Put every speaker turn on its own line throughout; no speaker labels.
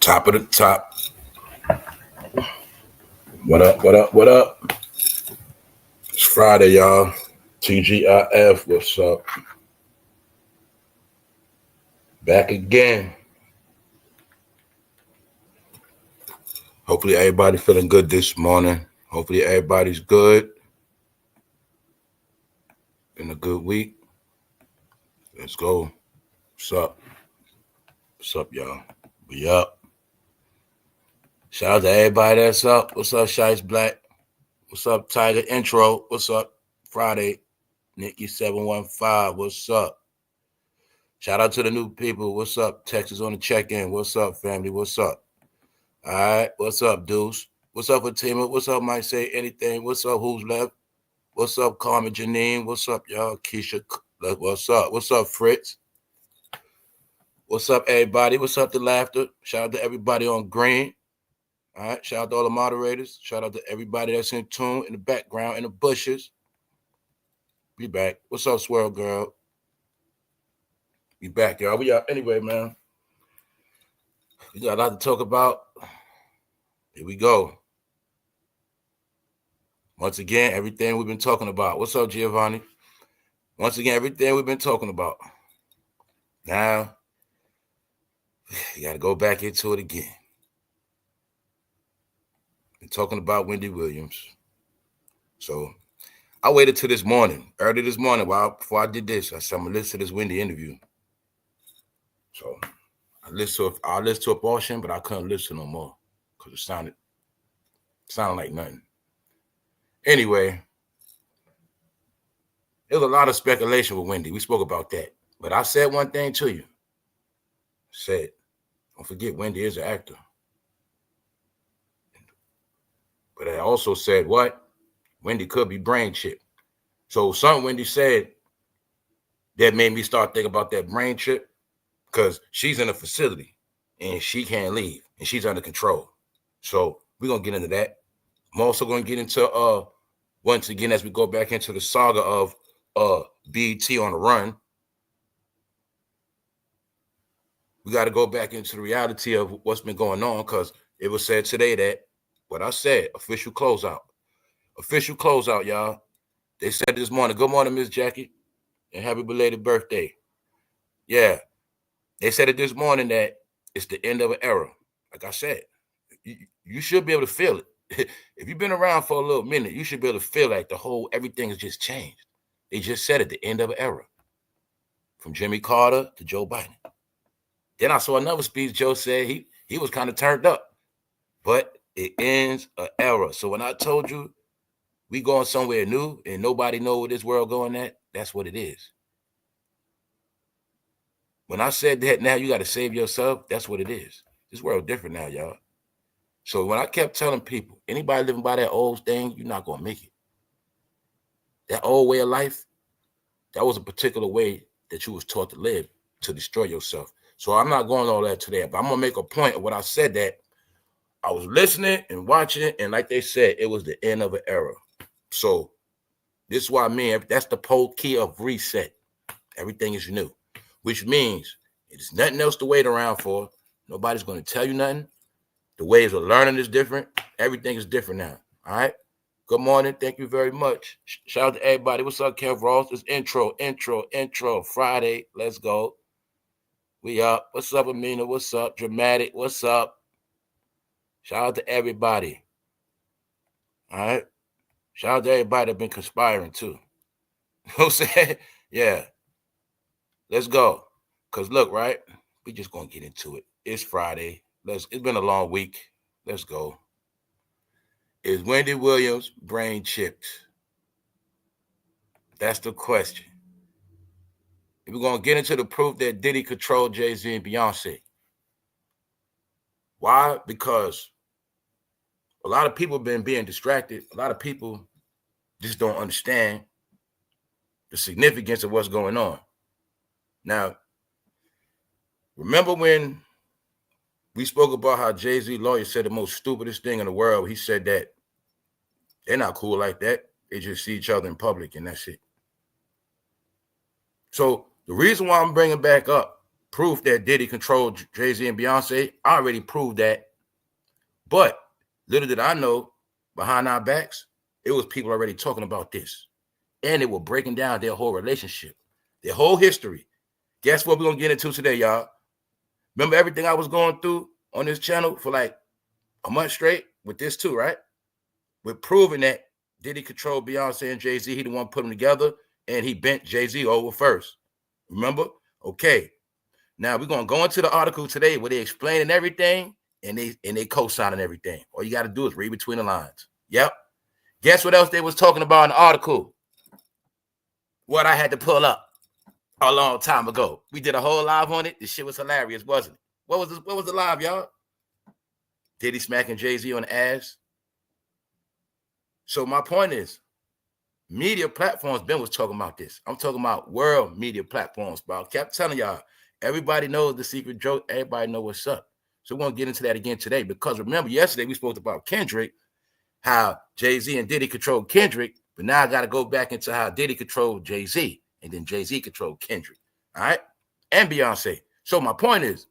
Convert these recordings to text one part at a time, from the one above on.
Top of the top. What up, what up, what up? It's Friday, y'all. TGIF, what's up? Back again. Hopefully everybody feeling good this morning. Hopefully everybody's good. Been a good week. Let's go. What's up? What's up, y'all? We up. Shout out to everybody that's up. What's up, Shice Black? What's up, Tiger Intro? What's up, Friday? Nikki 715, what's up? Shout out to the new people. What's up? Texas on the check-in. What's up, family? What's up? All right. What's up, Deuce? What's up, Fatima? What's up, Might Say Anything? What's up, Who's Left? What's up, Carmen Janine? What's up, y'all? Keisha, what's up? What's up, Fritz? What's up, everybody? What's up, The Laughter? Shout out to everybody on Green. All right. Shout out to all the moderators. Shout out to everybody that's in tune in the background, in the bushes. Be back. What's up, Swirl Girl? Be back, y'all. We out anyway, man. We got a lot to talk about. Here we go. Once again, everything we've been talking about. What's up, Giovanni? Once again, everything we've been talking about. Now, you got to go back into it again. Been talking about Wendy Williams. So I waited till this morning, early this morning, before I did this. I said, I'm going to listen to this Wendy interview. So I listened to Abortion, but I couldn't listen no more because it sounded like nothing. Anyway, there was a lot of speculation with Wendy. We spoke about that. But I said one thing to you. I said, don't forget Wendy is an actor. But I also said what? Wendy could be BrainChipped. So something Wendy said that made me start thinking about that BrainChipped because she's in a facility and she can't leave and she's under control. So we're going to get into that. I'm also going to get into, once again, as we go back into the saga of BET on the run, we got to go back into the reality of what's been going on because it was said today that what I said, official closeout. Official closeout, y'all. They said this morning, good morning, Miss Jackie, and happy belated birthday. Yeah, they said it this morning that it's the end of an era. Like I said, you should be able to feel it. If you've been around for a little minute, you should be able to feel like everything has just changed. They just said it, the end of an era. From Jimmy Carter to Joe Biden. Then I saw another speech Joe said he was kind of turned up. But it ends an era. So when I told you we going somewhere new and nobody know where this world going at, that's what it is. When I said that now you got to save yourself, that's what it is. This world different now, y'all. So when I kept telling people, anybody living by that old thing, you're not going to make it. That old way of life, that was a particular way that you was taught to live, to destroy yourself. So I'm not going all that today, but I'm going to make a point of what I said that I was listening and watching it, and like they said, it was the end of an era. So this is what I mean. That's the key of reset. Everything is new, which means there's nothing else to wait around for. Nobody's going to tell you nothing. The ways of learning is different. Everything is different now. All right? Good morning. Thank you very much. Shout out to everybody. What's up, Kev Ross? It's intro. Friday. Let's go. We up. What's up, Amina? What's up? Dramatic. What's up? Shout out to everybody. All right? Shout out to everybody that's been conspiring, too. You know what I'm saying? Yeah. Let's go. Because look, right? We just going to get into it. It's Friday. It's been a long week. Let's go. Is Wendy Williams BrainChipped? That's the question. We're going to get into the proof that Diddy controlled Jay-Z and Beyonce. Why? Because a lot of people have been being distracted. A lot of people just don't understand the significance of what's going on. Now, remember when we spoke about how Jay-Z lawyer said the most stupidest thing in the world? He said that they're not cool like that. They just see each other in public and that's it. So the reason why I'm bringing back up proof that Diddy controlled Jay-Z and Beyonce. I already proved that. But little did I know, behind our backs, it was people already talking about this. And they were breaking down their whole relationship, their whole history. Guess what we're going to get into today, y'all? Remember everything I was going through on this channel for like a month straight with this too, right? We're proving that Diddy controlled Beyonce and Jay-Z. He the one put them together, and he bent Jay-Z over first. Remember? Okay. Now we're gonna go into the article today where they explaining everything and they co-signing everything. All you got to do is read between the lines. Yep. Guess what else they was talking about in the article? What I had to pull up a long time ago. We did a whole live on it. This shit was hilarious, wasn't it? What was the live, y'all? Diddy smacking Jay-Z on the ass. So my point is, media platforms, Ben was talking about this. I'm talking about world media platforms, but I kept telling y'all, everybody knows the secret joke. Everybody know what's up. So we're going to get into that again today, because remember, yesterday we spoke about Kendrick, how Jay-Z and Diddy controlled Kendrick, but now I got to go back into how Diddy controlled Jay-Z, and then Jay-Z controlled Kendrick, all right? And Beyonce. So my point is,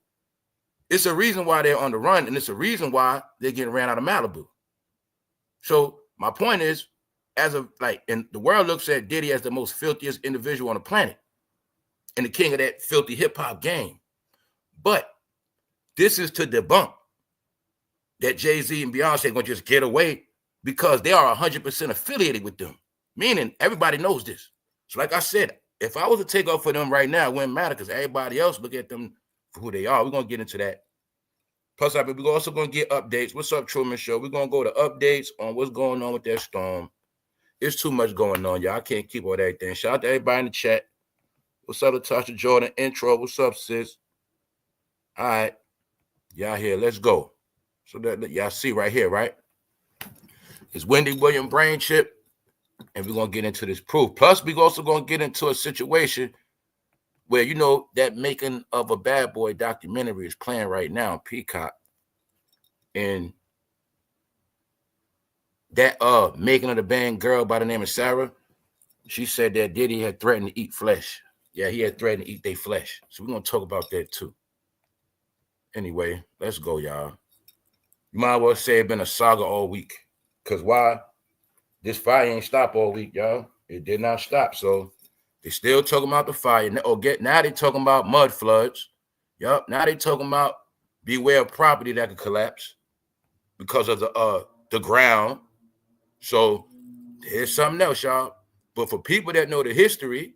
it's a reason why they're on the run, and it's a reason why they're getting ran out of Malibu. So my point is, and the world looks at Diddy as the most filthiest individual on the planet and the king of that filthy hip-hop game. But this is to debunk that Jay-Z and Beyonce are going to just get away because they are 100% affiliated with them, meaning everybody knows this. So like I said, if I was to take off for them right now, it wouldn't matter because everybody else look at them for who they are. We're going to get into that. Plus, we're also going to get updates. What's up, Truman Show? We're going to go to updates on what's going on with that storm. It's too much going on, y'all. I can't keep all that everything. Shout out to everybody in the chat. What's up, Latasha Jordan? Intro. What's up, sis? All right. Y'all here. Let's go. So that y'all see right here, right? It's Wendy William BrainChipped, and we're going to get into this proof. Plus, we're also going to get into a situation where, you know, that Making of a Bad Boy documentary is playing right now on Peacock. And that Making of the Band girl by the name of Sarah, she said that Diddy had threatened to eat flesh. Yeah, he had threatened to eat their flesh. So we're going to talk about that too. Anyway, let's go, y'all. You might as well say it's been a saga all week. Because why? This fire ain't stopped all week, y'all. It did not stop. So they still talking about the fire. Now they talking about mud floods. Yup. Now they talking about beware of property that could collapse because of the ground. So here's something else, y'all. But for people that know the history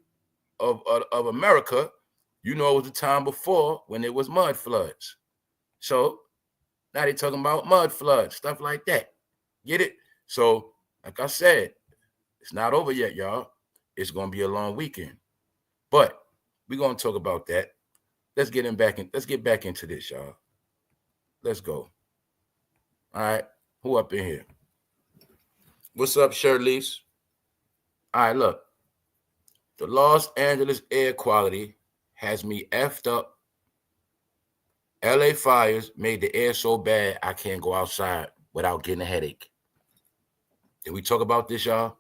of America, you know it was the time before when it was mud floods. So now they talking about mud floods, stuff like that. Get it? So, like I said, it's not over yet, y'all. It's going to be a long weekend. But we're going to talk about that. Let's get back into this, y'all. Let's go. All right. Who up in here? What's up, Shirley's? All right, look. The Los Angeles air quality has me effed up. LA fires made the air so bad I can't go outside without getting a headache. Did we talk about this, y'all?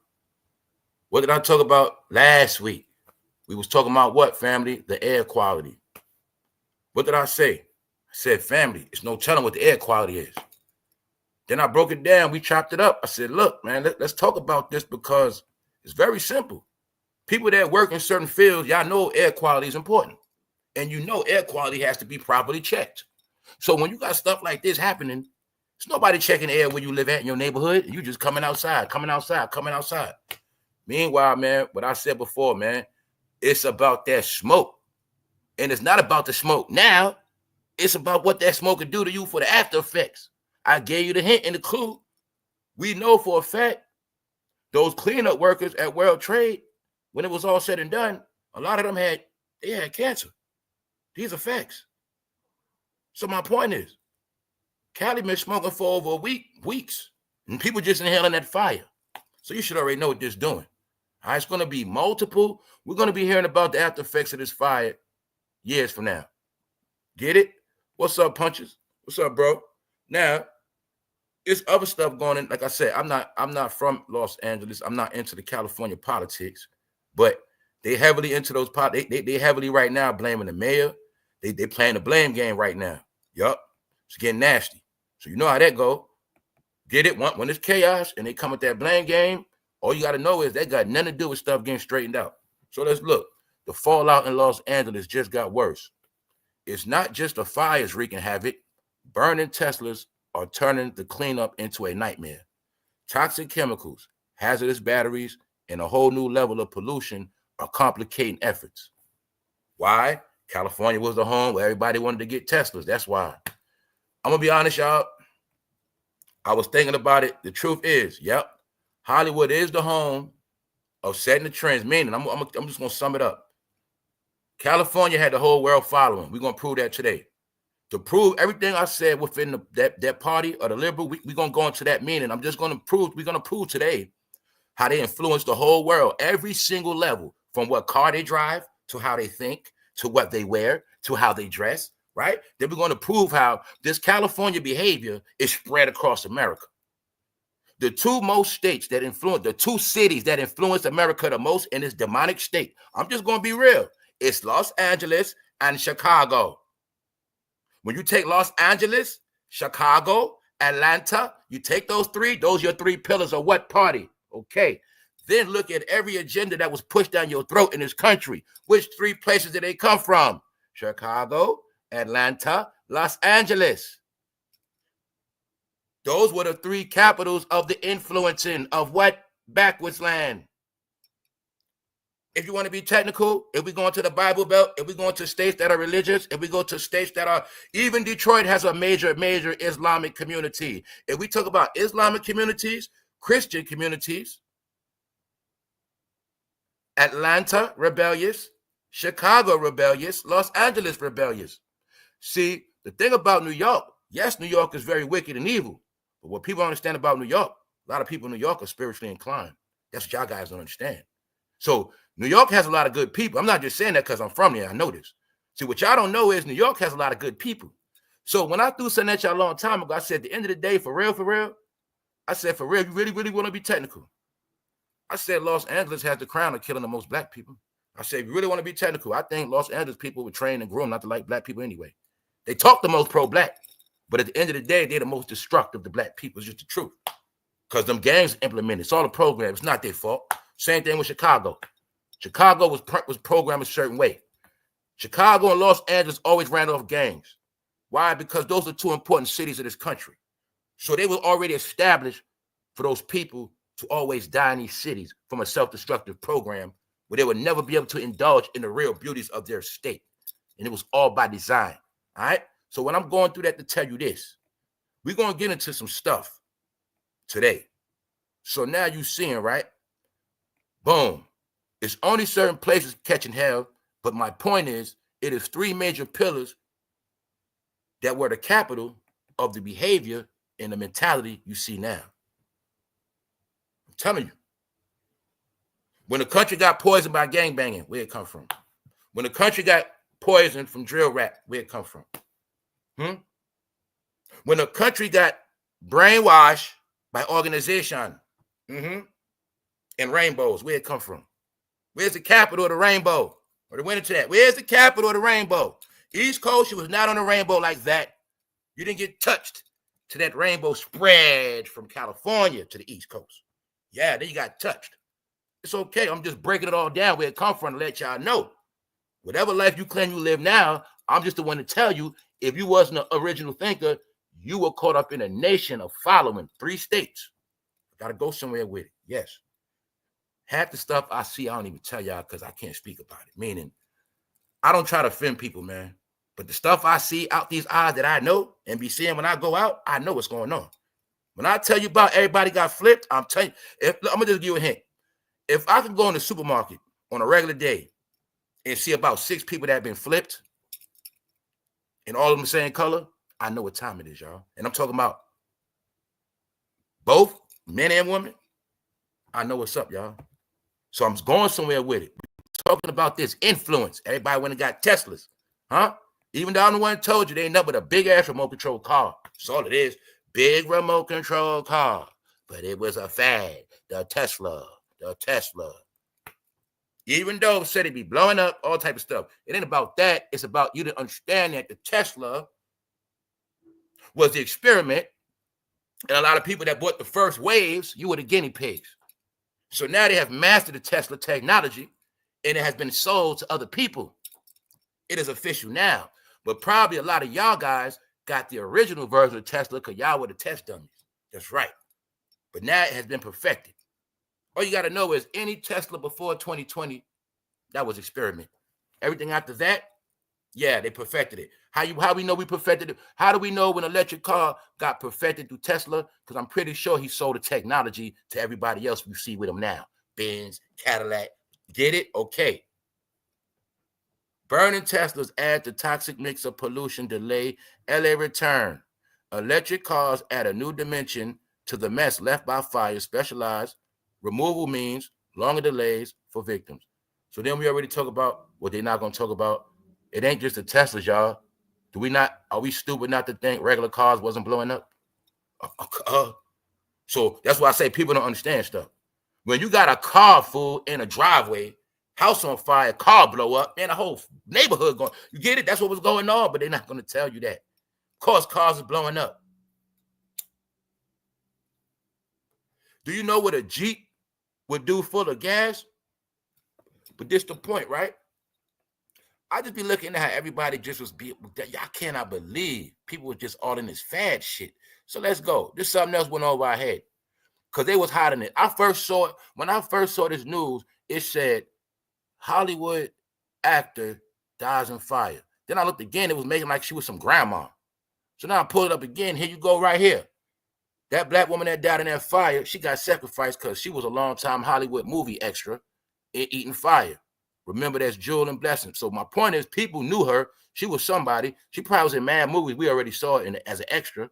What did I talk about last week? We was talking about what, family? The air quality. What did I say? I said, family, it's no telling what the air quality is. Then I broke it down. We chopped it up. I said, look, man, let's talk about this because it's very simple. People that work in certain fields, y'all know air quality is important. And you know air quality has to be properly checked. So when you got stuff like this happening, there's nobody checking the air where you live at in your neighborhood. You just coming outside. Meanwhile, man, what I said before, man, it's about that smoke. And it's not about the smoke now. It's about what that smoke could do to you for the after effects. I gave you the hint and the clue. We know for a fact those cleanup workers at World Trade, when it was all said and done, a lot of them had cancer. These are facts. So my point is, Cali been smoking for over weeks, and people just inhaling that fire. So you should already know what this is doing. All right, it's going to be multiple. We're going to be hearing about the after effects of this fire years from now. Get it? What's up, Punches? What's up, bro? Now, it's other stuff going on. Like I said, I'm not from Los Angeles. I'm not into the California politics, but they heavily into those politics. They heavily right now blaming the mayor. They playing the blame game right now. Yup. It's getting nasty. So you know how that go. Get it? When it's chaos and they come with that blame game, all you got to know is they got nothing to do with stuff getting straightened out. So let's look. The fallout in Los Angeles just got worse. It's not just the fires wreaking havoc. Burning Teslas are turning the cleanup into a nightmare. Toxic chemicals, hazardous batteries, and a whole new level of pollution are complicating efforts. Why? California was the home where everybody wanted to get Teslas. That's why. I'm going to be honest, y'all. I was thinking about it. The truth is, yep, Hollywood is the home of setting the trends. Meaning, I'm just going to sum it up. California had the whole world following. We're going to prove that today. To prove everything I said within that party or the liberal, we're going to go into that meaning. I'm just going to prove, we're going to prove today how they influence the whole world, every single level, from what car they drive to how they think, to what they wear, to how they dress, right? Then we're going to prove how this California behavior is spread across America. The two most states that influence, the two cities that influence America the most in this demonic state, I'm just going to be real. It's Los Angeles and Chicago. When you take Los Angeles, Chicago, Atlanta, you take those three, those are your three pillars of what party? Okay. Then look at every agenda that was pushed down your throat in this country. Which three places did they come from? Chicago, Atlanta, Los Angeles. Those were the three capitals of the influencing of what backwards land. If you want to be technical, if we go into the Bible Belt, if we go into states that are religious, if we go to states that are, even Detroit has a major Islamic community. If we talk about Islamic communities, Christian communities, Atlanta, rebellious, Chicago, rebellious, Los Angeles, rebellious. See, the thing about New York, yes, New York is very wicked and evil, but what people understand about New York, a lot of people in New York are spiritually inclined. That's what y'all guys don't understand. So New York has a lot of good people. I'm not just saying that because I'm from there. I know this. See, what y'all don't know is New York has a lot of good people. So when I threw something at y'all a long time ago, I said, at the end of the day, for real, I said, for real, you really want to be technical. I said Los Angeles has the crown of killing the most black people. I said, if you really want to be technical, I think Los Angeles people were trained and groomed not to like black people anyway. They talk the most pro-black, but at the end of the day, they're the most destructive to black people. It's just the truth. Because them gangs implement it. It's all a program. It's not their fault. Same thing with Chicago. Chicago was programmed a certain way. Chicago and Los Angeles always ran off gangs. Why? Because those are two important cities of this country. So they were already established for those people to always die in these cities from a self-destructive program where they would never be able to indulge in the real beauties of their state. And it was all by design. All right? So when I'm going through that to tell you this, we're going to get into some stuff today. So now you're seeing, right? Boom. It's only certain places catching hell, but my point is, it is three major pillars that were the capital of the behavior and the mentality you see now. I'm telling you. When the country got poisoned by gangbanging, where it come from? When the country got poisoned from drill rap, where it come from? When the country got brainwashed by organization, and rainbows, where it come from? Where's the capital of the rainbow? Or the winner to that? Where's the capital of the rainbow? East Coast, you was not on a rainbow like that. You didn't get touched to that rainbow spread from California to the East Coast. Yeah, then you got touched. It's okay. I'm just breaking it all down where it come from to let y'all know. Whatever life you claim you live now, I'm just the one to tell you, if you wasn't an original thinker, you were caught up in a nation of following 3 states. Got to go somewhere with it. Yes. Half the stuff I see, I don't even tell y'all because I can't speak about it. Meaning, I don't try to offend people, man. But the stuff I see out these eyes that I know and be seeing when I go out, I know what's going on. When I tell you about everybody got flipped, I'm telling you, I'm going to just give you a hint. If I can go in the supermarket on a regular day and see about 6 people that have been flipped and all of them the same color, I know what time it is, y'all. And I'm talking about both men and women. I know what's up, y'all. So I'm going somewhere with it. We're talking about this influence. Everybody went and got Teslas, huh? Even though I'm the one that told you they ain't nothing but a big-ass remote control car. That's all it is. Big remote control car. But it was a fad. The Tesla. Even though it said it be blowing up, all type of stuff. It ain't about that. It's about you to understand that the Tesla was the experiment, and a lot of people that bought the first waves, you were the guinea pigs. So now they have mastered the Tesla technology, and it has been sold to other people. It is official now. But probably a lot of y'all guys got the original version of Tesla because y'all were the test dummies. That's right. But now it has been perfected. All you got to know is any Tesla before 2020, that was experiment. Everything after that, yeah, they perfected it. How we know we perfected it? How do we know when electric car got perfected through Tesla? Because I'm pretty sure he sold the technology to everybody else we see with him now. Benz, Cadillac. Get it? Okay. Burning Teslas add to toxic mix of pollution, delay, LA return. Electric cars add a new dimension to the mess left by fire. Specialized removal means longer delays for victims. So then we already talk about what they're not going to talk about. It ain't just the Teslas, y'all. Are we stupid not to think regular cars wasn't blowing up? So that's why I say people don't understand stuff. When you got a car full in a driveway, house on fire, car blow up, and a whole neighborhood going, you get it? That's what was going on, but they're not going to tell you that. Of course, cars are blowing up. Do you know what a Jeep would do full of gas? But this the point, right? I just be looking at how everybody just was y'all cannot believe people were just all in this fad shit. So let's go. There's something else went over our head. Because they was hiding it. When I first saw this news, it said Hollywood actor dies in fire. Then I looked again, it was making like she was some grandma. So now I pulled it up again. Here you go right here. That black woman that died in that fire, she got sacrificed because she was a long-time Hollywood movie extra eating fire. Remember, that's Jewel and Blessing. So my point is, people knew her. She was somebody. She probably was in mad movies. We already saw it as an extra.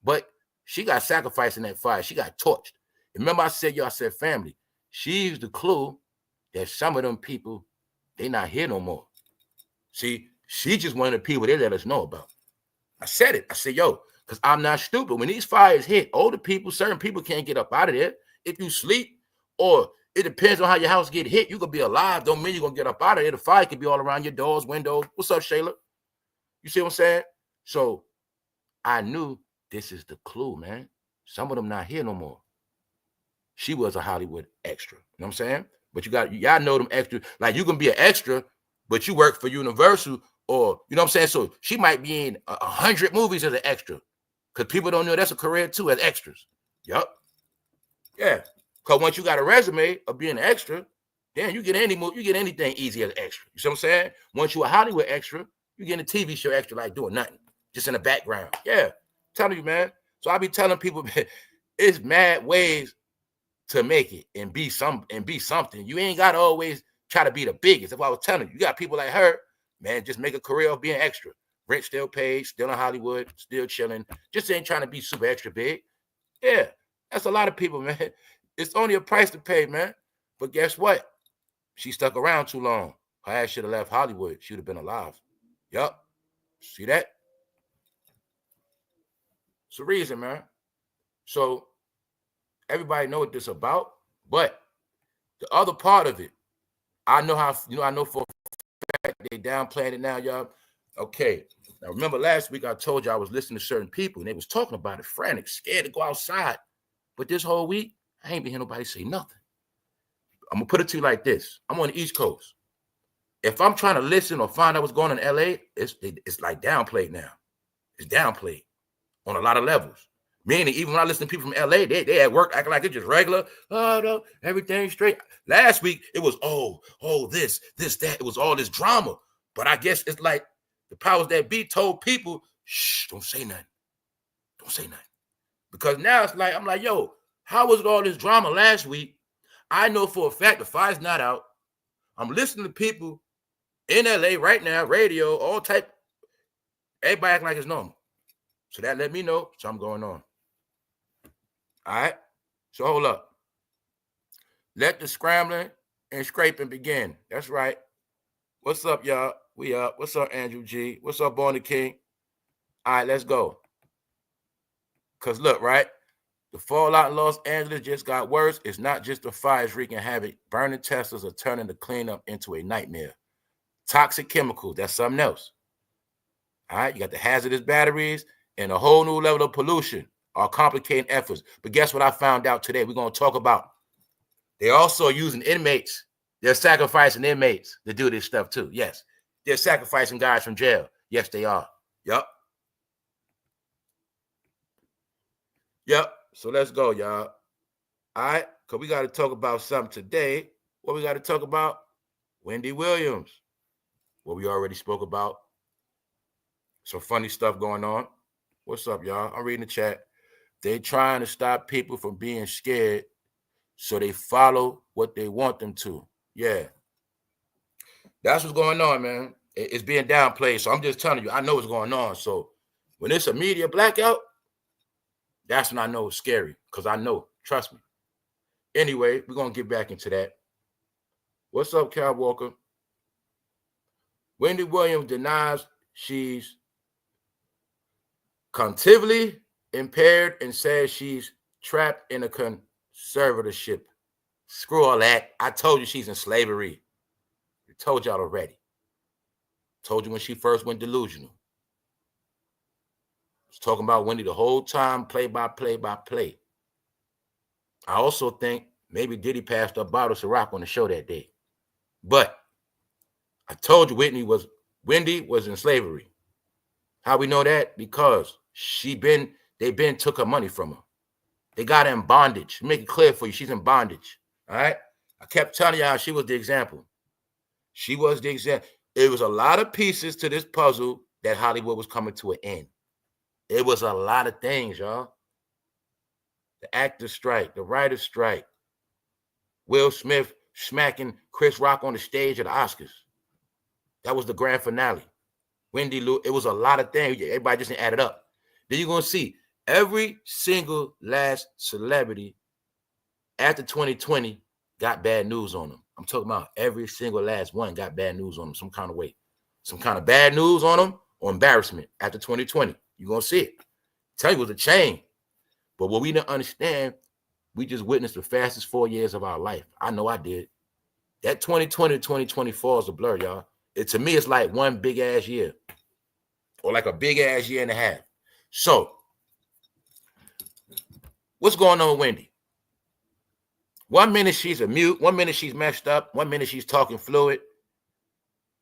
But she got sacrificed in that fire. She got torched. Remember I said, family, she's the clue that some of them people, they not here no more. See, she just one of the people they let us know about. I said it. I said, because I'm not stupid. When these fires hit, older people, certain people can't get up out of there. If you sleep, or it depends on how your house get hit, you could be alive. Don't mean you're going to get up out of there. The fire could be all around your doors, windows. What's up, Shayla? You see what I'm saying? So I knew this is the clue, man. Some of them not here no more. She was a Hollywood extra. You know what I'm saying? But y'all know them extra. Like you can be an extra, but you work for Universal, or you know what I'm saying? So she might be in 100 movies as an extra. Because people don't know that's a career too, as extras. Yup. Yeah. Because once you got a resume of being an extra, then you get anything easy as an extra. You see what I'm saying? Once you're a Hollywood extra, you get a TV show extra, like doing nothing, just in the background. Yeah. I'm telling you, man. So I be telling people, man, it's mad ways to make it and be something. You ain't got to always try to be the biggest. That's what I was telling you. You got people like her, man, just make a career of being extra. Rent still paid, still in Hollywood, still chilling. Just ain't trying to be super extra big. Yeah, that's a lot of people, man. It's only a price to pay, man. But guess what? She stuck around too long. Her ass should have left Hollywood. She would have been alive. Yup. See that? It's the reason, man. So everybody know what this about. But the other part of it, I know for a fact they downplaying it now, y'all. Okay. Now, remember last week I told you I was listening to certain people and they was talking about it, frantic, scared to go outside. But this whole week, I ain't been hearing nobody say nothing. I'm going to put it to you like this. I'm on the East Coast. If I'm trying to listen or find out what's going on in L.A., it's like downplayed now. It's downplayed on a lot of levels. Meaning, even when I listen to people from L.A., they at work acting like it's just regular. Oh, no, everything's straight. Last week, it was, this, that. It was all this drama. But I guess it's like the powers that be told people, shh, don't say nothing. Don't say nothing. Because now it's like, I'm like, how was it all this drama last week? I know for a fact the fire's not out. I'm listening to people in LA right now, radio, all type. Everybody acting like it's normal. So that let me know something going on. All right? So hold up. Let the scrambling and scraping begin. That's right. What's up, y'all? We up. What's up, Andrew G? What's up, Born the King? All right, let's go. Because look, right? The fallout in Los Angeles just got worse. It's not just the fires wreaking havoc. Burning Teslas are turning the cleanup into a nightmare. Toxic chemicals, that's something else. All right, you got the hazardous batteries and a whole new level of pollution are complicating efforts. But guess what I found out today? We're going to talk about. They're also using inmates. They're sacrificing inmates to do this stuff too. Yes, they're sacrificing guys from jail. Yes, they are. Yep. So let's go, y'all. All right, because we got to talk about something today. What we got to talk about? Wendy Williams. What we already spoke about. Some funny stuff going on. What's up, y'all? I'm reading the chat. They trying to stop people from being scared, so they follow what they want them to. Yeah. That's what's going on, man. It's being downplayed. So I'm just telling you, I know what's going on. So when it's a media blackout, that's when I know it's scary. Because I know. Trust me. Anyway, we're going to get back into that. What's up, Cal Walker? Wendy Williams denies she's cognitively impaired and says she's trapped in a conservatorship. Screw all that. I told you she's in slavery. I told y'all already. Told you when she first went delusional. I was talking about Wendy the whole time, play by play. I also think maybe Diddy passed up bottles of rock on the show that day. But I told you Wendy was in slavery. How we know that? Because they been took her money from her. They got her in bondage. Make it clear for you, she's in bondage. All right? I kept telling y'all she was the example. She was the example. It was a lot of pieces to this puzzle that Hollywood was coming to an end. It was a lot of things, y'all. The actors strike, the writers strike. Will Smith smacking Chris Rock on the stage at the Oscars. That was the grand finale. Wendy Lou, it was a lot of things. Everybody just didn't add it up. Then you're going to see every single last celebrity after 2020 got bad news on them. I'm talking about every single last one got bad news on them some kind of way. Some kind of bad news on them or embarrassment after 2020. You're going to see it. Tell you it was a chain. But what we didn't understand, we just witnessed the fastest 4 years of our life. I know I did. That 2020 to 2024 is a blur, y'all. To me, it's like one big-ass year. Or like a big-ass year and a half. So, what's going on with Wendy? 1 minute she's a mute. 1 minute she's messed up. 1 minute she's talking fluid.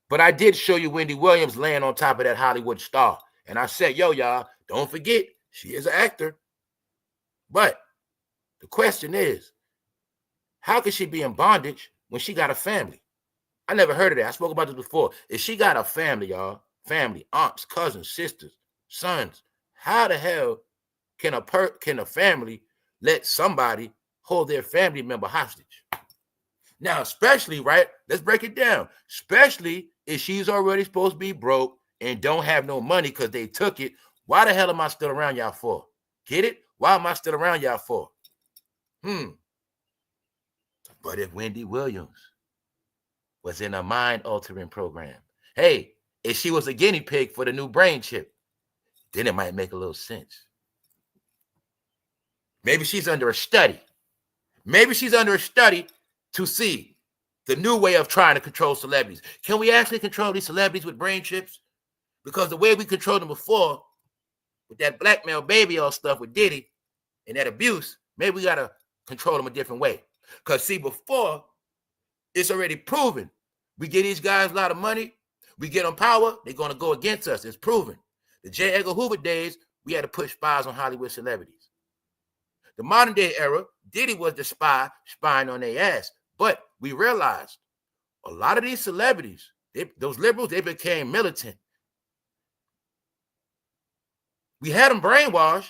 But I did show you Wendy Williams laying on top of that Hollywood star. And I said, yo, y'all, don't forget, she is an actor. But the question is, how can she be in bondage when she got a family? I never heard of that. I spoke about this before. If she got a family, y'all, family, aunts, cousins, sisters, sons, how the hell can a family let somebody hold their family member hostage? Now, especially, right? Let's break it down. Especially if she's already supposed to be broke and don't have no money because they took it. Why the hell am I still around y'all for? Get it? Why am I still around y'all for? But if Wendy Williams was in a mind-altering program, hey, if she was a guinea pig for the new BrainChipped, then it might make a little sense. Maybe she's under a study. Maybe she's under a study to see the new way of trying to control celebrities. Can we actually control these celebrities with BrainChipped? Because the way we controlled them before, with that blackmail baby all stuff with Diddy and that abuse, maybe we got to control them a different way. Because, see, before, it's already proven. We give these guys a lot of money. We get them power. They're going to go against us. It's proven. The J. Edgar Hoover days, we had to put spies on Hollywood celebrities. The modern day era, Diddy was the spy spying on their ass. But we realized a lot of these celebrities, those liberals, they became militant. We had them brainwashed,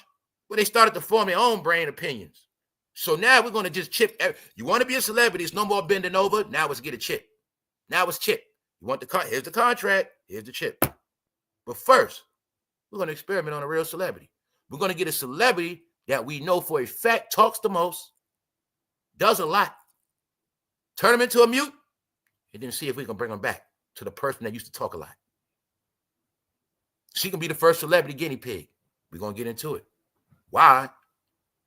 but they started to form their own brain opinions. So now we're going to just chip. You want to be a celebrity, it's no more bending over. Now it's get a chip. Now it's chip. You want here's the contract, here's the chip. But first, we're going to experiment on a real celebrity. We're going to get a celebrity that we know for a fact talks the most, does a lot. Turn him into a mute, and then see if we can bring him back to the person that used to talk a lot. She can be the first celebrity guinea pig. We're going to get into it. Why?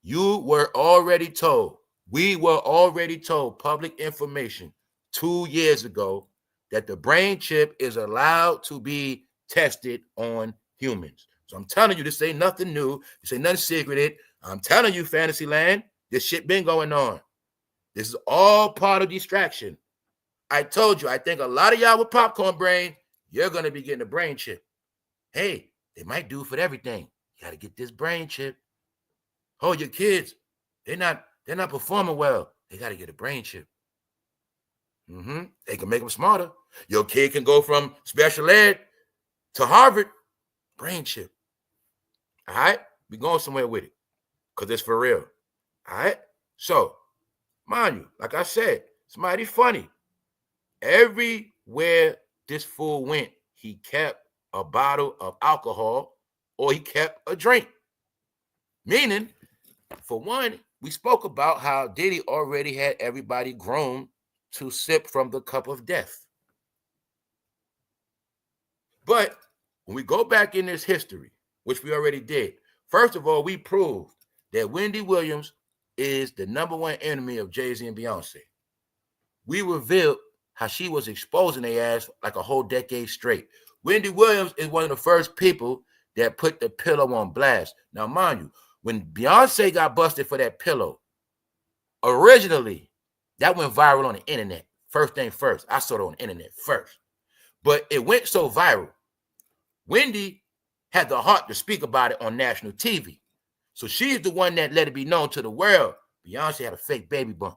You were already told, we were already told public information 2 years ago that the brain chip is allowed to be tested on humans. So I'm telling you, this ain't nothing new. This ain't nothing secreted. I'm telling you, Fantasyland, this shit been going on. This is all part of distraction. I told you, I think a lot of y'all with popcorn brain, you're going to be getting a brain chip. Hey, they might do it for everything. You got to get this brain chip. Oh, your kids, they're not performing well. They got to get a brain chip. They can make them smarter. Your kid can go from special ed to Harvard, brain chip. All right? We going somewhere with it because it's for real. All right? So, mind you, like I said, it's mighty funny. Everywhere this fool went, he kept a bottle of alcohol or he kept a drink. Meaning, for one, we spoke about how Diddy already had everybody grown to sip from the cup of death. But when we go back in this history, which we already did, first of all, we proved that Wendy Williams is the #1 enemy of Jay-Z and Beyonce. We revealed how she was exposing their ass like a whole decade straight. Wendy Williams is one of the first people that put the pillow on blast. Now, mind you, when Beyonce got busted for that pillow, originally, that went viral on the internet. First thing first. I saw it on the internet first. But it went so viral. Wendy had the heart to speak about it on national TV. So she's the one that let it be known to the world. Beyonce had a fake baby bump.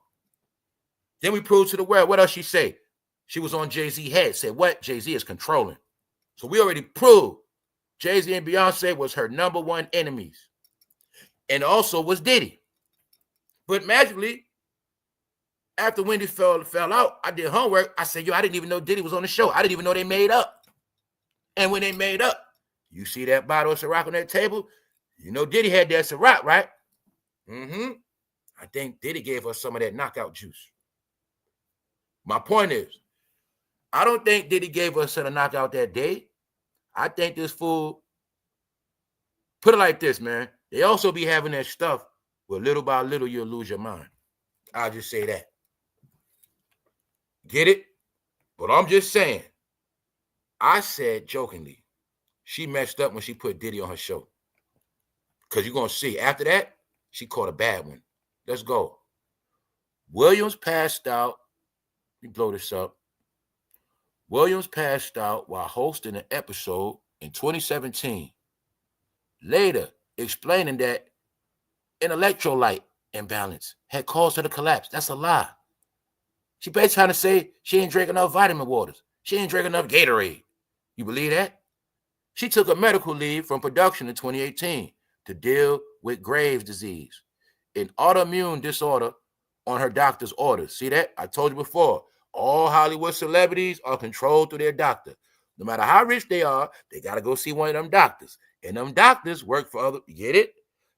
Then we proved to the world. What else she say? She was on Jay-Z's head. Said what? Jay-Z is controlling. So we already proved Jay-Z and Beyonce was her #1 enemies. And also was Diddy. But magically, after Wendy fell out, I did homework. I said, yo, I didn't even know Diddy was on the show. I didn't even know they made up. And when they made up, you see that bottle of Ciroc on that table? You know Diddy had that Ciroc, right? I think Diddy gave us some of that knockout juice. My point is, I don't think Diddy gave us a knockout that day. I think this fool, put it like this, man. They also be having that stuff where little by little you'll lose your mind. I'll just say that. Get it? But I'm just saying, I said jokingly, she messed up when she put Diddy on her show. Because you're going to see, after that, she caught a bad one. Let's go. Williams passed out. Let me blow this up. Williams passed out while hosting an episode in 2017. Later, explaining that an electrolyte imbalance had caused her to collapse. That's a lie. She basically trying to say she ain't drinking enough vitamin waters. She ain't drinking enough Gatorade. You believe that? She took a medical leave from production in 2018 to deal with Graves' disease, an autoimmune disorder, on her doctor's orders. See that? I told you before, all Hollywood celebrities are controlled through their doctor. No matter how rich they are, they got to go see one of them doctors. And them doctors work for other, you get it?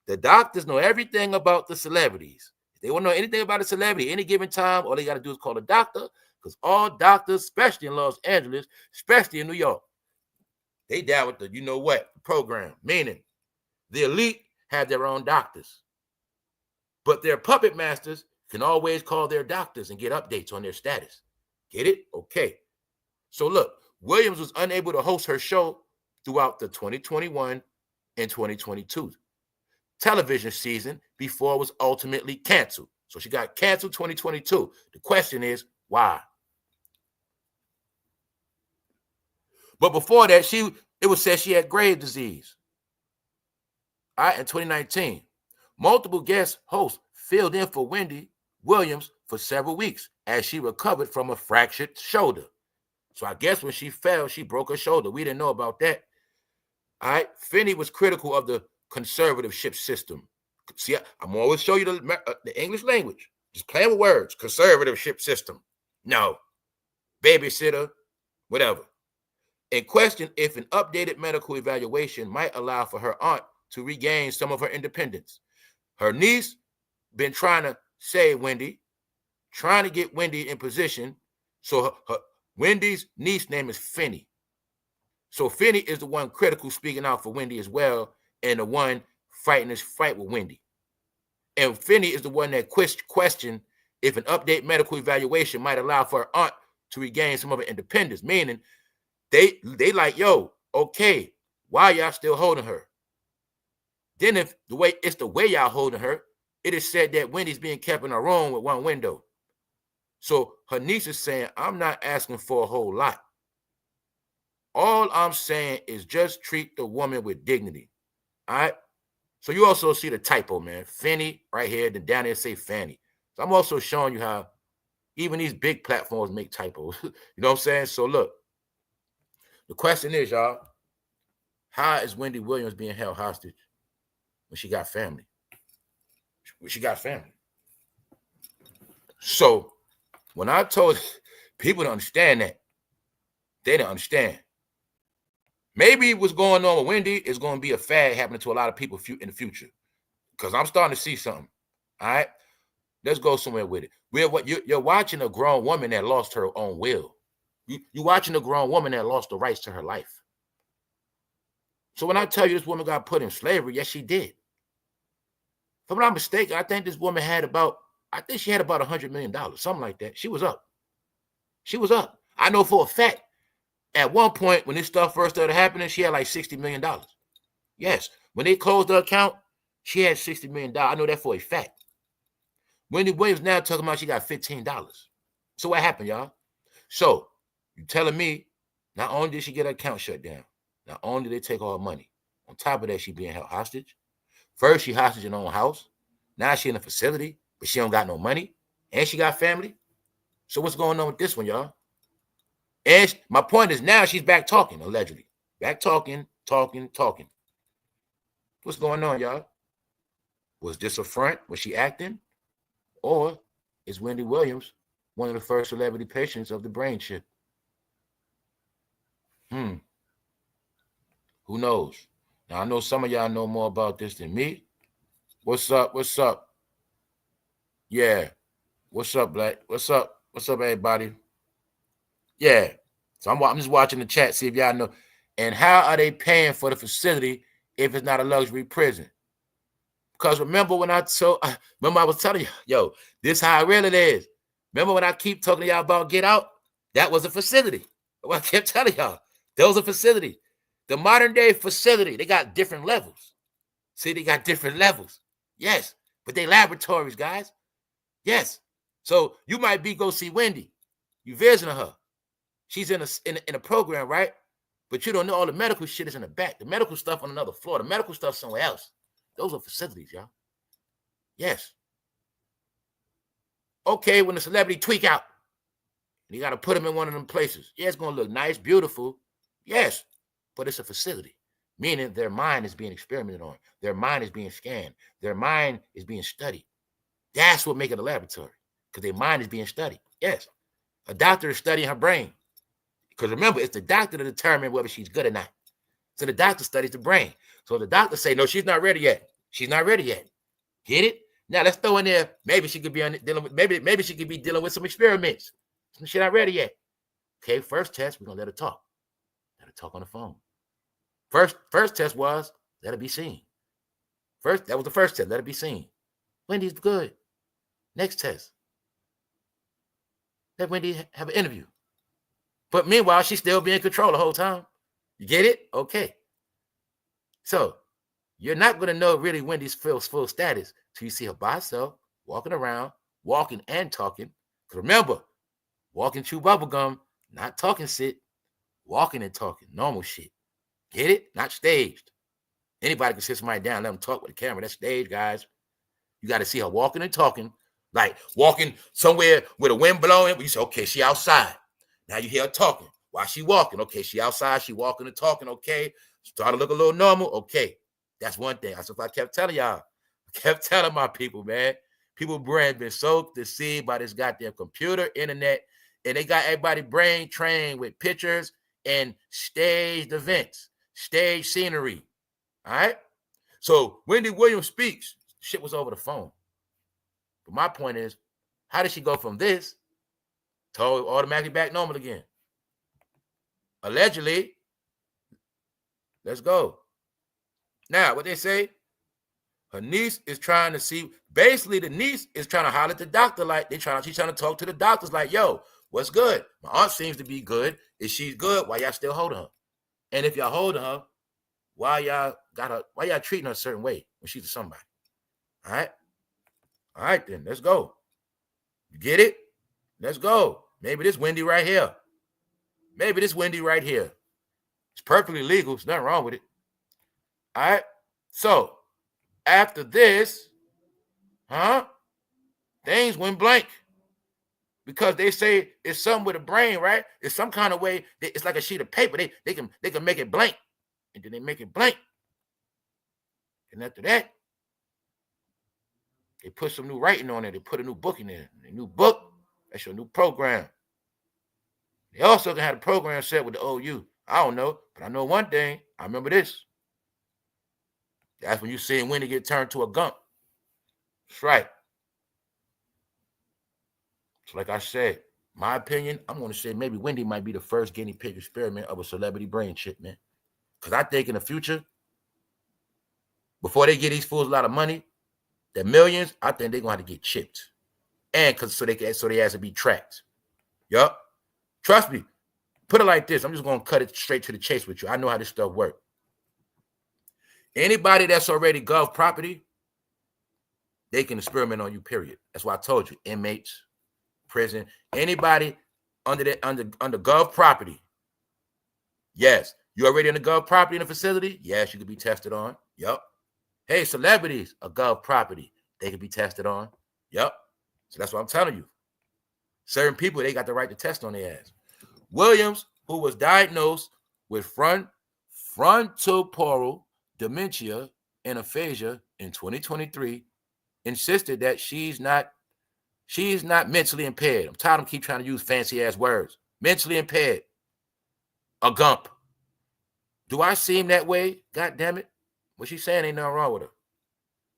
The doctors know everything about the celebrities. If they want to know anything about a celebrity any given time, all they got to do is call a doctor, because all doctors, especially in Los Angeles, especially in New York, they down with the you know what program, meaning the elite have their own doctors. But their puppet masters can always call their doctors and get updates on their status. Get it? Okay. So look, Williams was unable to host her show throughout the 2021 and 2022 television season before it was ultimately canceled. So she got canceled 2022. The question is, why? But before that, it was said she had Graves' disease. All right, in 2019, multiple guest hosts filled in for Wendy Williams for several weeks as she recovered from a fractured shoulder. So I guess when she fell, she broke her shoulder. We didn't know about that. All right, Finney was critical of the conservatorship system. See, I'm always show you the English language. Just playing with words. Conservatorship system. No. Babysitter, whatever. And questioned if an updated medical evaluation might allow for her aunt to regain some of her independence. Her niece been trying to say trying to get Wendy in position. So Wendy's niece name is Finney. So Finney is the one critical speaking out for Wendy as well, and the one fighting this fight with Wendy. And Finney is the one that questioned if an update medical evaluation might allow for her aunt to regain some of her independence, meaning they like, yo, okay, why y'all still holding her? Then if the way y'all holding her, it is said that Wendy's being kept in a room with one window. So her niece is saying, I'm not asking for a whole lot. All I'm saying is just treat the woman with dignity. All right? So you also see the typo, man. Fanny right here, then down there say Fanny. So I'm also showing you how even these big platforms make typos. You know what I'm saying? So look, the question is, y'all, how is Wendy Williams being held hostage when she got family? When she got family. So when I told people to understand that, they didn't understand. Maybe what's going on with Wendy is going to be a fad happening to a lot of people in the future. Because I'm starting to see something. All right? Let's go somewhere with it. You're watching a grown woman that lost her own will. You're watching a grown woman that lost the rights to her life. So when I tell you this woman got put in slavery, yes, she did. If I'm not mistaken, I think this woman had about $100 million, something like that. She was up. She was up. I know for a fact, at one point when this stuff first started happening, she had like $60 million. Yes. When they closed the account, she had $60 million. I know that for a fact. Wendy Williams now talking about she got $15. So what happened, y'all? So you telling me not only did she get her account shut down, not only did they take all her money, on top of that, she being held hostage. First, she hostage in her own house. Now she in a facility, but she don't got no money. And she got family. So what's going on with this one, y'all? And my point is now she's back talking, allegedly. Back talking. What's going on, y'all? Was this a front? Was she acting? Or is Wendy Williams one of the first celebrity patients of the BrainChipped? Who knows? Now, I know some of y'all know more about this than me. What's up? What's up? Yeah. What's up, Black? What's up? What's up, everybody? Yeah. So I'm just watching the chat, see if y'all know. And how are they paying for the facility if it's not a luxury prison? Because remember when I was telling you, yo, this how real it is. Remember when I keep talking to y'all about Get Out? That was a facility. Well, I kept telling y'all, that was a facility. The modern day facility, they got different levels. See, they got different levels. Yes, but they laboratories, guys. Yes. So you might go see Wendy. You visiting her. She's in a program, right? But you don't know all the medical shit is in the back. The medical stuff on another floor. The medical stuff somewhere else. Those are facilities, y'all. Yes. Okay, when the celebrity tweak out, and you got to put them in one of them places. Yeah, it's going to look nice, beautiful. Yes, but it's a facility, meaning their mind is being experimented on. Their mind is being scanned. Their mind is being studied. That's what makes it a laboratory, because their mind is being studied. Yes, a doctor is studying her brain. Because remember, it's the doctor to determine whether she's good or not. So the doctor studies the brain. So the doctor say, no, she's not ready yet. She's not ready yet. Get it? Now let's throw in there. Maybe she could be dealing with maybe she could be dealing with some experiments. She's not ready yet. Okay, first test, we're gonna let her talk. Let her talk on the phone. First test was let her be seen. That was the first test. Let her be seen. Wendy's good. Next test. Let Wendy have an interview. But meanwhile, she's still being controlled the whole time. You get it? Okay. So you're not going to know really Wendy's full status till you see her by herself, walking around, walking and talking. Because remember, walking chew bubble gum, not talking shit, walking and talking, normal shit. Get it? Not staged. Anybody can sit somebody down, let them talk with the camera. That's staged, guys. You got to see her walking and talking, like walking somewhere with a wind blowing. You say, okay, she outside. Now you hear her talking while she walking. Okay, she outside, she walking and talking. Okay, start to look a little normal. Okay, that's one thing. That's what I kept telling y'all. I kept telling my people, man. People brain been so deceived by this goddamn computer, internet, and they got everybody brain trained with pictures and staged events, stage scenery. All right. So Wendy Williams speaks. Shit was over the phone. But my point is, how did she go from this to automatically back normal again? Allegedly. Let's go. Now, what they say, Her niece is trying to see, basically the niece is trying to holler at the doctor like she's trying to talk to the doctors like, yo, what's good? My aunt seems to be good. If she's good, why y'all still holding her? And if y'all holding her, why y'all treating her a certain way when she's a somebody? All right? All right then, let's go. You get it? Let's go. Maybe this Wendy right here. Maybe this Wendy right here. It's perfectly legal. There's nothing wrong with it. All right? So, after this, things went blank. Because they say it's something with a brain, right? It's some kind of way. It's like a sheet of paper. They can make it blank. And then they make it blank. And after that, they put some new writing on it. They put a new book in there. A new book, that's your new program. They also can have a program set with the OU. I don't know, but I know one thing. I remember this. That's when you see Wendy get turned to a gump. That's right. So like I said, my opinion, I'm going to say maybe Wendy might be the first guinea pig experiment of a celebrity brain chip, man. Because I think in the future, before they get these fools a lot of money, the millions, I think they're going to have to get chipped. And so they have to be tracked. Yup. Trust me. Put it like this. I'm just going to cut it straight to the chase with you. I know how this stuff works. Anybody that's already gov property, they can experiment on you, period. That's why I told you. Inmates, prison, anybody under gov property. Yes. You already in the gov property in the facility? Yes, you could be tested on. Yup. Hey, celebrities, a gov property. They could be tested on. Yup. So that's what I'm telling you. Certain people, they got the right to test on their ass. Williams, who was diagnosed with frontotemporal dementia and aphasia in 2023, insisted that she's not mentally impaired. I'm tired of them keep trying to use fancy ass words. Mentally impaired. A gump. Do I seem that way? God damn it. What she's saying ain't nothing wrong with her.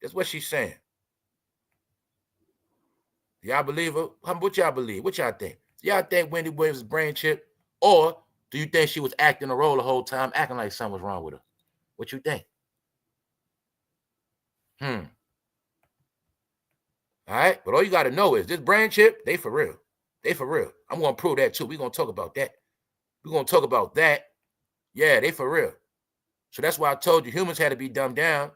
That's what she's saying. Y'all believe her? What y'all believe? What y'all think? Y'all think Wendy Williams is brain chip? Or do you think she was acting a role the whole time, acting like something was wrong with her? What you think? All right? But all you got to know is this brain chip, they for real. They for real. I'm going to prove that too. We're going to talk about that. We're going to talk about that. Yeah, they for real. So that's why I told you humans had to be dumbed down.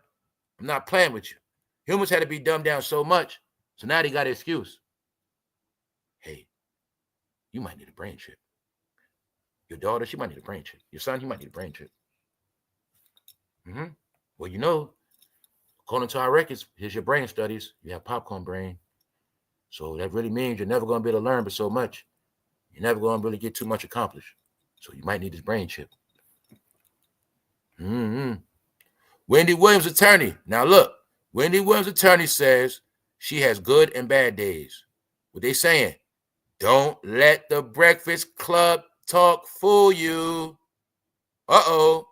I'm not playing with you. Humans had to be dumbed down so much. So now they got an excuse. Hey, you might need a brain chip. Your daughter, she might need a brain chip. Your son, he might need a brain chip. Well, you know, according to our records, here's your brain studies. You have popcorn brain. So that really means you're never going to be able to learn but so much. You're never going to really get too much accomplished. So you might need this brain chip. Wendy Williams' attorney. Now look, Wendy Williams' attorney says she has good and bad days. What they saying? Don't let the Breakfast Club talk fool you. Uh-oh.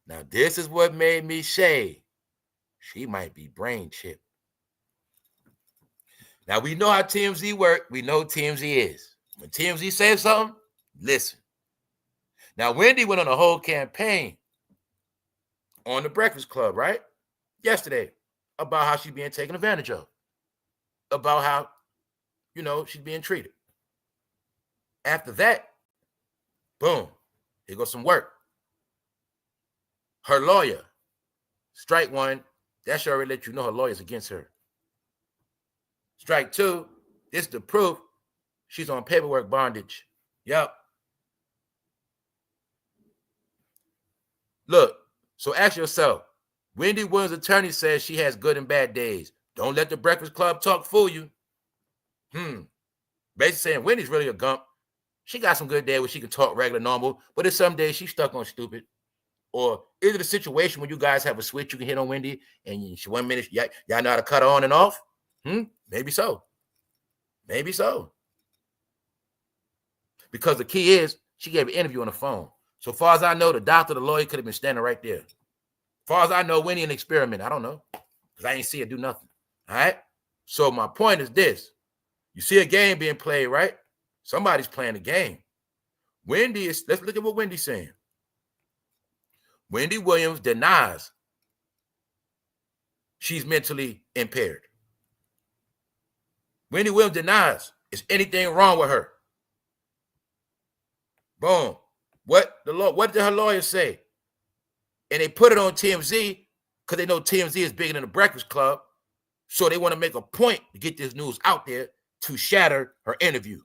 Now this is what made me say she might be brain chip. Now we know how TMZ work. We know TMZ is. When TMZ says something, listen. Now Wendy went on a whole campaign on the Breakfast Club, right? Yesterday, about how she's being taken advantage of. About how, you know, she's being treated. After that, boom, here goes some work. Her lawyer, strike one, that should already let you know her lawyer's against her. Strike two, this is the proof she's on paperwork bondage. Yep. Look, so ask yourself, Wendy Williams' attorney says she has good and bad days. Don't let the Breakfast Club talk fool you. Basically saying Wendy's really a gump. She got some good days where she can talk regular, normal, but there's some days she's stuck on stupid. Or is it a situation where you guys have a switch you can hit on Wendy and she 1 minute, y'all know how to cut her on and off? Maybe so. Maybe so. Because the key is she gave an interview on the phone. So far as I know, the doctor, the lawyer could have been standing right there. As far as I know, Wendy an experiment. I don't know. Because I ain't see her do nothing. All right? So my point is this. You see a game being played, right? Somebody's playing a game. Wendy is, let's look at what Wendy's saying. Wendy Williams denies she's mentally impaired. Wendy Williams denies there's anything wrong with her. Boom. What did her lawyer say? And they put it on TMZ because they know TMZ is bigger than the Breakfast Club. So they want to make a point to get this news out there to shatter her interview.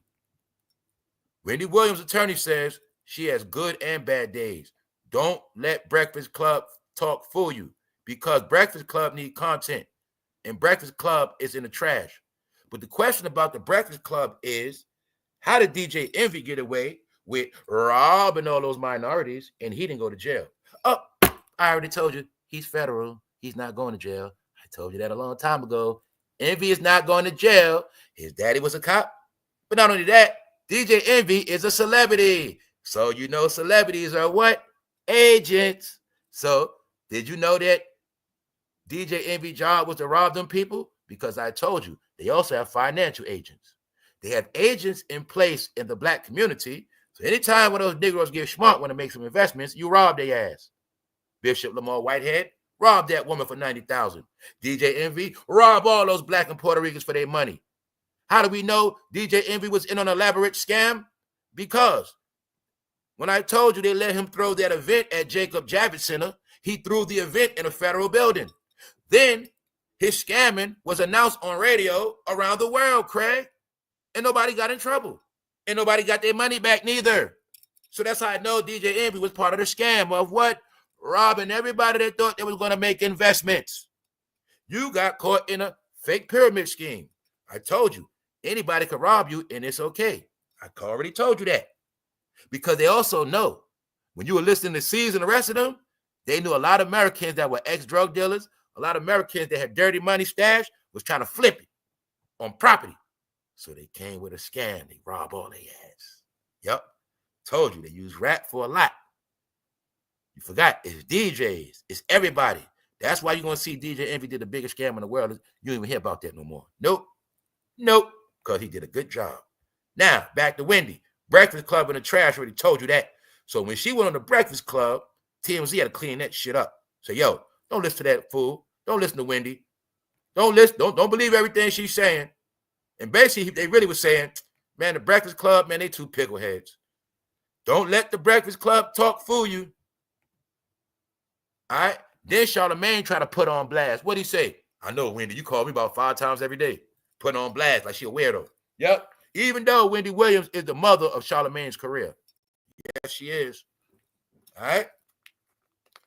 Wendy Williams' attorney says she has good and bad days. Don't let Breakfast Club talk fool you, because Breakfast Club need content and Breakfast Club is in the trash. But the question about the Breakfast Club is, how did DJ Envy get away with robbing all those minorities and he didn't go to jail? Oh, I already told you, he's federal. He's not going to jail. I told you that a long time ago. Envy is not going to jail. His daddy was a cop. But not only that, DJ Envy is a celebrity. So you know celebrities are what? Agents. So did you know that DJ Envy job was to rob them people? Because I told you, they also have financial agents. They have agents in place in the black community. So anytime when those Negroes get smart want to make some investments, you rob their ass. Bishop Lamar Whitehead robbed that woman for $90,000. DJ Envy robbed all those black and Puerto Ricans for their money. How do we know DJ Envy was in an elaborate scam? Because when I told you they let him throw that event at Jacob Javits Center, he threw the event in a federal building. Then his scamming was announced on radio around the world, Craig, and nobody got in trouble. And nobody got their money back neither. So that's how I know DJ Envy was part of the scam of what? Robbing everybody that thought they was going to make investments. You got caught in a fake pyramid scheme. I told you, anybody could rob you and it's okay. I already told you that. Because they also know, when you were listening to C's and the rest of them, they knew a lot of Americans that were ex-drug dealers, a lot of Americans that had dirty money stash was trying to flip it on property. So they came with a scam. They robbed all their ass. Yep. Told you, they use rap for a lot. You forgot, it's DJs. It's everybody. That's why you're going to see DJ Envy did the biggest scam in the world. You don't even hear about that no more. Nope. Because he did a good job. Now, back to Wendy. Breakfast Club in the trash, already told you that. So when she went on the Breakfast Club, TMZ had to clean that shit up. So, yo, don't listen to that fool. Don't listen to Wendy. Don't believe everything she's saying. And basically, they really were saying, man, the Breakfast Club, man, they two pickleheads. Don't let the Breakfast Club talk fool you. All right? Then Charlamagne tried to put on blast. What'd he say? I know, Wendy, you call me about 5 times every day. Putting on blast like she a weirdo. Yep. Even though Wendy Williams is the mother of Charlamagne's career. Yes, she is. All right?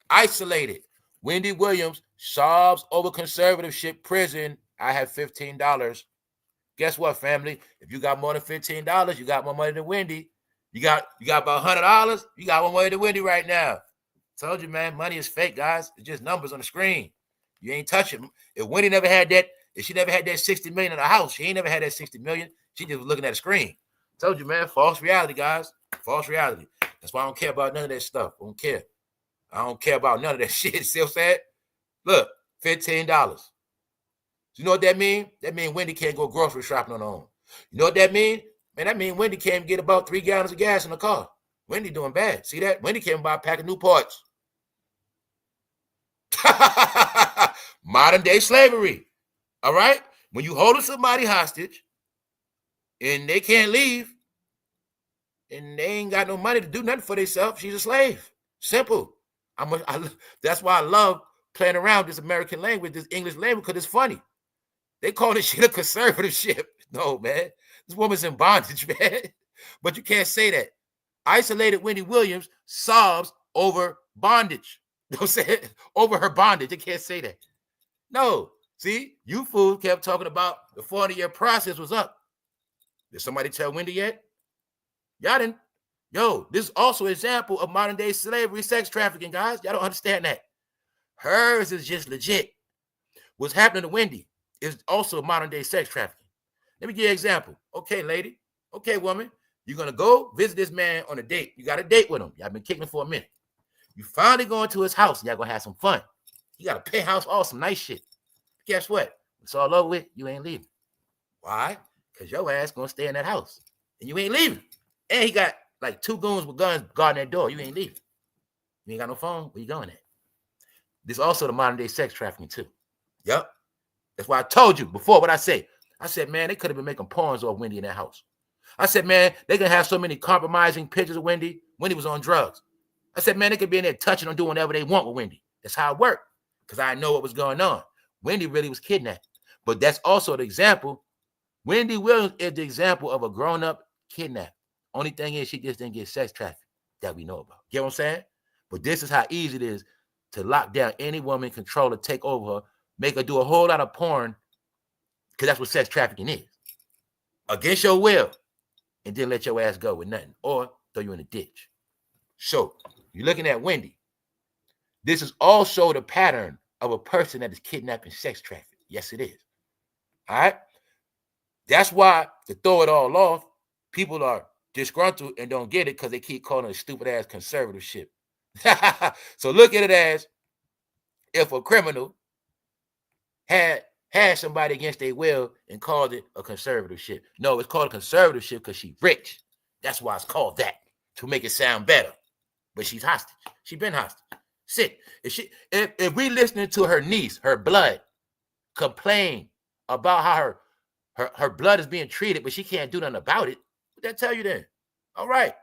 Isolated. Wendy Williams sobs over conservatorship prison. I have $15. Guess what, family? If you got more than $15, you got more money than Wendy. You got about $100, you got more money than Wendy right now. Told you, man, money is fake, guys. It's just numbers on the screen. You ain't touching. If Wendy never had that, if she never had that 60 million in the house, she ain't never had that 60 million. She just was looking at a screen. Told you, man, false reality, guys. False reality. That's why I don't care about none of that stuff. I don't care. I don't care about none of that shit. Still said, look, $15. You know what that means? That means Wendy can't go grocery shopping on her own. You know what that means? Man, that means Wendy can't get about 3 gallons of gas in the car. Wendy doing bad. See that? Wendy can't buy a pack of Newports. Modern day slavery. All right? When you holding somebody hostage and they can't leave and they ain't got no money to do nothing for themselves, she's a slave. Simple. That's why I love playing around with this American language, this English language, because it's funny. They call this shit a conservatorship. No, man. This woman's in bondage, man. But you can't say that. Isolated Wendy Williams sobs over bondage. You know what I'm saying? Over her bondage. They can't say that. No. See, you fools kept talking about the 40-year process was up. Did somebody tell Wendy yet? Y'all didn't. Yo, this is also an example of modern day slavery, sex trafficking, guys. Y'all don't understand that. Hers is just legit. What's happening to Wendy is also modern day sex trafficking. Let me give you an example. Okay, lady. Okay, woman. You're going to go visit this man on a date. You got a date with him. Y'all been kicking for a minute. You finally going to his house and y'all going to have some fun. He got a penthouse, all some nice shit. Guess what? It's all over with. You ain't leaving. Why? Because your ass going to stay in that house. And you ain't leaving. And he got like 2 goons with guns guarding that door. You ain't leaving. You ain't got no phone? Where you going at? This is also the modern day sex trafficking too. Yep. That's why I told you before what I said. I said, man, they could have been making porns of Wendy in that house. I said, man, they can have so many compromising pictures of Wendy. Wendy was on drugs. I said, man, they could be in there touching and doing whatever they want with Wendy. That's how it worked. Because I know what was going on. Wendy really was kidnapped. But that's also the example. Wendy Williams is the example of a grown-up kidnap. Only thing is she just didn't get sex trafficked that we know about. Get what I'm saying? But this is how easy it is to lock down any woman, control her, take over her, make her do a whole lot of porn, because that's what sex trafficking is. Against your will, and then let your ass go with nothing, or throw you in a ditch. So, you're looking at Wendy. This is also the pattern of a person that is kidnapping, sex trafficking. Yes, it is. All right? That's why, to throw it all off, people are disgruntled and don't get it because they keep calling it stupid-ass conservative shit. So look at it as if a criminal had somebody against their will and called it a conservative shit. No, it's called a conservative shit because she's rich. That's why it's called that, to make it sound better. But she's hostage. She been hostage. Sick. If we listening to her niece, her blood, complain about how her blood is being treated, but she can't do nothing about it, what that tell you then? All right.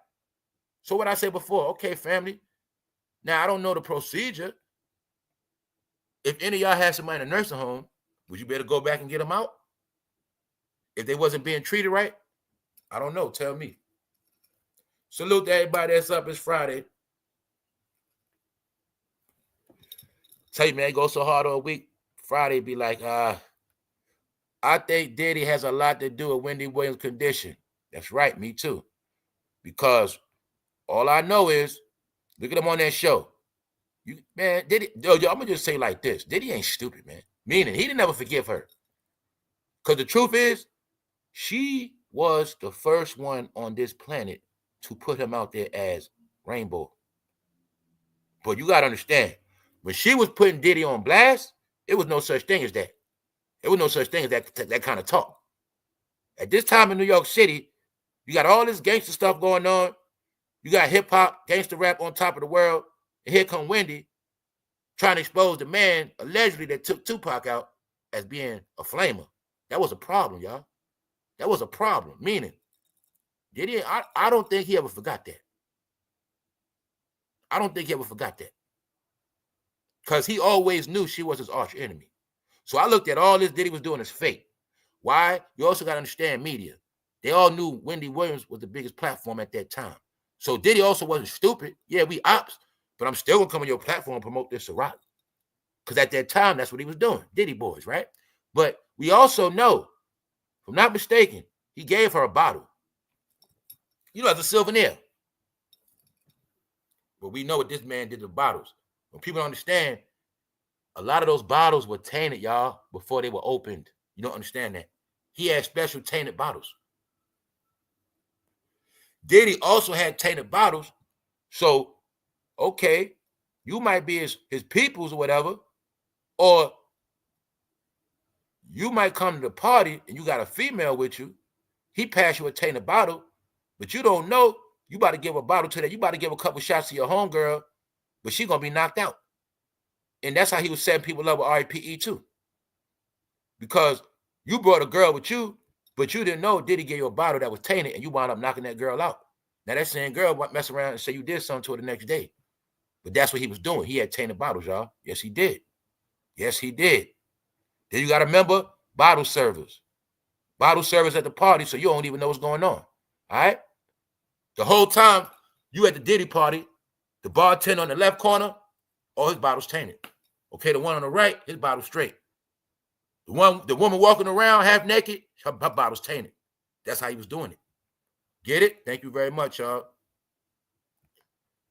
So what I said before, okay, family. Now, I don't know the procedure. If any of y'all had somebody in a nursing home, would you better go back and get them out? If they wasn't being treated right? I don't know. Tell me. Salute to everybody that's up. It's Friday. Tell you, man, it goes so hard all week. Friday be like, I think Diddy has a lot to do with Wendy Williams' condition. That's right, me too. Because all I know is, look at him on that show. Man, Diddy, I'm going to just say like this. Diddy ain't stupid, man. Meaning, he didn't ever forgive her. Because the truth is, she was the first one on this planet to put him out there as Rainbow. But you got to understand, when she was putting Diddy on blast, it was no such thing as that. There was no such thing as that kind of talk. At this time in New York City, you got all this gangster stuff going on. You got hip-hop, gangster rap on top of the world. And here come Wendy trying to expose the man, allegedly, that took Tupac out as being a flamer. That was a problem, y'all. That was a problem. Meaning, Diddy, I don't think he ever forgot that. I don't think he ever forgot that. Because he always knew she was his arch enemy. So I looked at all this Diddy was doing as fake. Why? You also got to understand media. They all knew Wendy Williams was the biggest platform at that time. So Diddy also wasn't stupid. Yeah, we ops, but I'm still going to come on your platform and promote this Ciroc. Because at that time, that's what he was doing. Diddy boys, right? But we also know, if I'm not mistaken, he gave her a bottle. You know, as a souvenir. But we know what this man did to the bottles. When people don't understand, a lot of those bottles were tainted, y'all, before they were opened. You don't understand that. He had special tainted bottles. Diddy also had tainted bottles. So, okay, you might be his peoples or whatever, or you might come to the party and you got a female with you. He passed you a tainted bottle, but you don't know. You about to give a bottle to that. You about to give a couple shots to your homegirl, but she going to be knocked out. And that's how he was setting people up with RIPE too. Because you brought a girl with you, but you didn't know Diddy gave you a bottle that was tainted and you wound up knocking that girl out. Now that same girl might mess around and say you did something to her the next day. But that's what he was doing. He had tainted bottles, y'all. Yes, he did. Yes, he did. Then you got to remember bottle servers. Bottle servers at the party, so you don't even know what's going on. All right? The whole time you at the Diddy party, the bartender on the left corner, all his bottles tainted. Okay, the one on the right, his bottle straight. The woman walking around half naked, her bottle's tainted. That's how he was doing it. Get it? Thank you very much, y'all.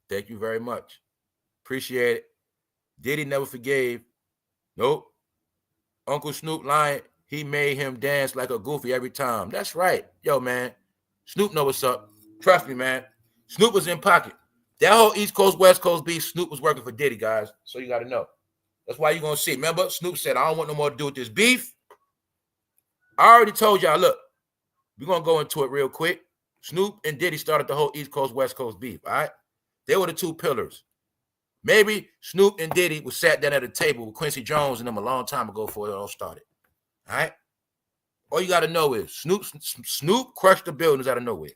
Thank you very much. Appreciate it. Diddy never forgave. Nope. Uncle Snoop lying. He made him dance like a goofy every time. That's right. Yo, man. Snoop know what's up. Trust me, man. Snoop was in pocket. That whole East Coast, West Coast beef, Snoop was working for Diddy, guys. So you got to know. That's why you're going to see. Remember, Snoop said, I don't want no more to do with this beef. I already told y'all, look, we're going to go into it real quick. Snoop and Diddy started the whole East Coast, West Coast beef, all right? They were the two pillars. Maybe Snoop and Diddy was sat down at a table with Quincy Jones and them a long time ago before it all started. All right? All you got to know is Snoop crushed the buildings out of nowhere.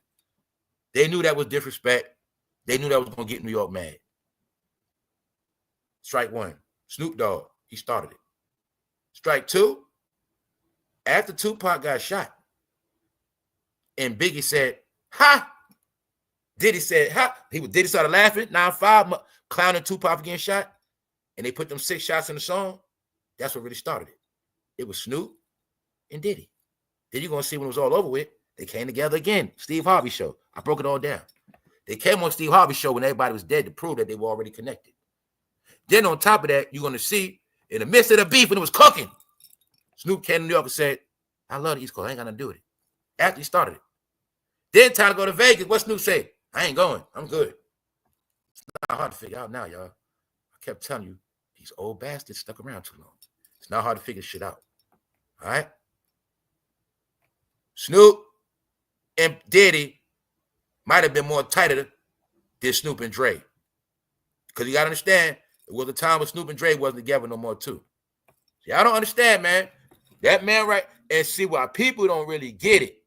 They knew that was disrespect. They knew that was going to get New York mad. Strike one, Snoop Dogg, he started it. Strike two, after Tupac got shot, and Biggie said, ha! Diddy said, ha! Diddy started laughing, 9-5, clowning Tupac for getting shot, and they put them 6 shots in the song. That's what really started it. It was Snoop and Diddy. Then you're going to see when it was all over with, they came together again. Steve Harvey show. I broke it all down. They came on Steve Harvey show when everybody was dead to prove that they were already connected. Then on top of that, you're going to see, in the midst of the beef when it was cooking, Snoop came to New York and said, I love the East Coast. I ain't got nothing to do with it. After he started it. Then time to go to Vegas. What Snoop say? I ain't going. I'm good. It's not hard to figure out now, y'all. I kept telling you, these old bastards stuck around too long. It's not hard to figure shit out. All right? Snoop and Diddy might have been more tighter than Snoop and Dre. Because you got to understand, it was a time when Snoop and Dre wasn't together no more, too. See, I don't understand, man. That man, right? And see why people don't really get it.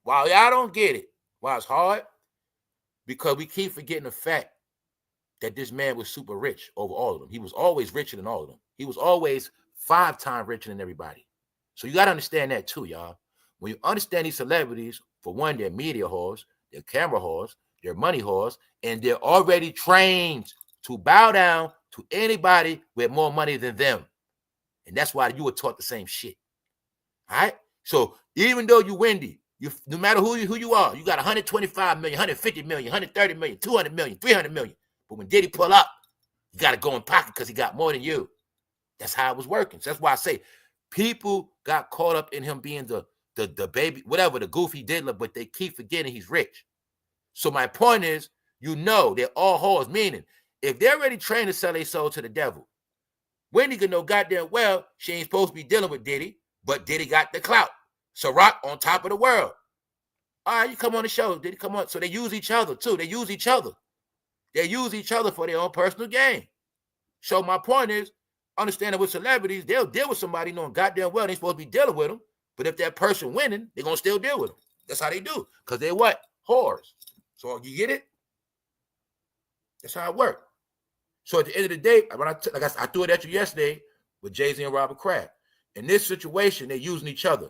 Why y'all don't get it? Why it's hard? Because we keep forgetting the fact that this man was super rich over all of them. He was always richer than all of them. He was always 5 times richer than everybody. So you got to understand that, too, y'all. When you understand these celebrities, for one, they're media whores, they're camera whores, they're money whores, and they're already trained to bow down to anybody with more money than them. And that's why you were taught the same shit. All right? So even though you Wendy, no matter who you are, you got 125 million, 150 million, 130 million, 200 million, 300 million. But when Diddy pull up, you got to go in pocket because he got more than you. That's how it was working. So that's why I say people got caught up in him being the baby, whatever, the goofy diddler, but they keep forgetting he's rich. So my point is, you know, they're all whores, meaning if they're already trained to sell their soul to the devil, Wendy can know goddamn well she ain't supposed to be dealing with Diddy, but Diddy got the clout. Ciroc on top of the world. All right, you come on the show. Diddy come on. So they use each other, too. They use each other. They use each other for their own personal gain. So my point is, understanding with celebrities, they'll deal with somebody knowing goddamn well they ain't supposed to be dealing with them. But if that person winning, they're going to still deal with them. That's how they do. Because they're what? Whores. So you get it? That's how it works. So at the end of the day, when I threw it at you yesterday with jayz and Robert Kraft. In this situation, they're using each other.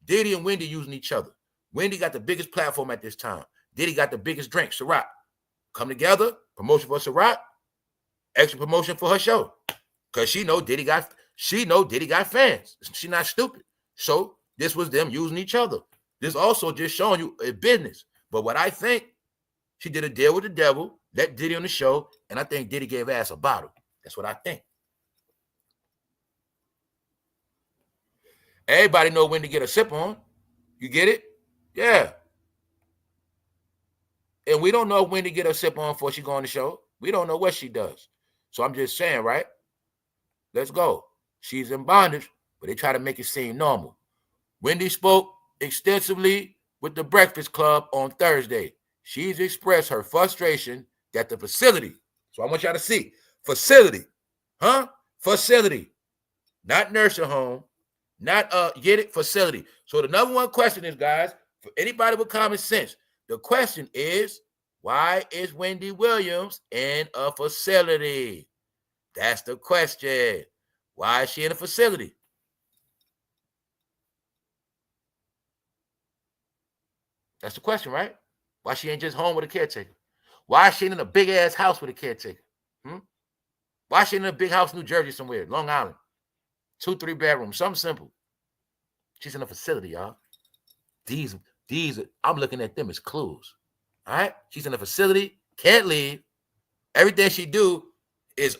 Diddy and Wendy using each other. Wendy got the biggest platform at this time. Diddy got the biggest drink, Ciroc. Come together, promotion for Ciroc, extra promotion for her show. Because she know Diddy got fans. She's not stupid. So this was them using each other. This also just showing you a business. But what I think, she did a deal with the devil, let Diddy on the show, and I think Diddy gave ass a bottle. That's what I think. Everybody know when to get a sip on. You get it? Yeah. And we don't know when to get a sip on before she go on the show. We don't know what she does. So I'm just saying, right? Let's go. She's in bondage, but they try to make it seem normal. Wendy spoke extensively with the Breakfast Club on Thursday. She's expressed her frustration that the facility, so I want y'all to see, facility, facility, not nursing home, not get it, facility. So the number one question is, guys, for anybody with common sense, the question is, why is Wendy Williams in a facility? That's the question. Why is she in a facility? That's the question, right? Why she ain't just home with a caretaker? Why is she in a big-ass house with a caretaker? Why is she in a big house in New Jersey somewhere, Long Island? 2-3 bedrooms, something simple. She's in a facility, y'all. These, I'm looking at them as clues. All right? She's in a facility, can't leave. Everything she do is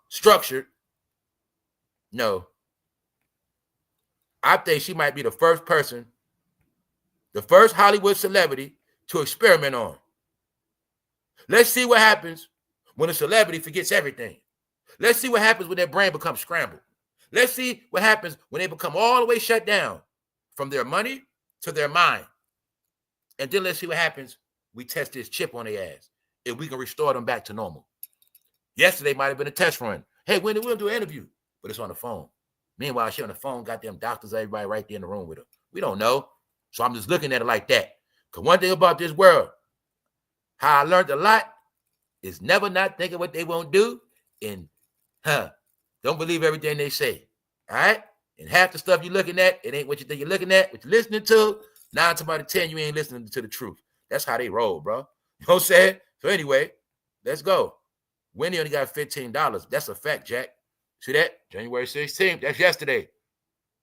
structured. No. I think she might be the first person, the first Hollywood celebrity to experiment on. Let's see what happens when a celebrity forgets everything. Let's see what happens when their brain becomes scrambled. Let's see what happens when they become all the way shut down from their money to their mind. And then let's see what happens. We test this chip on their ass if we can restore them back to normal. Yesterday might have been a test run. Hey, Wendy, we'll do an interview, but it's on the phone. Meanwhile, she on the phone, got them doctors, everybody right there in the room with her. We don't know. So I'm just looking at it like that. Because one thing about this world, how I learned a lot is never not thinking what they won't do and don't believe everything they say. All right? And half the stuff you're looking at, it ain't what you think you're looking at, what you're listening to. 9 times out of 10, you ain't listening to the truth. That's how they roll, bro. You know what I'm saying? So anyway, let's go. Wendy only got $15. That's a fact, Jack. See that? January 16th. That's yesterday.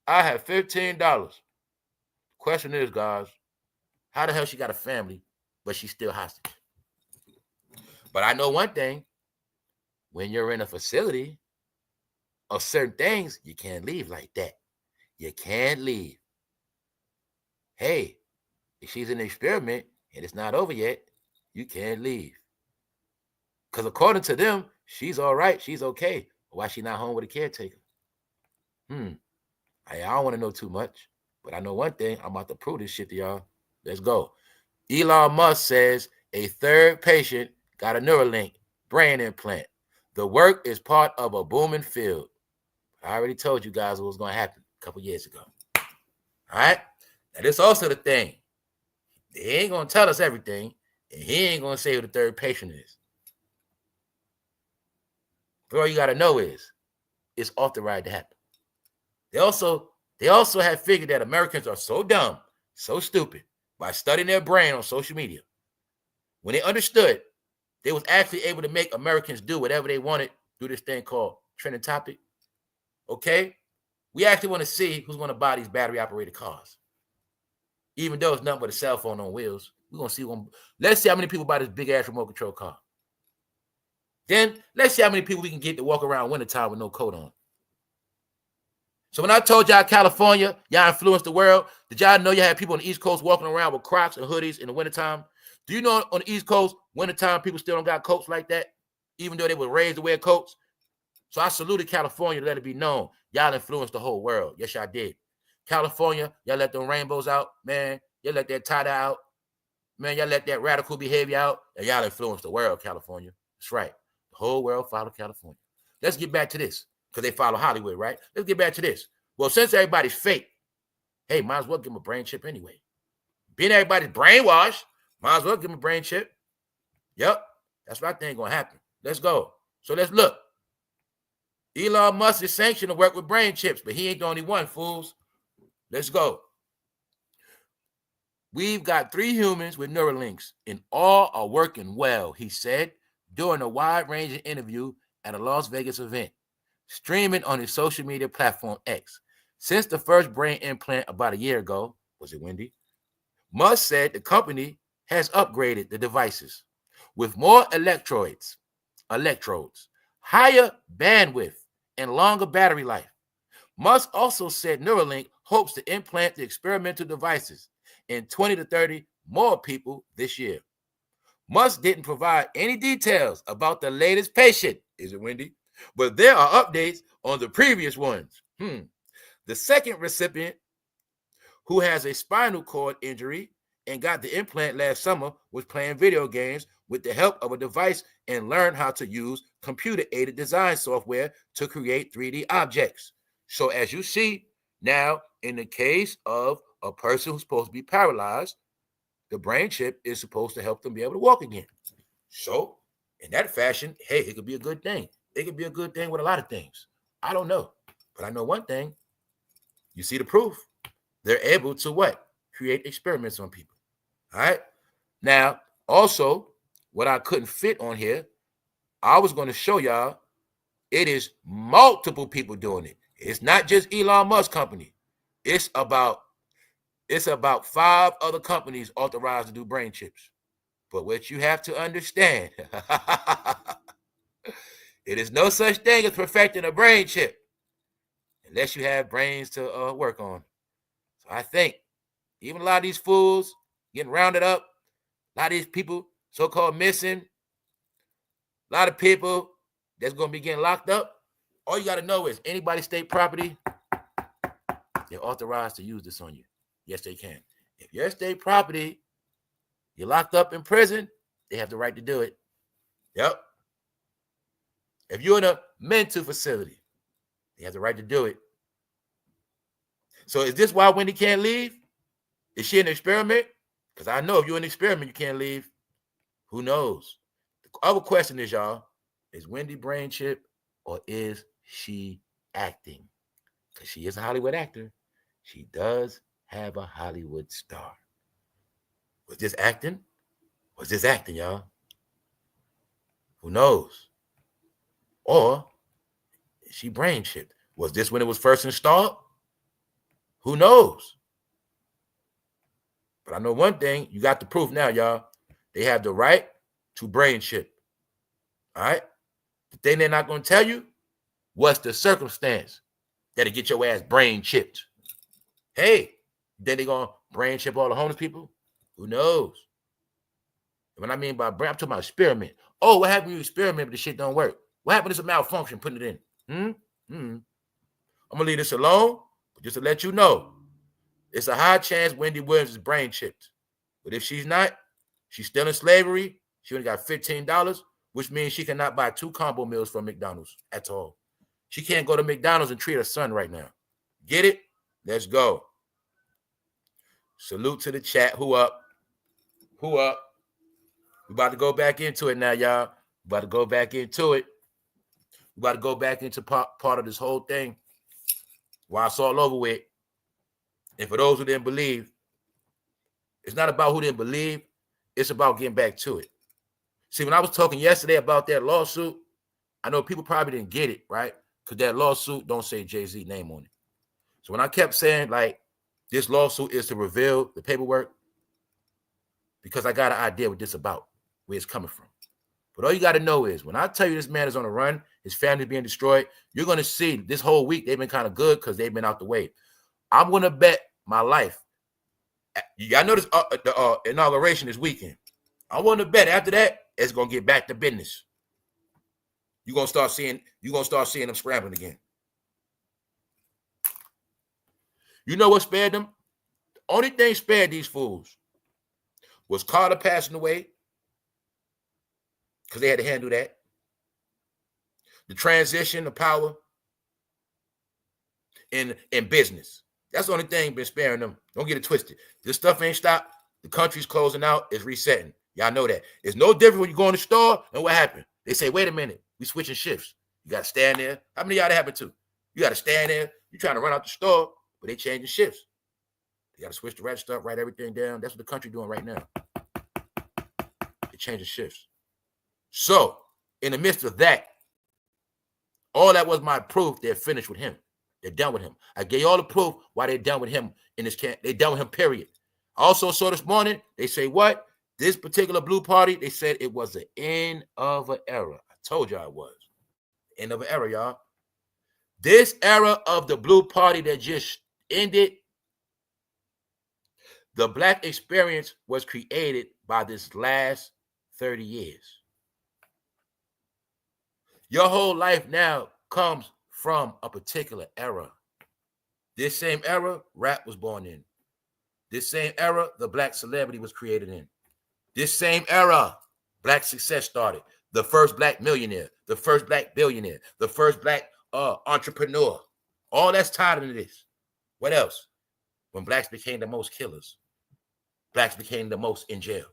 I have $15. Question is, guys, how the hell she got a family, but she's still hostage? But I know one thing. When you're in a facility of certain things, you can't leave like that. You can't leave. Hey, if she's in an experiment and it's not over yet, you can't leave. Because according to them, she's all right. She's okay. Why she not home with a caretaker? I don't want to know too much, but I know one thing. I'm about to prove this shit to y'all. Let's go. Elon Musk says a third patient got a Neuralink brain implant. The work is part of a booming field. I already told you guys what was going to happen a couple years ago. All right? Now, this also the thing. They ain't going to tell us everything, and he ain't going to say who the third patient is. But all you got to know is it's authorized to happen. They also have figured that Americans are so dumb, so stupid, by studying their brain on social media. When they understood, they was actually able to make Americans do whatever they wanted through this thing called trending topic. Okay? We actually want to see who's going to buy these battery-operated cars. Even though it's nothing but a cell phone on wheels, we're going to see one. Let's see how many people buy this big-ass remote control car. Then let's see how many people we can get to walk around wintertime with no coat on. So when I told y'all California, y'all influenced the world, did y'all know you had people on the East Coast walking around with Crocs and hoodies in the wintertime? Do you know on the East Coast, wintertime, people still don't got coats like that, even though they were raised to wear coats? So I saluted California to let it be known. Y'all influenced the whole world. Yes, y'all did. California, y'all let them rainbows out, man. Y'all let that tie-dye out. Man, y'all let that radical behavior out, and y'all influenced the world, California. That's right. The whole world followed California. Let's get back to this, because they follow Hollywood, right? Let's get back to this. Well, since everybody's fake, hey, might as well give them a brain chip anyway. Being everybody's brainwashed, might as well give them a brain chip. Yep, that's what I think going to happen. Let's go. So let's look. Elon Musk is sanctioned to work with brain chips, but he ain't the only one, fools. Let's go. We've got 3 humans with Neuralinks, and all are working well, he said during a wide-ranging interview at a Las Vegas event, streaming on his social media platform X. Since the first brain implant about a year ago, was it Wendy? Musk said the company has upgraded the devices with more electrodes, higher bandwidth, and longer battery life. Musk also said Neuralink hopes to implant the experimental devices in 20 to 30 more people this year. Musk didn't provide any details about the latest patient, is it Wendy? But there are updates on the previous ones. The second recipient, who has a spinal cord injury and got the implant last summer, was playing video games with the help of a device and learned how to use computer-aided design software to create 3D objects. So as you see now, in the case of a person who's supposed to be paralyzed, the brain chip is supposed to help them be able to walk again. So in that fashion, hey, it could be a good thing. It could be a good thing with a lot of things. I don't know. But I know one thing. You see the proof. They're able to what? Create experiments on people. All right? Now, also, what I couldn't fit on here, I was going to show y'all, it is multiple people doing it. It's not just Elon Musk company. It's about 5 other companies authorized to do brain chips. But what you have to understand, it is no such thing as perfecting a brain chip unless you have brains to work on. So I think even a lot of these fools getting rounded up, a lot of these people so-called missing, a lot of people that's going to be getting locked up, all you got to know is anybody state property, they're authorized to use this on you. Yes, they can. If your state property, you're locked up in prison, they have the right to do it. Yep. If you're in a mental facility, they have the right to do it. So is this why Wendy can't leave? Is she an experiment? Because I know if you're an experiment, you can't leave. Who knows? The other question is, y'all, is Wendy BrainChipped or is she acting? Because she is a Hollywood actor. She does have a Hollywood star. Was this acting? Was this acting, y'all? Who knows? Or is she BrainChipped? Was this when it was first installed? Who knows? But I know one thing, you got the proof now, y'all. They have the right to BrainChip. All right? The thing they're not going to tell you, what's the circumstance that'll get your ass BrainChipped? Hey, then they going to BrainChip all the homeless people? Who knows? When I mean by brain, I'm talking about experiment. Oh, what happened when you experiment but the shit don't work? What happened if it's a malfunction putting it in? I'm going to leave this alone, but just to let you know, it's a high chance Wendy Williams is BrainChipped. But if she's not, she's still in slavery. She only got $15, which means she cannot buy 2 combo meals from McDonald's at all. She can't go to McDonald's and treat her son right now. Get it? Let's go. Salute to the chat. Who up? Who up? We about to go back into it now, y'all. We about to go back into it. We about to go back into part of this whole thing while it's all over with. And for those who didn't believe, it's not about who didn't believe. It's about getting back to it. See, when I was talking yesterday about that lawsuit, I know people probably didn't get it, right? Because that lawsuit don't say Jay-Z name on it. So when I kept saying, like, this lawsuit is to reveal the paperwork, because I got an idea what this about, where it's coming from. But all you got to know is, when I tell you this man is on the run, his family's being destroyed, you're going to see this whole week they've been kind of good because they've been out the way. I'm going to bet my life. I know this the inauguration this weekend. I want to bet after that it's gonna get back to business. You're gonna start seeing them scrambling again. You know what spared them? The only thing spared these fools was Carter passing away, because they had to handle that. The transition of power in business. That's the only thing been sparing them. Don't get it twisted. This stuff ain't stopped. The country's closing out. It's resetting. Y'all know that. It's no different when you go in the store and what happened. They say, wait a minute. We switching shifts. You got to stand there. How many of y'all that happened to? You got to stand there. You're trying to run out the store, but they changing shifts. They got to switch the register up, write everything down. That's what the country doing right now. They changing shifts. So, in the midst of that, all that was my proof they're finished with him. They're done with him. I gave you all the proof why they're done with him in this camp. They're done with him, period. I also saw this morning, they say what? This particular blue party, they said it was the end of an era. I told y'all it was. End of an era, y'all. This era of the blue party that just ended, the black experience was created by this last 30 years. Your whole life now comes from a particular era. This same era, rap was born in. This same era, the black celebrity was created in. This same era, black success started. The first black millionaire, the first black billionaire, the first black entrepreneur. All that's tied into this. What else? When blacks became the most killers, blacks became the most in jail.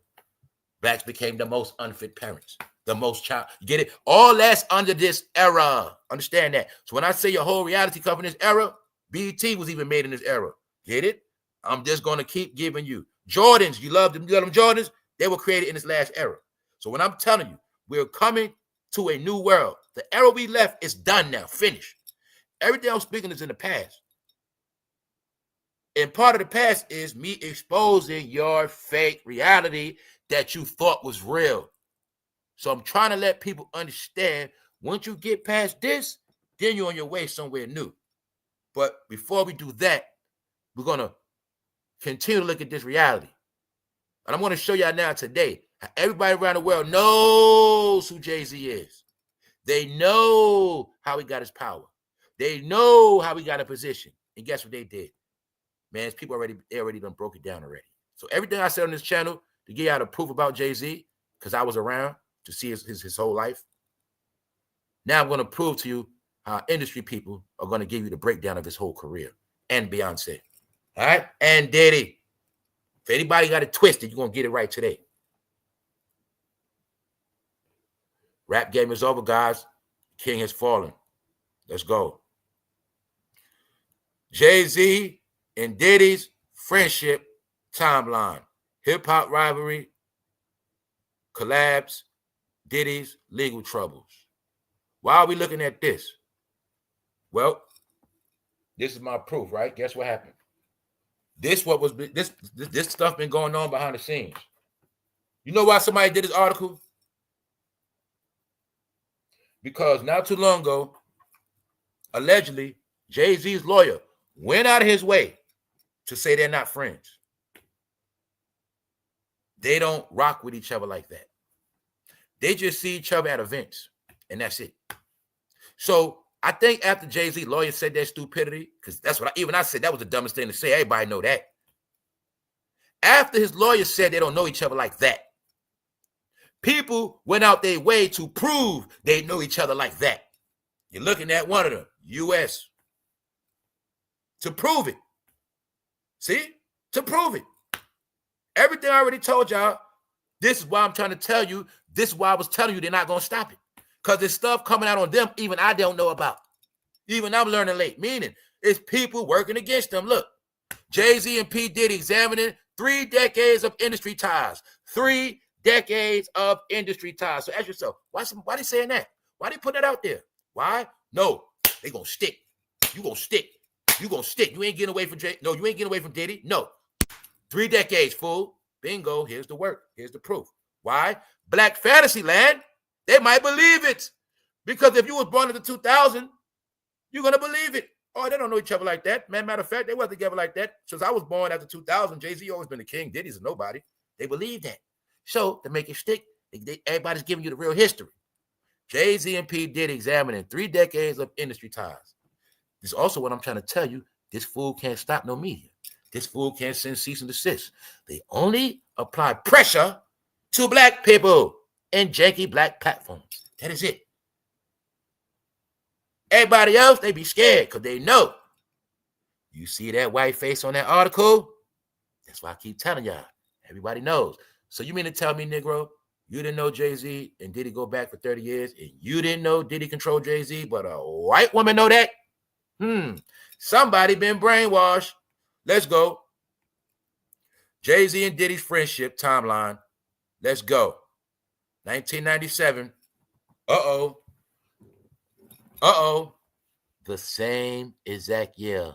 Blacks became the most unfit parents, the most child. You get it? All that's under this era. Understand that. So when I say your whole reality comes in this era, BET was even made in this era. Get it? I'm just going to keep giving you. Jordans, you love them Jordans? They were created in this last era. So when I'm telling you, we're coming to a new world. The era we left is done now, finished. Everything I'm speaking is in the past. And part of the past is me exposing your fake reality that you thought was real. So I'm trying to let people understand, once you get past this, then you're on your way somewhere new. But before we do that, we're going to continue to look at this reality. And I'm going to show y'all now today how everybody around the world knows who Jay-Z is. They know how he got his power. They know how he got a position. And guess what they did? Man, people already done broke it down already. So everything I said on this channel to get y'all the proof about Jay-Z, because I was around to see his whole life. Now I'm going to prove to you how industry people are going to give you the breakdown of his whole career. And Beyonce. All right? And Diddy. If anybody got it twisted, you're going to get it right today. Rap game is over, guys. King has fallen. Let's go. Jay-Z and Diddy's friendship timeline. Hip-hop rivalry, collabs, Diddy's legal troubles. Why are we looking at this? Well, this is my proof, right? Guess what happened? This stuff been going on behind the scenes. You know why somebody did this article? Because not too long ago, allegedly, Jay-Z's lawyer went out of his way to say they're not friends. They don't rock with each other like that. They just see each other at events, and that's it. So I think after Jay-Z lawyer said that stupidity, because that's what I said that was the dumbest thing to say. Everybody know that. After his lawyer said they don't know each other like that, people went out their way to prove they know each other like that. You're looking at one of them, US, to prove it. See? To prove it. Everything I already told y'all, this is why I'm trying to tell you, this is why I was telling you they're not going to stop it. Because there's stuff coming out on them even I don't know about. Even I'm learning late. Meaning, it's people working against them. Look, Jay-Z and P. Diddy examining 3 decades of industry ties. 3 decades of industry ties. So ask yourself, why they saying that? Why they put that out there? Why? No, they going to stick. You going to stick. You going to stick. You ain't getting away from Jay. No, you ain't getting away from Diddy. No. 3 decades, fool. Bingo. Here's the work. Here's the proof. Why? Black fantasy land. They might believe it. Because if you was born in the 2000, you're going to believe it. Oh, they don't know each other like that. Man, matter of fact, they weren't together like that. Since I was born after 2000, Jay-Z always been the king. Diddy's a nobody. They believe that. So to make it stick, everybody's giving you the real history. Jay-Z and P. Diddy examining 3 decades of industry ties. This is also what I'm trying to tell you. This fool can't stop no media. This fool can't send cease and desist. They only apply pressure to black people and janky black platforms. That is it. Everybody else, they be scared because they know. You see that white face on that article? That's why I keep telling y'all. Everybody knows. So you mean to tell me, Negro, you didn't know Jay-Z and Diddy go back for 30 years, and you didn't know Diddy control Jay-Z, but a white woman know that? Somebody been brainwashed. Let's go. Jay-Z and Diddy's friendship timeline. Let's go. 1997. Uh-oh. The same exact year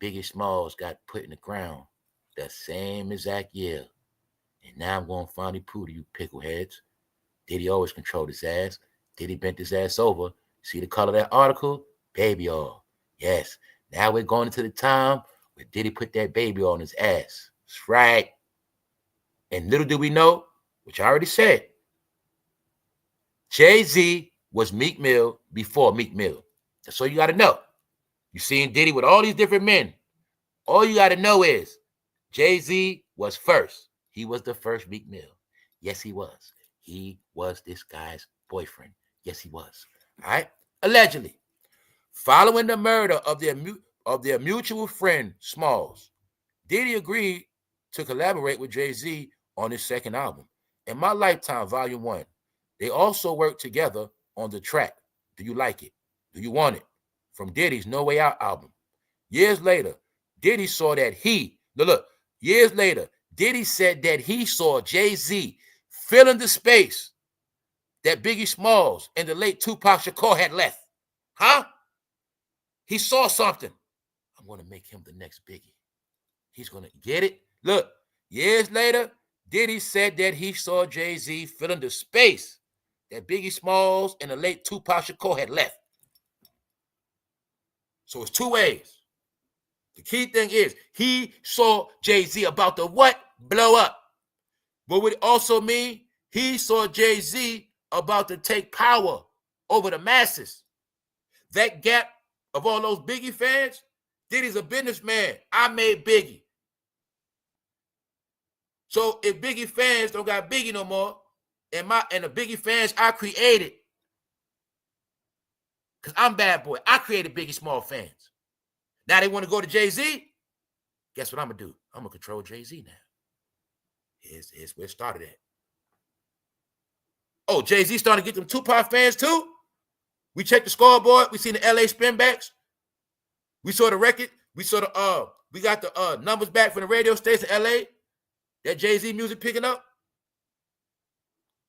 Biggie Smalls got put in the ground. The same exact year. And now I'm going to finally prove to you pickleheads. Diddy always controlled his ass. Diddy bent his ass over. See the color of that article? Baby oil. Yes. Now we're going into the time where Diddy put that baby oil on his ass. That's right. And little do we know, which I already said, Jay-Z was Meekmill before Meekmill. That's all you got to know. You seeing Diddy with all these different men. All you got to know is Jay-Z was first. He was the first Meekmill. Yes, he was. He was this guy's boyfriend. Yes, he was. All right? Allegedly. Following the murder of their mutual friend, Smalls, Diddy agreed to collaborate with Jay-Z on his second album, In My Lifetime, Volume 1. They also worked together on the track, Do You Like It? Do You Want It? From Diddy's No Way Out album. Years later, Diddy saw that years later, Diddy said that he saw Jay-Z filling the space that Biggie Smalls and the late Tupac Shakur had left. Huh? He saw something. I'm going to make him the next Biggie. He's going to get it. Look, years later, Diddy said that he saw Jay-Z filling the space that Biggie Smalls and the late Tupac Shakur had left. So it's 2 ways. The key thing is he saw Jay-Z about to what? Blow up. What would it also mean? He saw Jay-Z about to take power over the masses. That gap of all those Biggie fans, Diddy's a businessman. I made Biggie. So if Biggie fans don't got Biggie no more, and the Biggie fans I created, Because I'm bad boy. I created Biggie Small fans. Now they want to go to Jay-Z. Guess what I'm going to do? I'm going to control Jay-Z now. Here's where it started at. Oh, Jay-Z starting to get them Tupac fans too? We checked the scoreboard. We seen the LA spinbacks. We saw the record. We saw the we got the numbers back from the radio station in LA. That Jay-Z music picking up.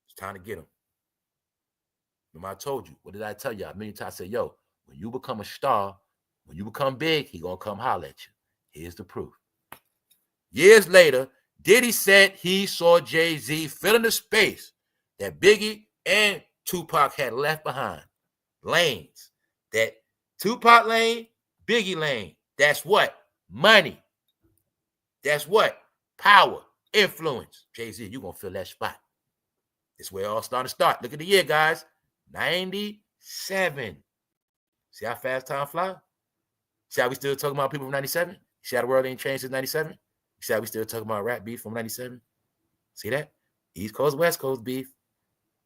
It's time to get them. Remember I told you. What did I tell you? A million times I said, yo, when you become a star, when you become big, he gonna come holler at you. Here's the proof. Years later, Diddy said he saw Jay-Z filling the space that Biggie and Tupac had left behind. Lanes. That Tupac lane, Biggie lane. That's what? Money. That's what? Power. Influence. Jay-Z, you're going to fill that spot. This where it all started to start. Look at the year, guys. 97. See how fast time flies? See how we still talking about people from 97? See how the world ain't changed since 97? See how we still talking about rap beef from 97? See that? East Coast, West Coast beef.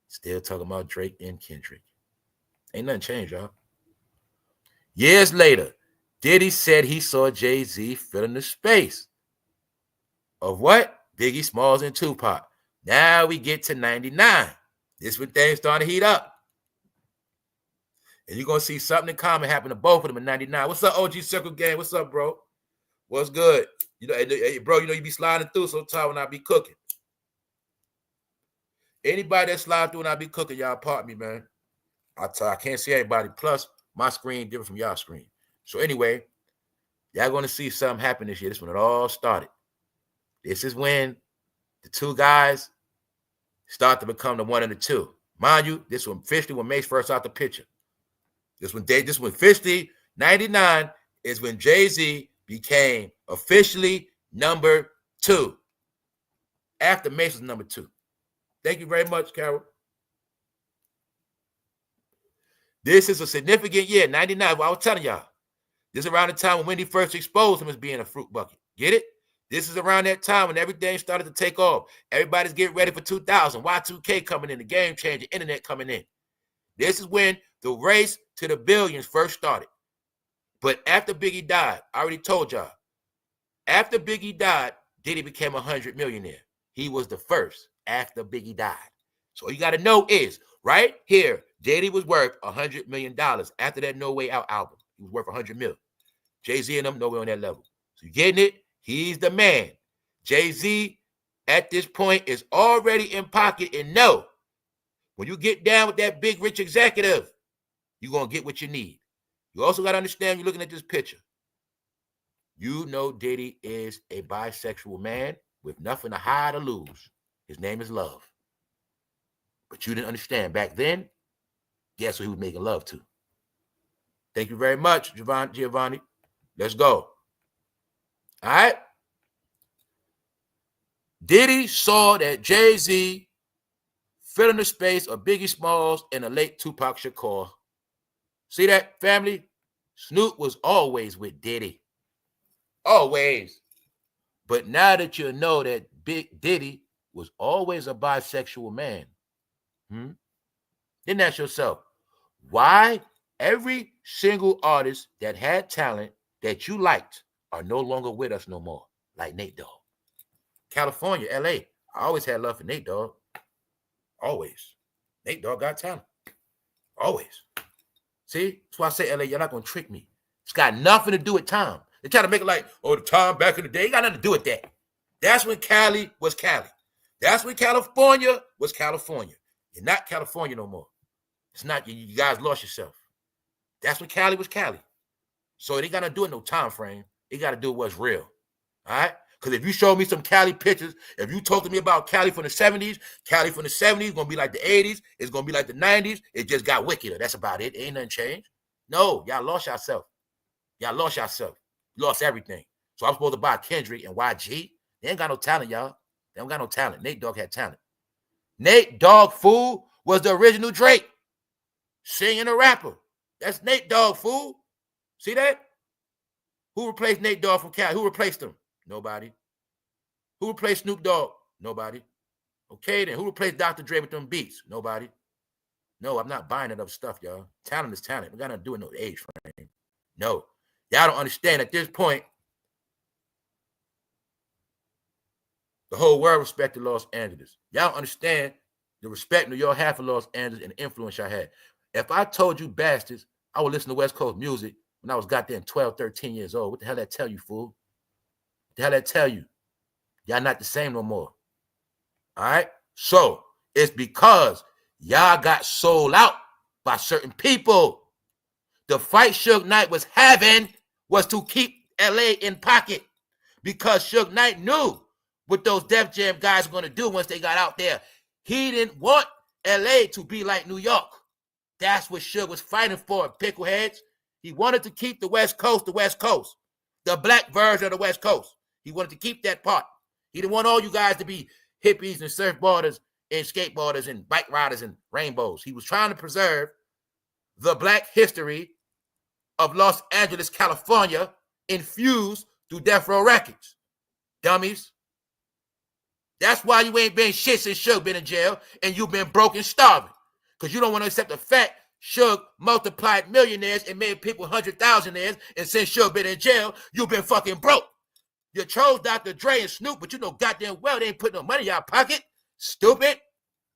Still talking about Drake and Kendrick. Ain't nothing changed, y'all. Years later, Diddy said he saw Jay-Z filling the space of what? Biggie Smalls and Tupac. Now we get to 99. This when things starting to heat up. And you're going to see something in common happen to both of them in 99. What's up, OG Circle Gang? What's up, bro? What's good? You know, hey, bro, you know you be sliding through sometimes when I be cooking. Anybody that slide through when I be cooking, y'all part me, man. I can't see everybody. Plus, my screen different from y'all screen. So anyway, y'all going to see something happen this year. This is when it all started. This is when the two guys start to become the one and the two. Mind you, this one officially when Mace first out the picture. This one officially 99 is when Jay-Z became officially number 2. After Mace was number 2. Thank you very much, Carol. This is a significant year, 99. Well, I was telling y'all. This is around the time when Wendy first exposed him as being a fruit bucket. Get it? This is around that time when everything started to take off. Everybody's getting ready for 2000. Y2K coming in, the game changer, internet coming in. This is when the race to the billions first started. But after Biggie died, I already told y'all, after Biggie died, Diddy became a 100 millionaire. He was the first after Biggie died. So all you got to know is, right here, Diddy was worth $100 million after that No Way Out album. He was worth 100 mil. Jay-Z and them, nowhere on that level. So you getting it? He's the man. Jay-Z, at this point, is already in pocket and know when you get down with that big rich executive, you're going to get what you need. You also got to understand, you're looking at this picture. You know Diddy is a bisexual man with nothing to hide or lose. His name is Love. But you didn't understand. Back then, guess who he was making love to? Thank you very much, Giovanni. Let's go. All right? Diddy saw that Jay-Z filling the space of Biggie Smalls and the late Tupac Shakur. See that, family? Snoop was always with Diddy. Always. But now that you know that Big Diddy was always a bisexual man, then ask yourself, why every single artist that had talent that you liked are no longer with us no more, like Nate Dogg. California, LA, I always had love for Nate Dogg. Always. Nate Dogg got talent. Always. See? That's why I say LA, you're not going to trick me. It's got nothing to do with time. They try to make it like, oh, the time back in the day. It got nothing to do with that. That's when Cali was Cali. That's when California was California. You're not California no more. It's not, you guys lost yourself. That's when Cali was Cali. So it ain't got to do it no time frame. It got to do what's real. All right? Because if you show me some Cali pictures, if you talk to me about Cali from the 70s, Cali from the 70s going to be like the 80s. It's going to be like the 90s. It just got wickeder. That's about it. Ain't nothing changed. No, y'all lost yourself. Y'all lost yourself. You lost everything. So I'm supposed to buy Kendrick and YG. They ain't got no talent, y'all. They don't got no talent. Nate Dogg had talent. Nate Dogg, fool, was the original Drake. Singing a rapper. That's Nate Dogg, fool. See that? Who replaced Nate Dogg from Cali? Who replaced him? Nobody. Who replaced Snoop Dogg? Nobody. Okay, then. Who replaced Dr. Dre with them beats? Nobody. No, I'm not buying that other stuff, y'all. Talent is talent. We got nothing to do with no age frame. No. Y'all don't understand at this point, the whole world respected Los Angeles. Y'all don't understand the respect New York had for Los Angeles and the influence y'all had. If I told you bastards, I would listen to West Coast music when I was goddamn 12, 13 years old. What the hell that tell you, fool? What the hell that tell you? Y'all not the same no more. All right? So it's because y'all got sold out by certain people. The fight Suge Knight was having was to keep LA in pocket because Suge Knight knew what those Def Jam guys were going to do once they got out there. He didn't want LA to be like New York. That's what Suge was fighting for, pickleheads. He wanted to keep the West Coast, the black version of the West Coast. He wanted to keep that part. He didn't want all you guys to be hippies and surfboarders and skateboarders and bike riders and rainbows. He was trying to preserve the black history of Los Angeles, California, infused through Death Row Records. Dummies. That's why you ain't been shit since Suge been in jail and you've been broke and starving. Because you don't want to accept the fact Suge multiplied millionaires and made people 100,000aires, and since Suge been in jail, you've been fucking broke. You chose Dr. Dre and Snoop, but you know goddamn well they ain't put no money in your pocket. Stupid.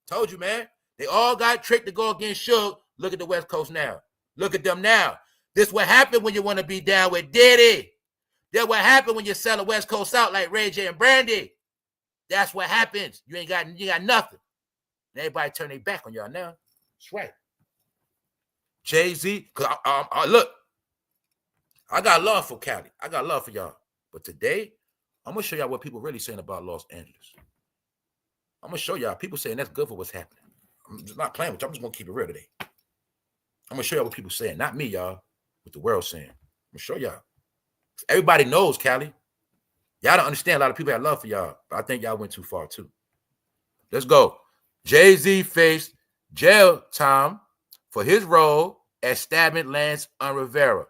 Told you, man. They all got tricked to go against Suge. Look at the West Coast now. Look at them now. This what happened when you want to be down with Diddy. That's what happened when you sell the West Coast out like Ray J and Brandy. That's what happens. You ain't got nothing. And everybody turn their back on y'all now. That's right. Jay-Z, because look, I got love for Cali. I got love for y'all. But today, I'm going to show y'all what people really saying about Los Angeles. I'm going to show y'all. People saying that's good for what's happening. I'm just not playing with you. I'm just going to keep it real today. I'm going to show y'all what people saying. Not me, y'all. What the world's saying. I'm going to show y'all. Everybody knows, Cali. Y'all don't understand. A lot of people have love for y'all. But I think y'all went too far, too. Let's go. Jay-Z faced jail time for his role as stabbing Lance on Rivera.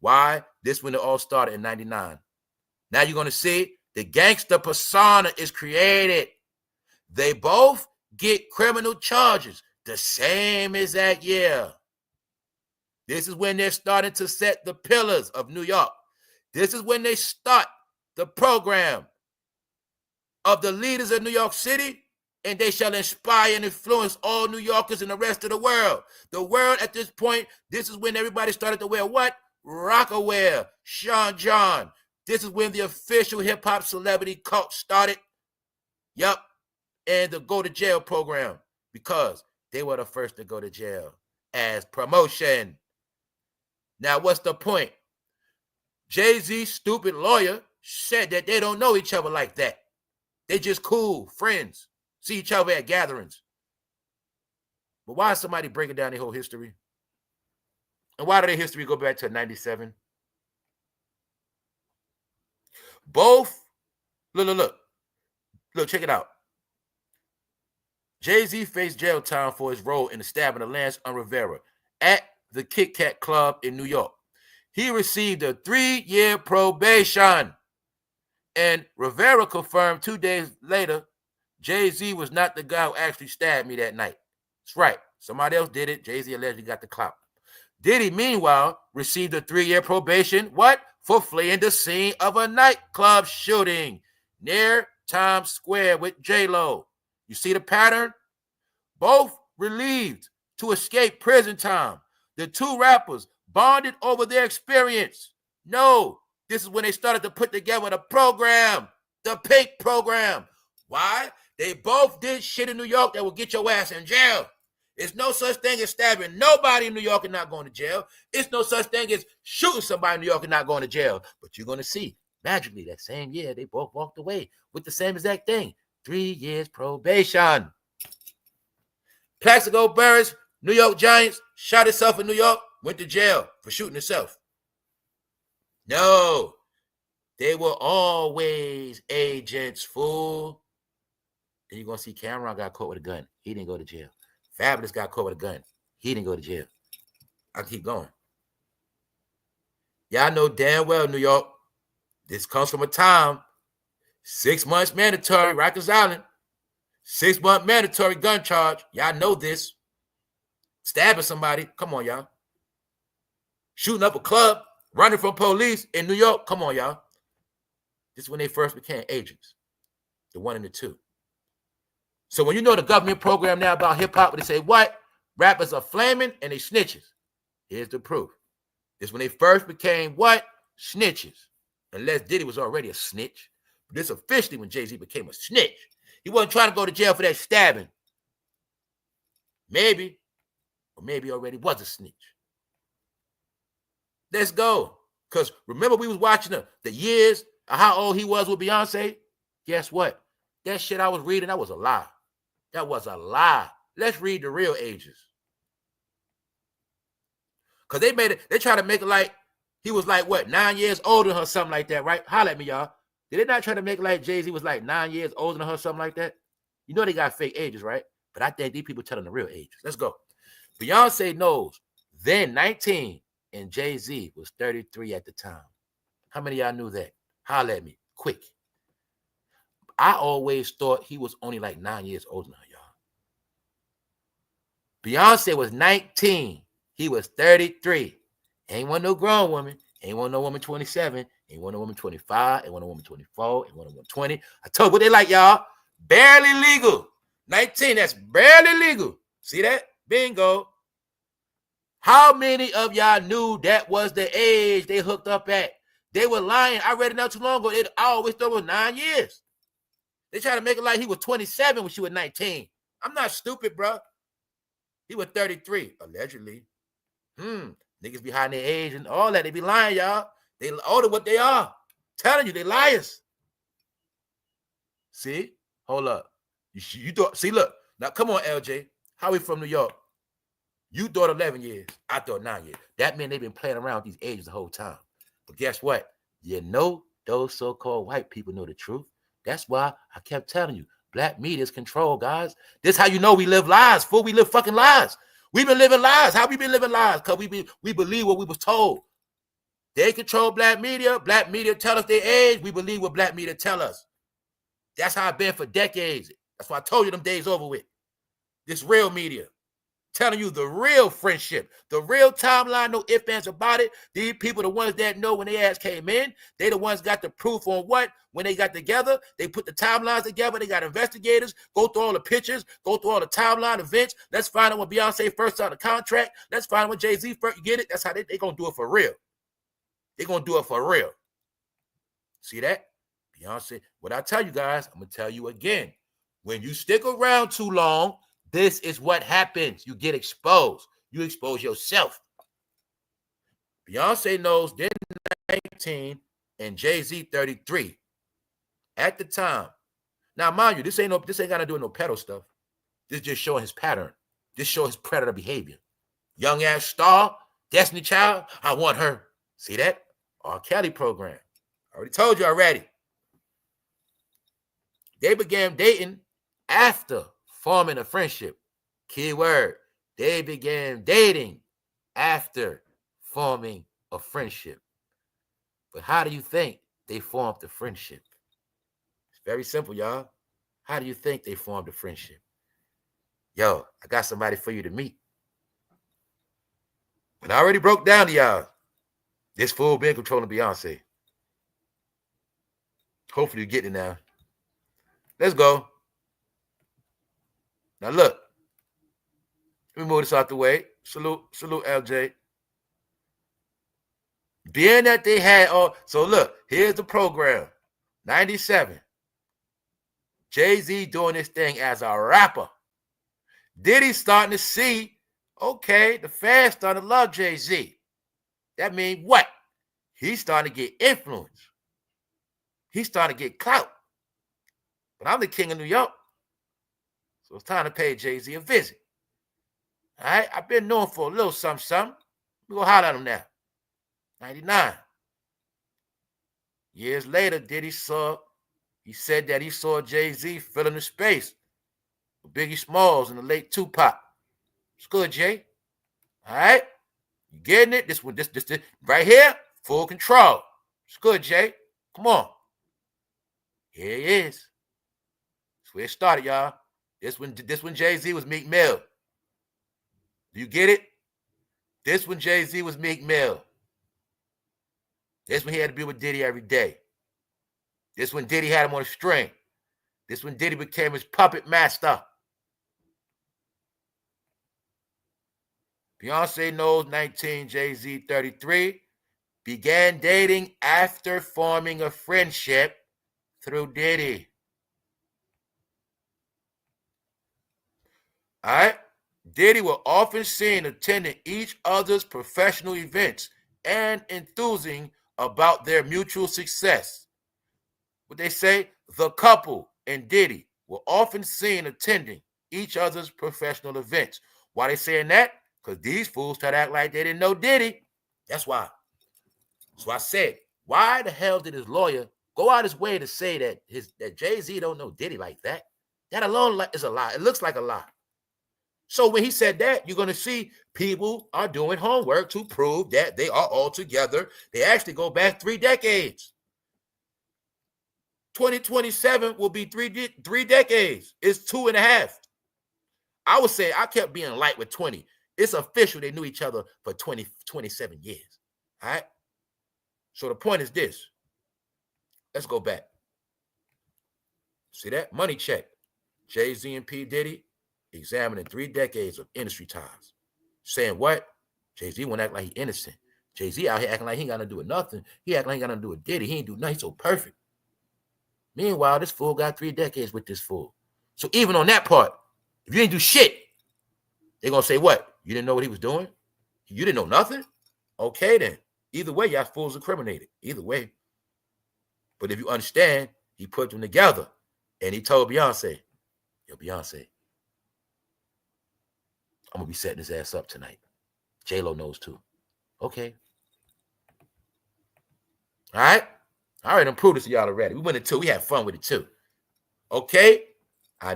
Why? This when it all started in 99. Now you're going to see the gangster persona is created. They both get criminal charges the same exact year. This is when they're starting to set the pillars of New York. This is when they start the program of the leaders of New York City, and they shall inspire and influence all New Yorkers and the rest of the world. The world at this point, this is when everybody started to wear what? Rockaware, Sean John. This is when the official hip-hop celebrity cult started. Yup. And the go to jail program, because they were the first to go to jail as promotion. Now, what's the point? Jay-Z's stupid lawyer said that they don't know each other like that. They just cool, friends, see each other at gatherings. But why is somebody breaking down their whole history? And why did their history go back to 97? Both, look, check it out. Jay-Z faced jail time for his role in the stabbing of Lance on Rivera at the Kit Kat Club in New York. He received a 3-year probation. And Rivera confirmed 2 days later, Jay-Z was not the guy who actually stabbed me that night. That's right. Somebody else did it. Jay-Z allegedly got the clout. Diddy, meanwhile, received a 3-year probation. What? For fleeing the scene of a nightclub shooting near Times Square with J-Lo. You see the pattern? Both relieved to escape prison time. The two rappers bonded over their experience. No, this is when they started to put together the program, the Pink program. Why? They both did shit in New York that will get your ass in jail. It's no such thing as stabbing nobody in New York and not going to jail. It's no such thing as shooting somebody in New York and not going to jail. But you're going to see, magically, that same year, they both walked away with the same exact thing. 3 years probation. Plaxico Burress, New York Giants, shot himself in New York, went to jail for shooting himself. No, they were always agents, fool. Then you're going to see Cameron got caught with a gun. He didn't go to jail. Fabulous got caught with a gun. He didn't go to jail. I keep going. Y'all know damn well, New York, this comes from a time, 6 months mandatory, Rikers Island, 6-month mandatory gun charge. Y'all know this. stabbing somebody. Come on, y'all. Shooting up a club, running from police in New York. Come on, y'all. This is when they first became agents, the 1 and the 2. So when you know the government program now about hip-hop, they say, what? Rappers are flaming and they snitches. Here's the proof. This is when they first became what? Snitches. Unless Diddy was already a snitch. But this officially when Jay-Z became a snitch. He wasn't trying to go to jail for that stabbing. Maybe. Or maybe already was a snitch. Let's go. Because remember we was watching the years of how old he was with Beyonce? Guess what? That shit I was reading, that was a lie. That was a lie. Let's read the real ages. Because they try to make it like he was like, what, 9 years older than her, something like that, right? Holla at me, y'all. Did they not try to make it like Jay-Z was like 9 years older than her, something like that? You know they got fake ages, right? But I think these people telling the real ages. Let's go. Beyonce knows then 19 and Jay-Z was 33 at the time. How many of y'all knew that? Holla at me, quick. I always thought he was only like 9 years older than her, y'all. Beyonce was 19. He was 33. Ain't want no grown woman. Ain't want no woman 27. Ain't want no woman 25. Ain't want no woman 24. Ain't want no woman 20. I told you what they like, y'all. Barely legal. 19, that's barely legal. See that? Bingo. How many of y'all knew that was the age they hooked up at? They were lying. I read it not too long ago. I always thought it was 9 years. They try to make it like he was 27 when she was 19. I'm not stupid, bro. He was 33, allegedly. Niggas behind their age and all that. They be lying, y'all. They older what they are. Telling you, they liars. See? Hold up. You thought, see, look. Now, come on, LJ. How we from New York? You thought 11 years. I thought 9 years. That meant they've been playing around with these ages the whole time. But guess what? You know those so-called white people know the truth. That's why I kept telling you, black media is control, guys. This is how you know we live lies, fool. We live fucking lies. We've been living lies. How we been living lies? Because we believe what we was told. They control black media. Black media tell us their age. We believe what black media tell us. That's how it's been for decades. That's why I told you them days over with. This real media. Telling you the real friendship, the real timeline, no ifs, ands about it. These people, the ones that know when they ass came in, they the ones got the proof on what? When they got together, they put the timelines together. They got investigators, go through all the pictures, go through all the timeline events. Let's find out when Beyonce first signed the contract. Let's find out when Jay-Z first, you get it? That's how they going to do it for real. They're going to do it for real. See that? Beyonce, what I tell you guys, I'm going to tell you again. When you stick around too long, this is what happens. You get exposed. You expose yourself. Beyonce knows they're 19 and Jay-Z 33 at the time. Now, mind you, this ain't got to do with no pedo stuff. This just showing his pattern. This shows his predator behavior. Young ass star, Destiny Child, I want her. See that? R. Kelly program. I already told you already. They began dating after forming a friendship. Keyword, they began dating after forming a friendship. But how do you think they formed the friendship? It's very simple, y'all. How do you think they formed a friendship? Yo, I got somebody for you to meet. But I already broke down to y'all. This fool been controlling Beyonce. Hopefully you get it now. Let's go. Now look. Let me move this out the way. Salute LJ. Being that they had so look, here's the program. 97. Jay-Z doing this thing as a rapper. Diddy starting to see, okay, the fans starting to love Jay-Z. That means what? He's starting to get influence. He's starting to get clout. But I'm the king of New York. So it's time to pay Jay-Z a visit. All right? I've been known for a little something. We go holler at him now. 99. Years later, he said that he saw Jay-Z filling the space with Biggie Smalls and the late Tupac. It's good, Jay. All right? You getting it? This right here, full control. It's good, Jay. Come on. Here he is. That's where it started, y'all. This when Jay-Z was meekmill. Do you get it? This when Jay-Z was Meek Mill. This when he had to be with Diddy every day. This when Diddy had him on a string. This when Diddy became his puppet master. Beyonce knows 19, Jay-Z 33. Began dating after forming a friendship through Diddy. All right? Diddy were often seen attending each other's professional events and enthusing about their mutual success. What they say, the couple and Diddy were often seen attending each other's professional events. Why they saying that? Because these fools try to act like they didn't know Diddy. That's why. So I said, why the hell did his lawyer go out his way to say that Jay-Z don't know Diddy like that? That alone is a lie. It looks like a lie. So when he said that, you're going to see people are doing homework to prove that they are all together. They actually go back 3 decades. 2027 will be three decades. It's 2.5. I would say I kept being light with 20. It's official. They knew each other for 27 years. All right. So the point is this. Let's go back. See that? Money check. Jay-Z and P. Diddy examining 3 decades of industry ties. Saying what? Jay-Z won't act like he innocent. Jay-Z out here acting like he ain't got nothing to do with nothing. He acting like he got nothing to do with Diddy. He ain't do nothing. He's so perfect. Meanwhile, this fool got 3 decades with this fool. So even on that part, if you ain't do shit, they're going to say what? You didn't know what he was doing? You didn't know nothing? Okay, then. Either way, y'all fools incriminated. Either way. But if you understand, he put them together. And he told Beyonce, yo, Beyonce, I'm going to be setting his ass up tonight. J-Lo knows too. Okay. All right? I already proved this to y'all already. We went into 2. We had fun with it too. Okay? I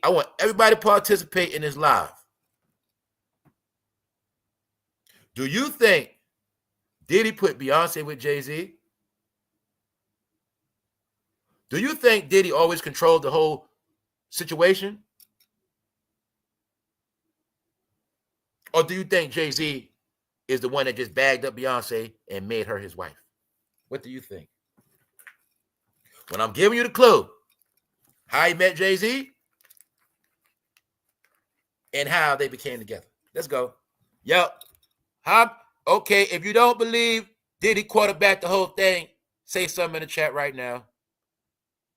want everybody to participate in this live. Do you think Diddy put Beyonce with Jay-Z? Do you think Diddy always controlled the whole situation? Or do you think Jay-Z is the one that just bagged up Beyonce and made her his wife? What do you think? When I'm giving you the clue, how he met Jay-Z and how they became together. Let's go. Yep. Okay, if you don't believe Diddy quarterbacked the whole thing, say something in the chat right now.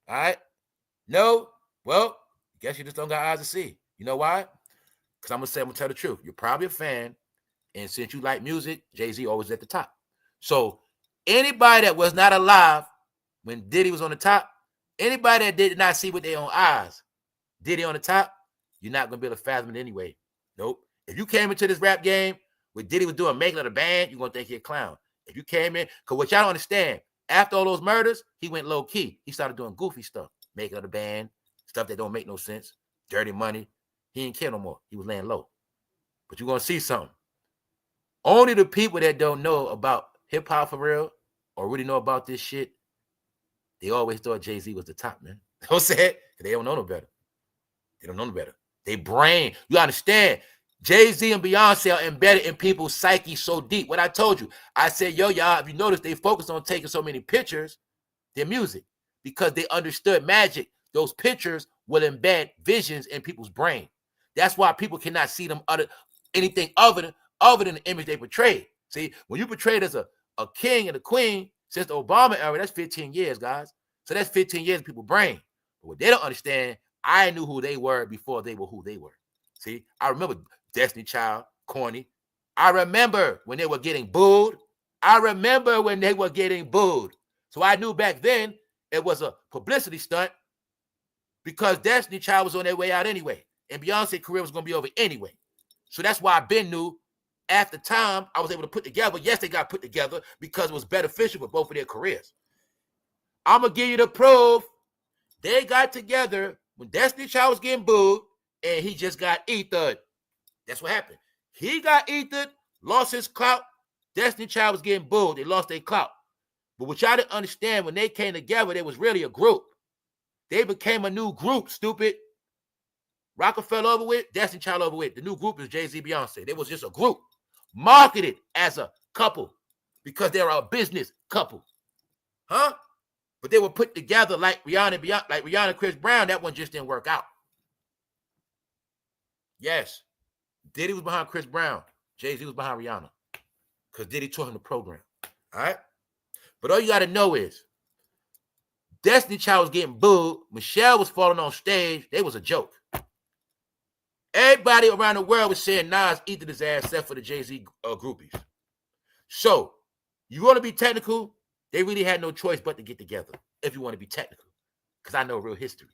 All right? No? Well, guess you just don't got eyes to see. You know why? Because I'm going to tell the truth. You're probably a fan, and since you like music, Jay-Z always at the top. So anybody that was not alive when Diddy was on the top, anybody that did not see with their own eyes, Diddy on the top, you're not going to be able to fathom it anyway. Nope. If you came into this rap game where Diddy was doing making of the band, you're going to think he's a clown. If you came in, because what y'all don't understand, after all those murders, he went low key. He started doing goofy stuff, making of the band, stuff that don't make no sense, dirty money. He didn't care no more. He was laying low. But you're going to see something. Only the people that don't know about hip-hop for real or really know about this shit, they always thought Jay-Z was the top, man. You know what I'm saying? They don't know no better. They don't know no better. They brain. You understand? Jay-Z and Beyonce are embedded in people's psyche so deep. What I told you, I said, yo, y'all, if you notice, they focus on taking so many pictures, their music, because they understood magic. Those pictures will embed visions in people's brain. That's why people cannot see them anything other than the image they portray. See, when you portrayed as a king and a queen since the Obama era, that's 15 years, guys. So that's 15 years in people's brain. But what they don't understand, I knew who they were before they were who they were. See, I remember Destiny Child, corny. I remember when they were getting booed. So I knew back then it was a publicity stunt because Destiny Child was on their way out anyway. And Beyonce's career was going to be over anyway. So that's why I knew at the time I was able to put together. Yes, they got put together because it was beneficial for both of their careers. I'm going to give you the proof. They got together when Destiny Child was getting booed and he just got ethered. That's what happened. He got ethered, lost his clout. Destiny Child was getting booed. They lost their clout. But what y'all didn't understand, when they came together, they was really a group. They became a new group, stupid. Rockefeller over with, Destiny Child over with. The new group is Jay-Z, Beyonce. They was just a group marketed as a couple because they're a business couple. Huh? But they were put together like Rihanna and Beyonce, like Rihanna and Chris Brown. That one just didn't work out. Yes. Diddy was behind Chris Brown. Jay-Z was behind Rihanna. Because Diddy taught him the program. All right? But all you got to know is Destiny Child was getting booed. Michelle was falling on stage. They was a joke. Everybody around the world was saying Nas eating his ass except for the Jay-Z groupies. So, you want to be technical? They really had no choice but to get together if you want to be technical. Because I know real history.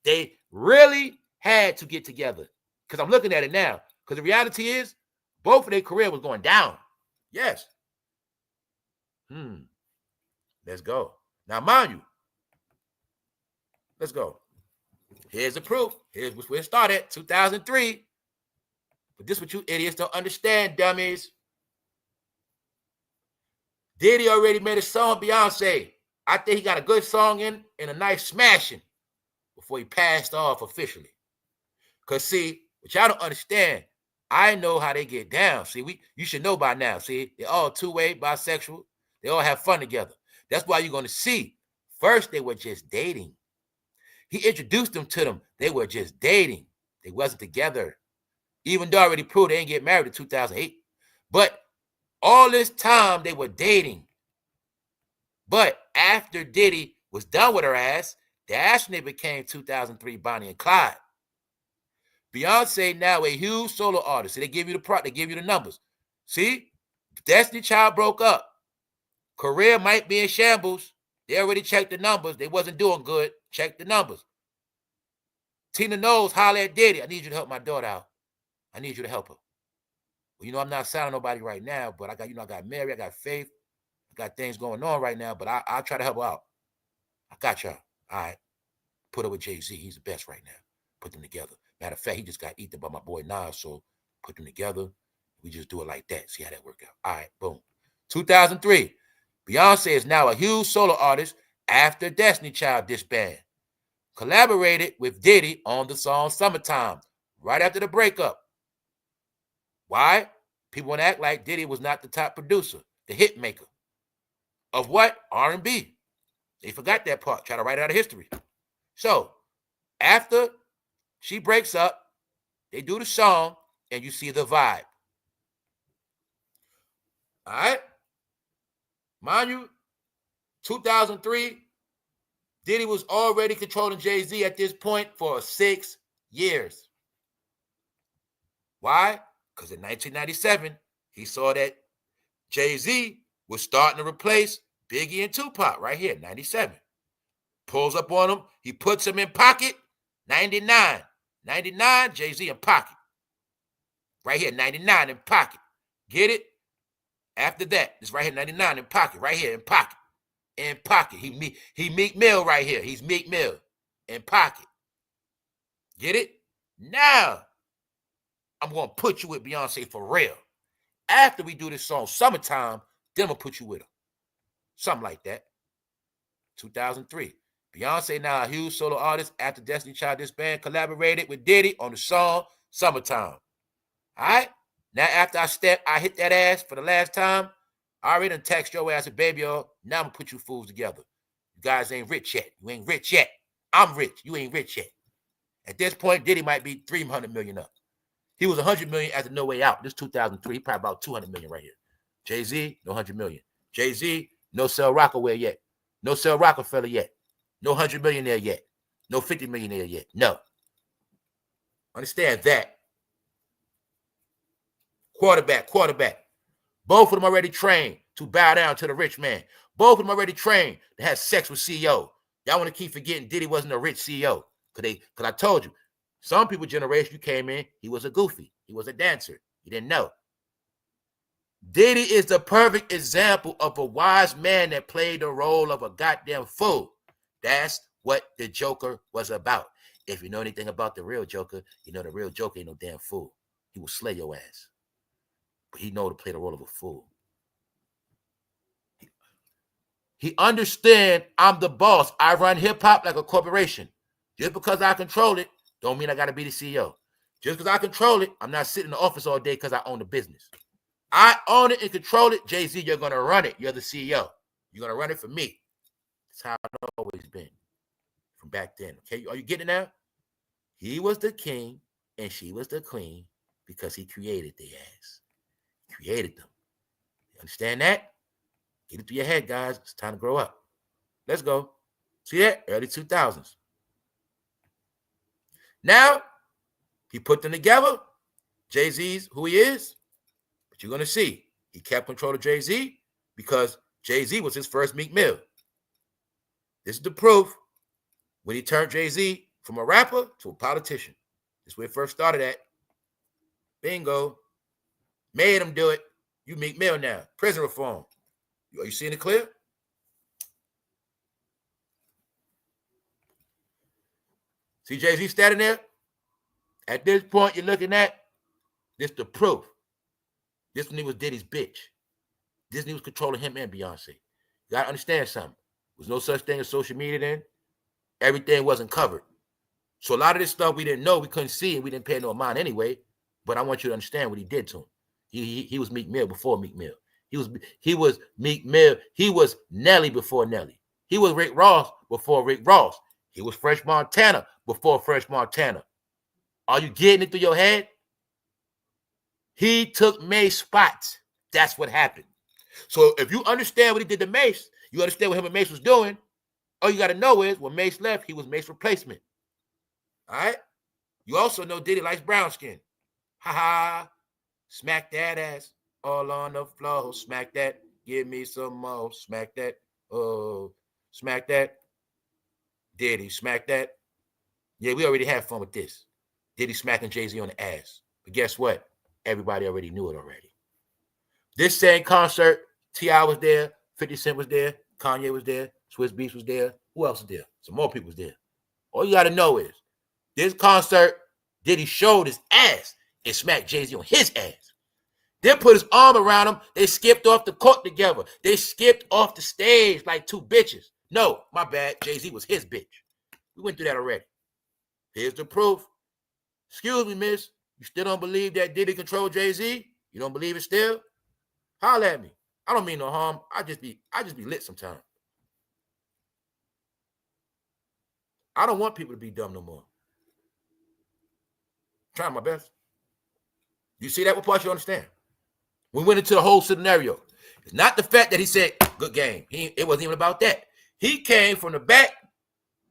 They really had to get together. Because I'm looking at it now. Because the reality is, both of their career was going down. Yes. Let's go. Now, mind you, let's go. Here's the proof. Here's where it started, 2003. But this is what you idiots don't understand, dummies. Diddy already made a song, Beyonce. I think he got a good song in and a nice smashing before he passed off officially. Because, see, what y'all don't understand, I know how they get down. See, you should know by now. See, they're all two-way, bisexual. They all have fun together. That's why you're going to see. First, they were just dating. He introduced them to them. They were just dating. They wasn't together. Even though I already proved they didn't get married in 2008. But all this time, they were dating. But after Diddy was done with her ass, that's when they became 2003 Bonnie and Clyde. Beyonce now a huge solo artist. So they give you the numbers. See? Destiny Child broke up. Career might be in shambles. They already checked the numbers. They wasn't doing good. Check the numbers. Tina Knowles holler at Diddy. I need you to help my daughter out. I need you to help her. Well, you know, I'm not signing nobody right now, but I got Mary, I got Faith. I got things going on right now, but I'll try to help her out. I got y'all. All right. Put her with Jay-Z. He's the best right now. Put them together. Matter of fact, he just got eaten by my boy Nas, so put them together. We just do it like that. See how that work out. All right, boom. 2003. Beyonce is now a huge solo artist after Destiny Child disbanded. Collaborated with Diddy on the song Summertime, right after the breakup. Why? People want to act like Diddy was not the top producer, the hit maker. Of what? R&B. They forgot that part. Try to write it out of history. So, after she breaks up, they do the song, and you see the vibe. All right? Mind you, 2003, Diddy was already controlling Jay-Z at this point for 6 years. Why? Because in 1997, he saw that Jay-Z was starting to replace Biggie and Tupac right here, 97. Pulls up on him. He puts him in pocket, 99. 99, Jay-Z in pocket. Right here, 99 in pocket. Get it? After that, it's right here, 99 in pocket. Right here, in pocket. In pocket. He meekmill right here. He's meekmill. In pocket. Get it? Now, I'm going to put you with Beyonce for real. After we do this song, Summertime, then I'm going to put you with her. Something like that. 2003. Beyonce, now a huge solo artist after Destiny Child disbanded, collaborated with Diddy on the song Summertime. All right? Now, after I hit that ass for the last time, I already done text your ass a baby, y'all. Now I'm going to put you fools together. You guys ain't rich yet. You ain't rich yet. I'm rich. You ain't rich yet. At this point, Diddy might be 300 million up. He was 100 million after No Way Out. This 2003. He probably about 200 million right here. Jay-Z, no 100 million. Jay-Z, no sell Rockaway yet. No sell Rockefeller yet. No 100 millionaire yet. No 50 millionaire yet. No. Understand that. Quarterback. Both of them already trained to bow down to the rich man. Both of them already trained to have sex with CEO. Y'all want to keep forgetting Diddy wasn't a rich CEO. Because I told you, some people generation you came in, he was a goofy. He was a dancer. You didn't know. Diddy is the perfect example of a wise man that played the role of a goddamn fool. That's what the Joker was about. If you know anything about the real Joker, you know the real Joker ain't no damn fool. He will slay your ass. But he know to play the role of a fool. He understand I'm the boss. I run hip-hop like a corporation. Just because I control it Don't mean I got to be the CEO. Just because I control it, I'm not sitting in the office all day because I own the business. I own it and control it. Jay-Z, you're going to run it. You're the CEO. You're going to run it for me. That's how it's always been from back then. Okay, are you getting it now? He was the king and she was the queen because he created their ass. He created them. You understand that? Get it through your head, guys. It's time to grow up. Let's go. See that? Early 2000s. Now, he put them together. Jay-Z's who he is. But you're going to see, he kept control of Jay-Z because Jay-Z was his first Meek Mill. This is the proof when he turned Jay-Z from a rapper to a politician. This is where it first started at. Bingo. Made him do it. You Meek Mill now. Prison reform. Are you seeing it clear? See Jay-Z standing there? At this point, you're looking at this the proof. This one he was Diddy's bitch. This one he was controlling him and Beyonce. You got to understand something. There was no such thing as social media then. Everything wasn't covered. So a lot of this stuff we didn't know, we couldn't see, and we didn't pay no mind anyway. But I want you to understand what he did to him. He was Meek Mill before Meek Mill. He was Meek Mill. He was Nelly before Nelly. He was Rick Ross before Rick Ross. He was Fresh Montana before Fresh Montana. Are you getting it through your head? He took Mace spots. That's what happened. So if you understand what he did to Mace, you understand what him and Mace was doing. All you got to know is when Mace left, he was Mace's replacement. All right? You also know Diddy likes brown skin. Ha ha. Smack that ass all on the floor. Smack that. Give me some more. Smack that. Oh, smack that. Diddy, smack that. Yeah, we already had fun with this. Diddy smacking Jay-Z on the ass. But guess what? Everybody already knew it already. This same concert, T.I. was there, 50 Cent was there, Kanye was there, Swizz Beatz was there. Who else was there? Some more people was there. All you got to know is this concert, Diddy showed his ass and smacked Jay-Z on his ass. Then put his arm around him. They skipped off the court together. They skipped off the stage like two bitches. No, my bad. Jay-Z was his bitch. We went through that already. Here's the proof. Excuse me, miss. You still don't believe that Diddy controlled Jay-Z? You don't believe it still? Holler at me. I don't mean no harm. I just be lit sometimes. I don't want people to be dumb no more. I'm trying my best. You see that? What part you understand? We went into the whole scenario. It's not the fact that he said, good game. It wasn't even about that. He came from the back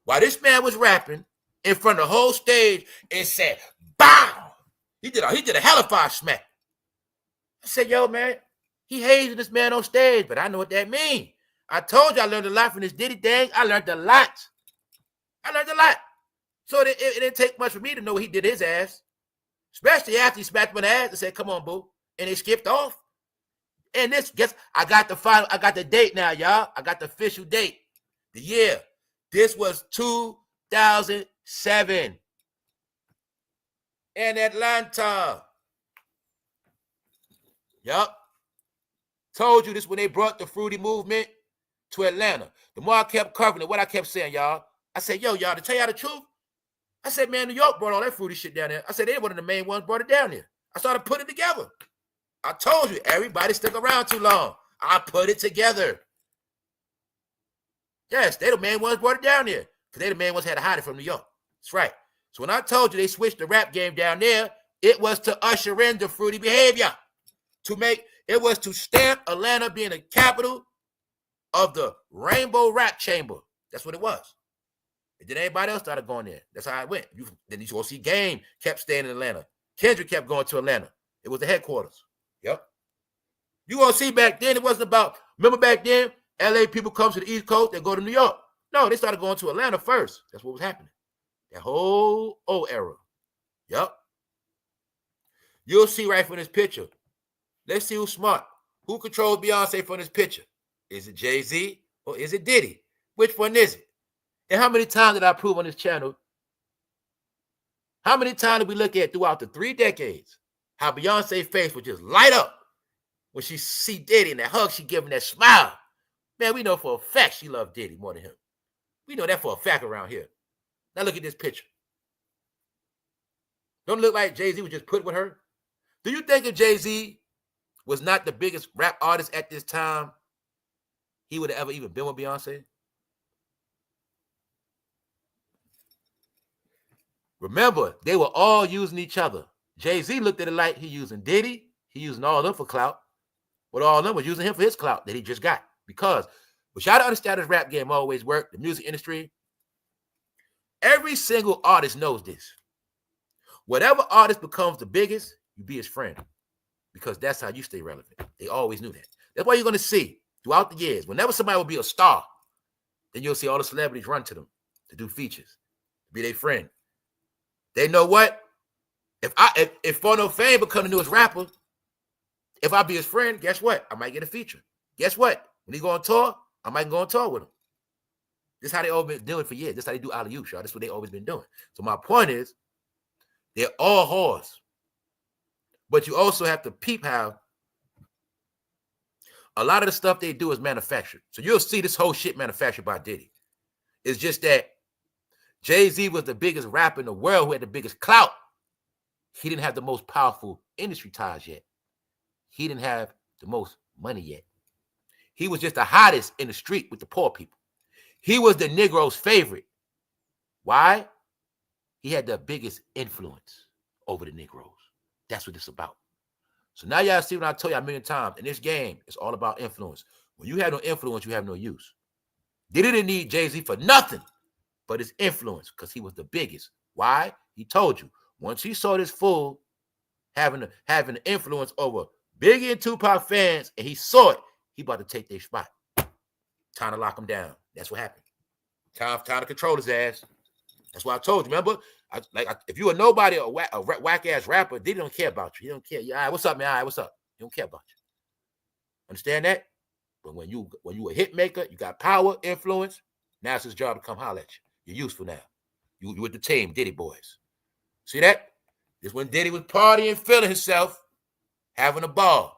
while this man was rapping in front of the whole stage and said, bow. He did a hellfire smack. I said, yo, man, he hazing this man on stage, but I know what that means. I told you I learned a lot from this Diddy thing. I learned a lot. So it didn't take much for me to know he did his ass. Especially after he smacked him on the ass and said, come on, boo. And they skipped off. And I got the date now, y'all. I got the official date. The year. This was 2007. In Atlanta. Yup. Told you this when they brought the fruity movement to Atlanta. The more I kept covering it, what I kept saying, y'all, I said, yo, y'all, to tell y'all the truth, I said, man, New York brought all that fruity shit down there. I said, they one of the main ones brought it down there. I started putting it together. I told you, everybody stuck around too long. I put it together. Yes, they the main ones brought it down there because they the main ones had to hide it from New York. That's right. So when I told you they switched the rap game down there, it was to usher in the fruity behavior. It was to stamp Atlanta being the capital of the Rainbow Rap Chamber. That's what it was. And then everybody else started going there. That's how it went. Then you go see Game kept staying in Atlanta. Kendrick kept going to Atlanta. It was the headquarters. Yep. You gonna see back then, it wasn't about, remember back then, LA people come to the East Coast, they go to New York. No, they started going to Atlanta first. That's what was happening. That whole old era. Yep. You'll see right from this picture. Let's see who's smart. Who controls Beyonce from this picture? Is it Jay-Z or is it Diddy? Which one is it? And how many times did I prove on this channel? How many times did we look at throughout the 3 decades how Beyonce's face would just light up when she see Diddy and that hug she give him, that smile? Man, we know for a fact she loved Diddy more than him. We know that for a fact around here. Now look at this picture. Don't look like Jay-Z was just put with her? Do you think if Jay-Z was not the biggest rap artist at this time, he would have ever even been with Beyonce? Remember, they were all using each other. Jay-Z looked at it like he using Diddy, he using all of them for clout, but all of them was using him for his clout that he just got. Because, but y'all to understand this rap game always worked, the music industry, every single artist knows this. Whatever artist becomes the biggest, you be his friend. Because that's how you stay relevant. They always knew that. That's why you're going to see throughout the years, whenever somebody will be a star, then you'll see all the celebrities run to them to do features, to be their friend. They know what? If For No Fame become the newest rapper, if I be his friend, guess what? I might get a feature. Guess what? When he go on tour, I might go on tour with him. This is how they all been doing for years. This is how they do alley-oops, y'all. This is what they always been doing. So my point is, they're all whores. But you also have to peep how a lot of the stuff they do is manufactured. So you'll see this whole shit manufactured by Diddy. It's just that Jay-Z was the biggest rapper in the world who had the biggest clout. He didn't have the most powerful industry ties yet. He didn't have the most money yet. He was just the hottest in the street with the poor people. He was the Negro's favorite. Why? He had the biggest influence over the Negroes. That's what it's about. So now y'all see what I told you a million times. In this game, it's all about influence. When you have no influence, you have no use. They didn't need Jay-Z for nothing but his influence because he was the biggest. Why? He told you. Once he saw this fool having an influence over Biggie and Tupac fans, and he saw it, he about to take their spot. Time to lock him down. That's what happened. Time to control his ass. That's why I told you. Remember, if you a nobody, a whack ass rapper, they don't care about you. He don't care. Yeah, all right, what's up, man? All right, what's up? He don't care about you. Understand that? But when you a hit maker, you got power, influence. Now it's his job to come holler at you. You're useful now. You with the team, Diddy boys. See that? This when Diddy was partying, feeling himself, having a ball.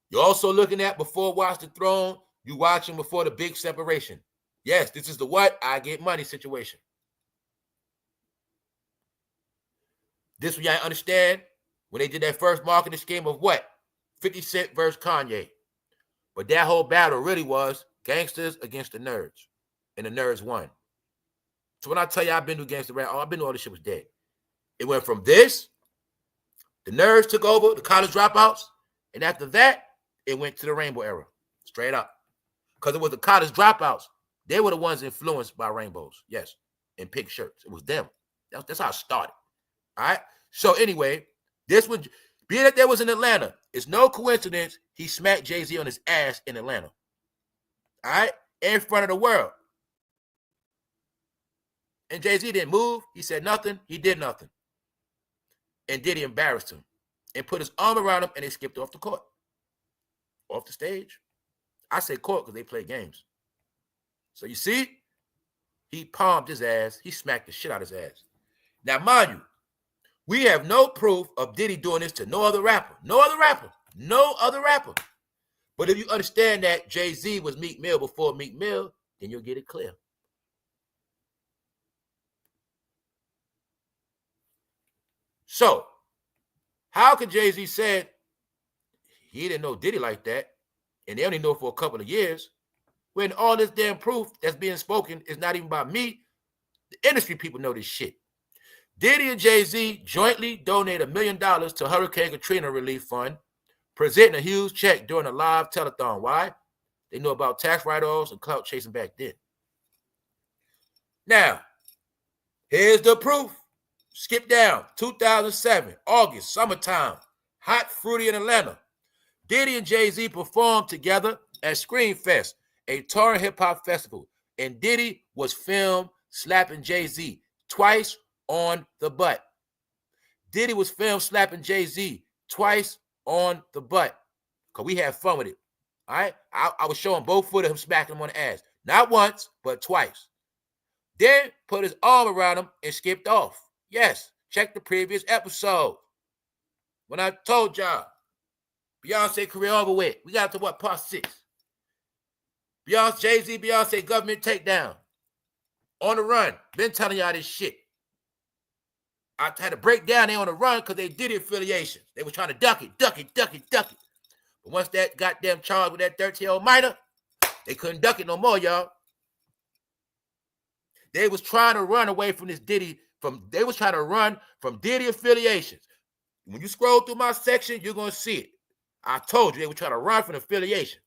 You're also looking at before Watch the Throne. You watching before the big separation. Yes, this is the what I get money situation. This one y'all understand when they did that first marketing scheme of what? 50 Cent versus Kanye. But that whole battle really was gangsters against the nerds. And the nerds won. So when I tell you I've been to gangster rap, I've been to all this shit was dead. It went from this, the nerds took over, the college dropouts, and after that, it went to the rainbow era. Straight up. Because it was the college dropouts. They were the ones influenced by rainbows. Yes. And pink shirts. It was them. That's how it started. All right. So anyway, this one, being that that was in Atlanta, it's no coincidence he smacked Jay-Z on his ass in Atlanta. All right. In front of the world. And Jay-Z didn't move. He said nothing. He did nothing. And Diddy embarrassed him and put his arm around him and they skipped off the court. Off the stage. I say court because they play games. So you see, he palmed his ass. He smacked the shit out of his ass. Now, mind you, we have no proof of Diddy doing this to no other rapper. No other rapper. No other rapper. But if you understand that Jay-Z was Meek Mill before Meek Mill, then you'll get it clear. So, how could Jay-Z say he didn't know Diddy like that, and they only know for a couple of years, when all this damn proof that's being spoken is not even by me? The industry people know this shit. Diddy and Jay-Z jointly donated $1 million to Hurricane Katrina Relief Fund, presenting a huge check during a live telethon. Why? They know about tax write-offs and clout chasing back then. Now, here's the proof. Skip down, 2007, August, summertime, hot, fruity in Atlanta. Diddy and Jay-Z performed together at Screamfest, a touring hip-hop festival, and Diddy was filmed slapping Jay-Z twice on the butt. Diddy was filmed slapping Jay-Z twice on the butt because we had fun with it, all right? I was showing both foot of him smacking him on the ass. Not once, but twice. Then put his arm around him and skipped off. Yes, check the previous episode. When I told y'all, Beyonce career over with. We got to what, part 6. Beyonce, Jay-Z, Beyonce government takedown. On the run. Been telling y'all this shit. I had to break down. They on the run because they Diddy affiliations. They were trying to duck it. But once that goddamn charge with that 13-year-old minor, they couldn't duck it no more, y'all. They was trying to run away from this Diddy. They was trying to run from Diddy affiliations. When you scroll through my section, you're gonna see it. I told you they were trying to run from the affiliation.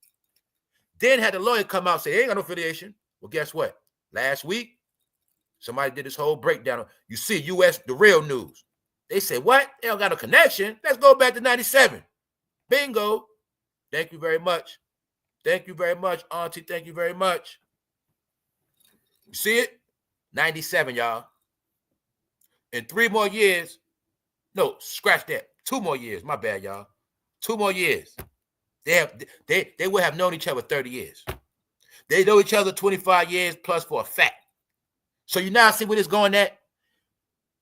Then had the lawyer come out and say they ain't got no affiliation. Well, guess what? Last week, somebody did this whole breakdown. You see, US, the real news. They said, what? They don't got no connection. Let's go back to 97. Bingo. Thank you very much. Thank you very much, Auntie. Thank you very much. You see it? 97, y'all. In 3 more years, no, scratch that. 2 more years. My bad, y'all. 2 more years. They would have known each other 30 years. They know each other 25 years plus for a fact. So you now see where this going at?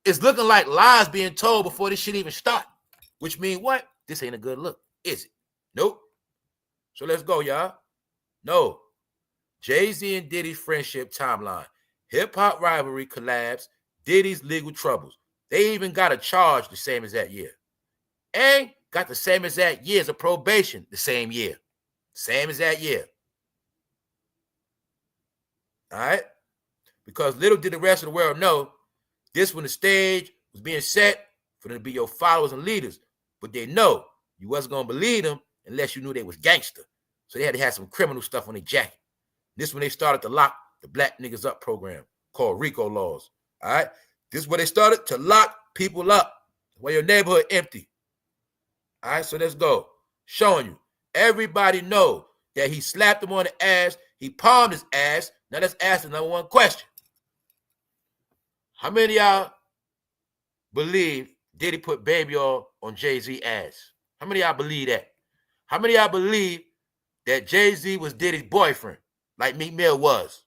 It's looking like lies being told before this shit even start. Which means what? This ain't a good look, is it? Nope. So let's go, y'all. No. Jay-Z and Diddy's friendship timeline. Hip-hop rivalry collabs. Diddy's legal troubles. They even got a charge the same as that year. And got the same exact years of probation the same year. Same as that year. All right? Because little did the rest of the world know, this when the stage was being set for them to be your followers and leaders. But they know you wasn't going to believe them unless you knew they was gangster. So they had to have some criminal stuff on their jacket. This when they started to lock the Black Niggas Up program called RICO laws. All right? This is where they started to lock people up while your neighborhood empty. All right, so let's go. Showing you. Everybody know that he slapped him on the ass. He palmed his ass. Now let's ask the number one question. How many of y'all believe Diddy put baby oil on Jay-Z ass? How many of y'all believe that? How many of y'all believe that Jay-Z was Diddy's boyfriend like Meekmill was?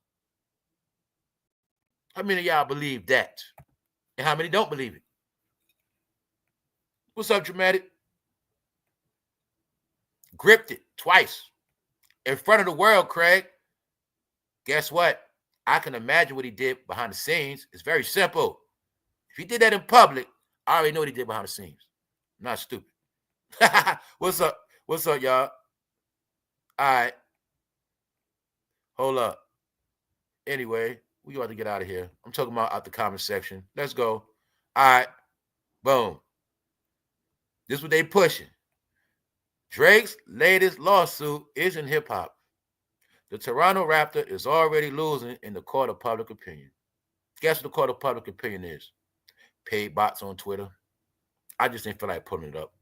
How many of y'all believe that? And how many don't believe it? What's up, Dramatic? Gripped it twice in front of the world, Craig. Guess what? I can imagine what he did behind the scenes. It's very simple. If he did that in public, I already know what he did behind the scenes. I'm not stupid. What's up? What's up, y'all? All right. Hold up. Anyway, we got to get out of here. I'm talking about out the comment section. Let's go. All right. Boom. This is what they pushing. Drake's latest lawsuit isn't hip-hop. The Toronto Raptor is already losing in the court of public opinion. Guess what the court of public opinion is? Paid bots on Twitter. I just didn't feel like putting it up.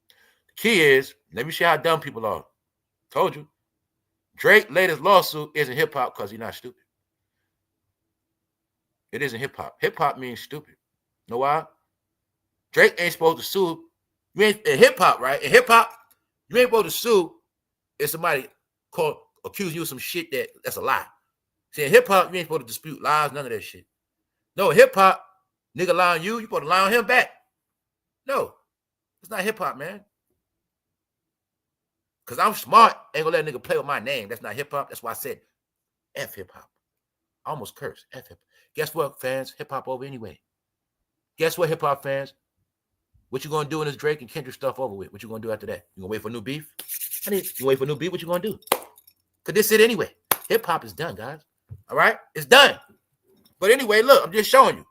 The key is, let me show you how dumb people are. Told you. Drake's latest lawsuit isn't hip-hop because he's not stupid. It isn't hip-hop. Hip-hop means stupid. Know why? Drake ain't supposed to sue. You ain't in hip-hop, right? In hip-hop, you ain't supposed to sue if somebody accusing you of some shit that's a lie. See, in hip-hop, you ain't supposed to dispute lies, none of that shit. No, hip-hop, nigga lie on you, you supposed to lie on him back. No, it's not hip-hop, man. Because I'm smart, ain't gonna let a nigga play with my name. That's not hip-hop. That's why I said F hip-hop. I almost cursed. F hip-hop. Guess what, fans? Hip-hop over anyway. Guess what, hip-hop fans? What you gonna do when this Drake and Kendrick stuff over with? What you gonna do after that? You gonna wait for new beef? You wait for new beef? What you gonna do? Cause this it anyway. Hip hop is done, guys. All right, it's done. But anyway, look, I'm just showing you.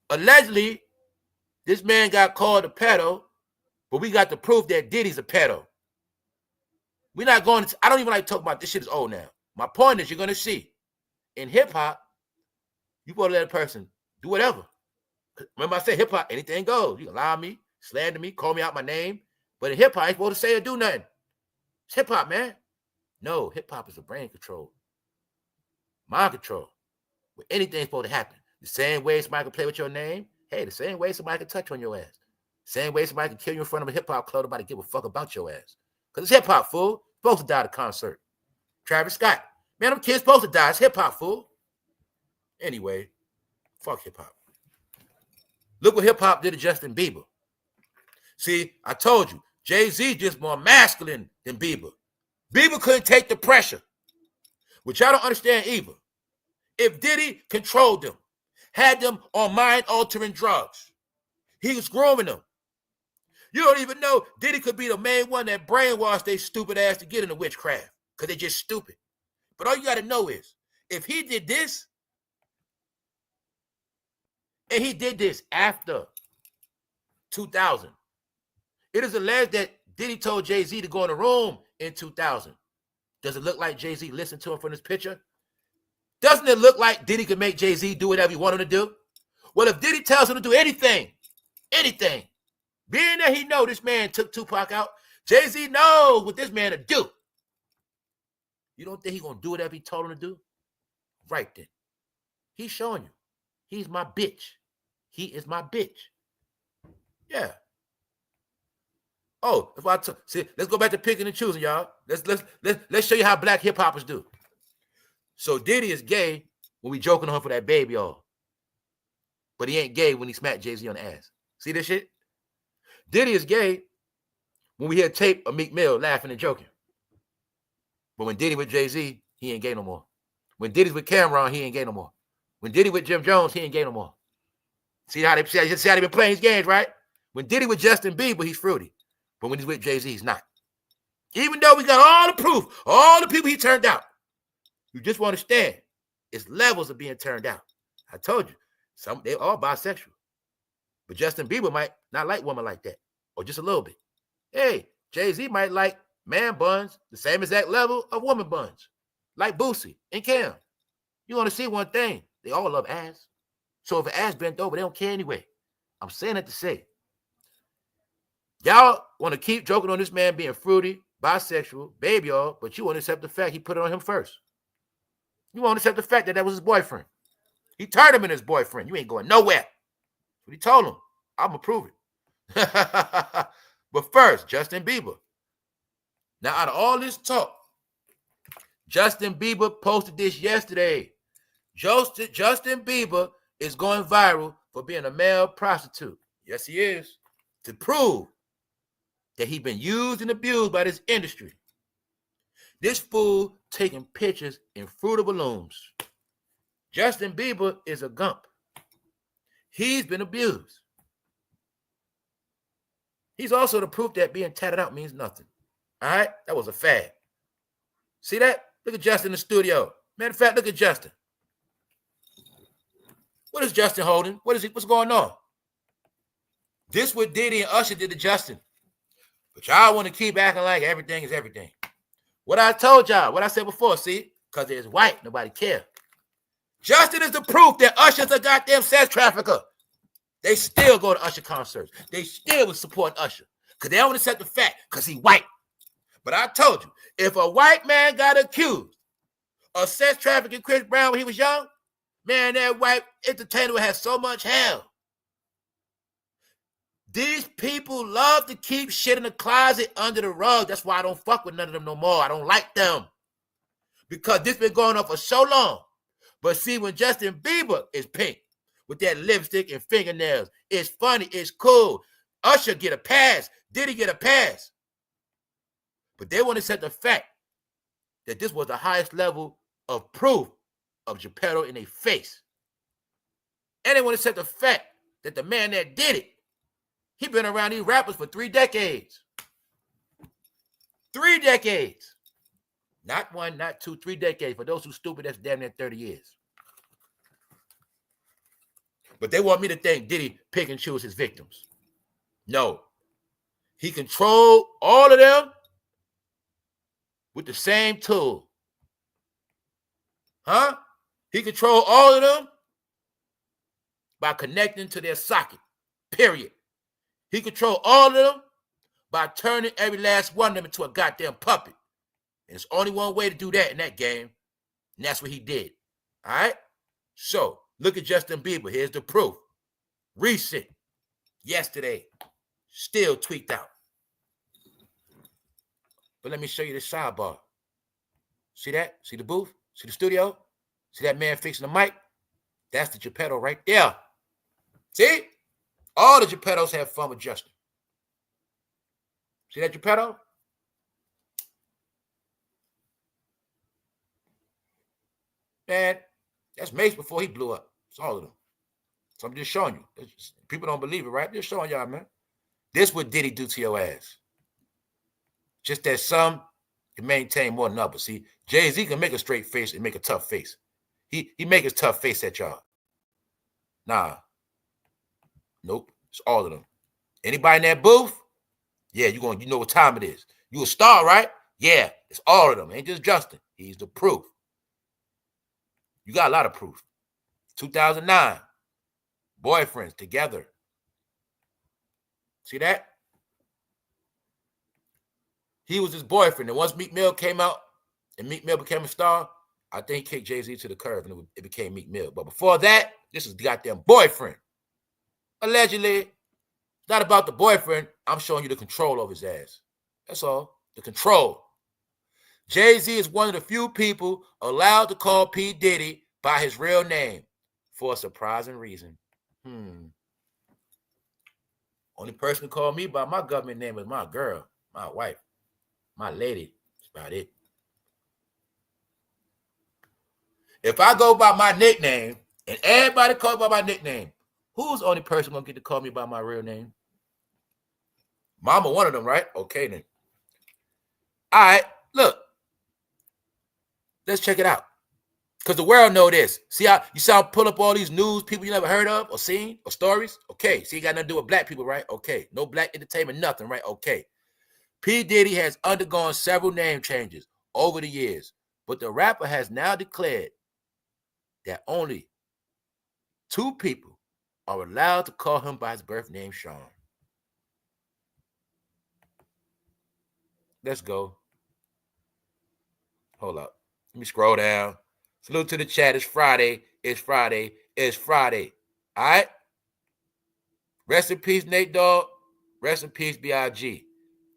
Allegedly, this man got called a pedo, but we got the proof that Diddy's a pedo. We're not going to. I don't even like to talk about this. Shit is old now. My point is, you're gonna see in hip hop, you gotta let a person do whatever. Remember I said hip-hop, anything goes. You can lie on me, slander me, call me out my name. But in hip-hop, I ain't supposed to say or do nothing. It's hip-hop, man. No, hip-hop is a brain control. Mind control. Where anything's supposed to happen. The same way somebody can play with your name, hey, the same way somebody can touch on your ass. The same way somebody can kill you in front of a hip-hop club, nobody give a fuck about your ass. Because it's hip-hop, fool. Supposed to die at a concert. Travis Scott. Man, them kids supposed to die. It's hip-hop, fool. Anyway, fuck hip-hop. Look what hip-hop did to Justin Bieber. See, I told you, Jay-Z just more masculine than Bieber. Bieber couldn't take the pressure, which I don't understand either. If Diddy controlled them, had them on mind-altering drugs. He was grooming them. You don't even know Diddy could be the main one that brainwashed their stupid ass to get into witchcraft because they're just stupid. But all you got to know is, if he did this, and he did this after 2000, it is alleged that Diddy told Jay-Z to go in the room in 2000. Does it look like Jay-Z listened to him from this picture? Doesn't it look like Diddy could make Jay-Z do whatever he wanted him to do? Well, if Diddy tells him to do anything, being that he know this man took Tupac out, Jay-Z knows what this man to do. You don't think he gonna do whatever he told him to do? Right then. He's showing you. He's my bitch. He is my bitch. Yeah. Oh, if I see, let's go back to picking and choosing, y'all. Let's show you how black hip hoppers do. So Diddy is gay when we joking on him for that baby, y'all. But he ain't gay when he smacked Jay-Z on the ass. See this shit? Diddy is gay when we hear tape of Meekmill laughing and joking. But when Diddy with Jay-Z, he ain't gay no more. When Diddy's with Cameron, he ain't gay no more. When Diddy with Jim Jones, he ain't gay no more. See how they been playing his games, right? When Diddy with Justin Bieber, he's fruity. But when he's with Jay-Z, he's not. Even though we got all the proof, all the people he turned out, you just want to understand, it's levels of being turned out. I told you, they all bisexual. But Justin Bieber might not like women like that, or just a little bit. Hey, Jay-Z might like man buns, the same exact level of woman buns, like Boosie and Cam. You want to see one thing, they all love ass. So if an ass bent over, they don't care anyway. I'm saying that to say, y'all want to keep joking on this man being fruity, bisexual, baby all, but you want to accept the fact he put it on him first. You want to accept the fact that was his boyfriend. He turned him into his boyfriend. You ain't going nowhere. That's what he told him. I'm going to prove it. But first, Justin Bieber. Now, out of all this talk, Justin Bieber posted this yesterday. Justin Bieber is going viral for being a male prostitute. Yes, he is. To prove that he's been used and abused by this industry. This fool taking pictures in fruit of balloons. Justin Bieber is a gump. He's been abused. He's also the proof that being tatted out means nothing. All right? That was a fad. See that? Look at Justin in the studio. Matter of fact, look at Justin. What is Justin holding? What's going on? This what Diddy and Usher did to Justin. But y'all want to keep acting like everything is everything. What I told y'all, what I said before, see? Because it's white, nobody cares. Justin is the proof that Usher's a goddamn sex trafficker. They still go to Usher concerts. They still would support Usher. Because they don't accept the fact, because he white. But I told you, if a white man got accused of sex trafficking Chris Brown when he was young, man, that white entertainer would have so much hell. These people love to keep shit in the closet under the rug. That's why I don't fuck with none of them no more. I don't like them. Because this been going on for so long. But see, when Justin Bieber is pink with that lipstick and fingernails, it's funny, it's cool. Usher get a pass. Diddy get a pass. But they want to set the fact that this was the highest level of proof of Geppetto in their face. And they want to set the fact that the man that did it, he been around these rappers for 3 decades. 3 decades. Not 1, not 2, 3 decades. For those who stupid, that's damn near 30 years. But they want me to think Diddy pick and choose his victims. No. He controlled all of them with the same tool. Huh? He controlled all of them by connecting to their socket. Period. He controlled all of them by turning every last one of them into a goddamn puppet. And there's only one way to do that in that game, and that's what he did. All right? So, look at Justin Bieber. Here's the proof. Recent. Yesterday. Still tweaked out. But let me show you the sidebar. See that? See the booth? See the studio? See that man fixing the mic? That's the Geppetto right there. See? All the Geppettos have fun with Justin. See that Geppetto? Man, that's Mace before he blew up. It's all of them. So I'm just showing you. People don't believe it, right? Just showing y'all, man. This what Diddy do to your ass. Just that some can maintain more than others. See, Jay-Z can make a straight face and make a tough face. He make his tough face at y'all. Nah. Nope. It's all of them. Anybody in that booth? Yeah, you know what time it is. You a star, right? Yeah, it's all of them. Ain't just Justin. He's the proof. You got a lot of proof. 2009. Boyfriends together. See that? He was his boyfriend. And once Meekmill came out and Meekmill became a star, I think he kicked Jay-Z to the curb and it became Meekmill. But before that, this is the goddamn boyfriend. Allegedly, it's not about the boyfriend. I'm showing you the control of his ass. That's all. The control. Jay-Z is one of the few people allowed to call P. Diddy by his real name for a surprising reason. Only person to call me by my government name is my girl, my wife, my lady. That's about it. If I go by my nickname and everybody calls by my nickname, who's the only person gonna get to call me by my real name? Mama, one of them, right? Okay, then. All right, look. Let's check it out. Because the world know this. See how you saw pull up all these news people you never heard of or seen or stories? Okay, see, you got nothing to do with black people, right? Okay, no black entertainment, nothing, right? Okay. P. Diddy has undergone several name changes over the years, but the rapper has now declared that only 2 people are allowed to call him by his birth name, Sean. Let's go. Hold up. Let me scroll down. Salute to the chat. It's Friday. It's Friday. It's Friday. All right? Rest in peace, Nate Dogg. Rest in peace, B.I.G.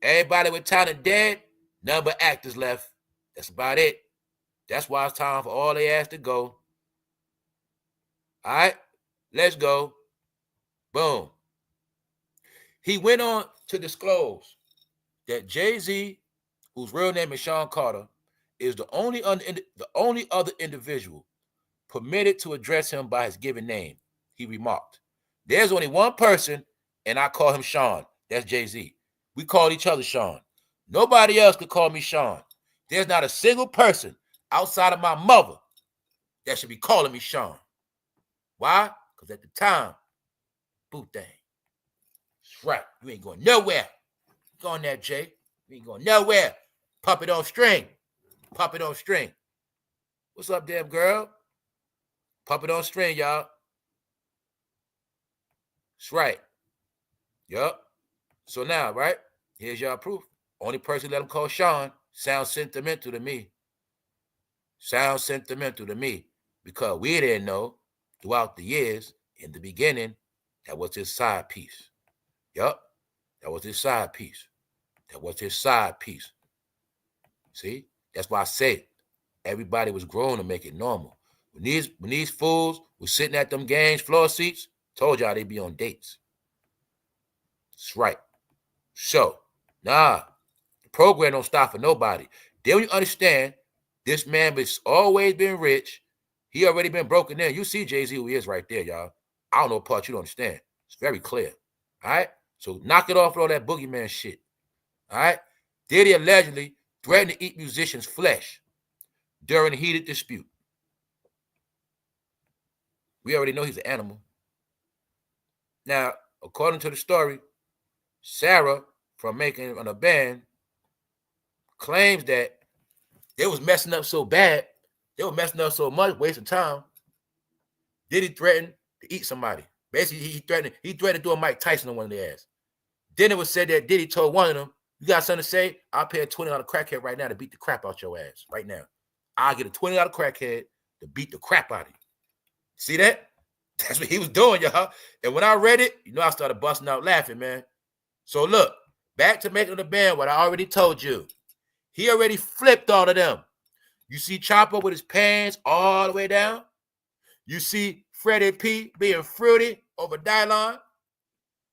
Everybody with talent dead. None but actors left. That's about it. That's why it's time for all they ass to go. All right? Let's go. Boom. He went on to disclose that Jay-Z, whose real name is Sean Carter, is the only other individual permitted to address him by his given name. He remarked, "There's only one person, and I call him Sean. That's Jay-Z. We call each other Sean. Nobody else could call me Sean. There's not a single person outside of my mother that should be calling me Sean. Why? Because at the time, boo thing. That's right. You ain't going nowhere. Go on there, Jay. You ain't going nowhere. Puppet on string. Puppet on string. What's up, damn girl? Puppet on string, y'all. That's right. Yup. So now, right? Here's y'all proof. Only person let him call Sean sounds sentimental to me. Sounds sentimental to me. Because we didn't know throughout the years, in the beginning, that was his side piece. Yup. That was his side piece. That was his side piece. See? That's why I say everybody was grown to make it normal. When these fools were sitting at them games floor seats, told y'all they'd be on dates. That's right. So, nah, the program don't stop for nobody. Then you understand this man has always been rich. He already been broken in. You see Jay-Z who he is right there, y'all. I don't know what part you don't understand. It's very clear. All right? So knock it off with all that boogeyman shit. All right? Diddy allegedly threatened to eat musicians' flesh during a heated dispute. We already know he's an animal. Now, according to the story, Sarah, from making a band, claims that they was messing up so bad, they were messing up so much, wasting time. Diddy threatened to eat somebody. Basically, he threatened to do a Mike Tyson on one of their ass. Then it was said that Diddy told one of them, "You got something to say? I'll pay a $20 crackhead right now to beat the crap out your ass. Right now. I'll get a $20 crackhead to beat the crap out of you." See that? That's what he was doing, y'all. And when I read it, I started busting out laughing, man. So look, back to making the band, what I already told you. He already flipped all of them. You see Chopper with his pants all the way down. You see Freddie P being fruity over Dylon.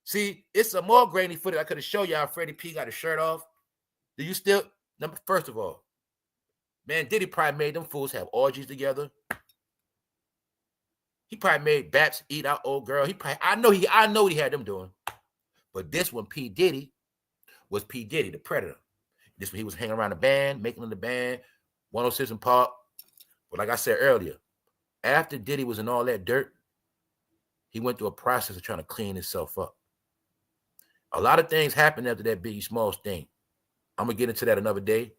See, it's some more grainy footage I could have shown y'all. Freddie P got his shirt off. Do you still? First of all, man, Diddy probably made them fools have orgies together. He probably made Baps eat out old girl. I know what he had them doing. But this one, P. Diddy, was P. Diddy, the Predator. This one, he was hanging around the band, making the band, 106 in Park. But like I said earlier, after Diddy was in all that dirt, he went through a process of trying to clean himself up. A lot of things happened after that Biggie Smalls thing. I'm going to get into that another day.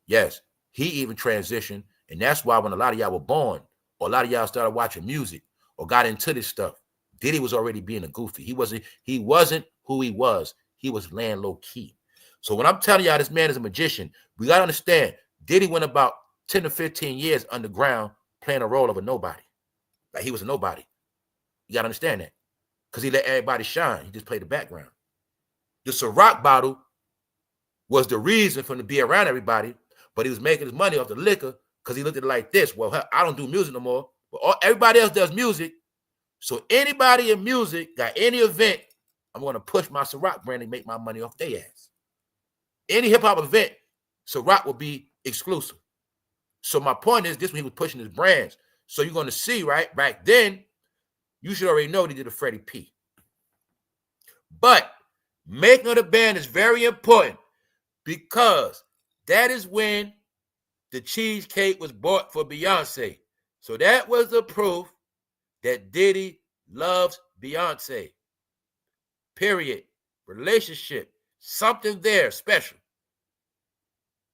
Yes, he even transitioned. And that's why when a lot of y'all were born, or a lot of y'all started watching music or got into this stuff, Diddy was already being a goofy. He wasn't who he was. He was laying low key. So when I'm telling y'all this man is a magician, we got to understand, Diddy went about 10 to 15 years underground playing a role of a nobody. Like he was a nobody. You got to understand that. Because he let everybody shine. He just played the background. The Ciroc bottle was the reason for him to be around everybody, but he was making his money off the liquor because he looked at it like this. Well, I don't do music no more, but everybody else does music. So anybody in music got any event, I'm going to push my Ciroc brand and make my money off their ass. Any hip-hop event, Ciroc will be exclusive. So my point is, this when he was pushing his brands. So you're going to see, right, back then, you should already know they did a Freddie P. But making of the band is very important because that is when the cheesecake was bought for Beyonce. So that was the proof that Diddy loves Beyonce. Period. Relationship. Something there special.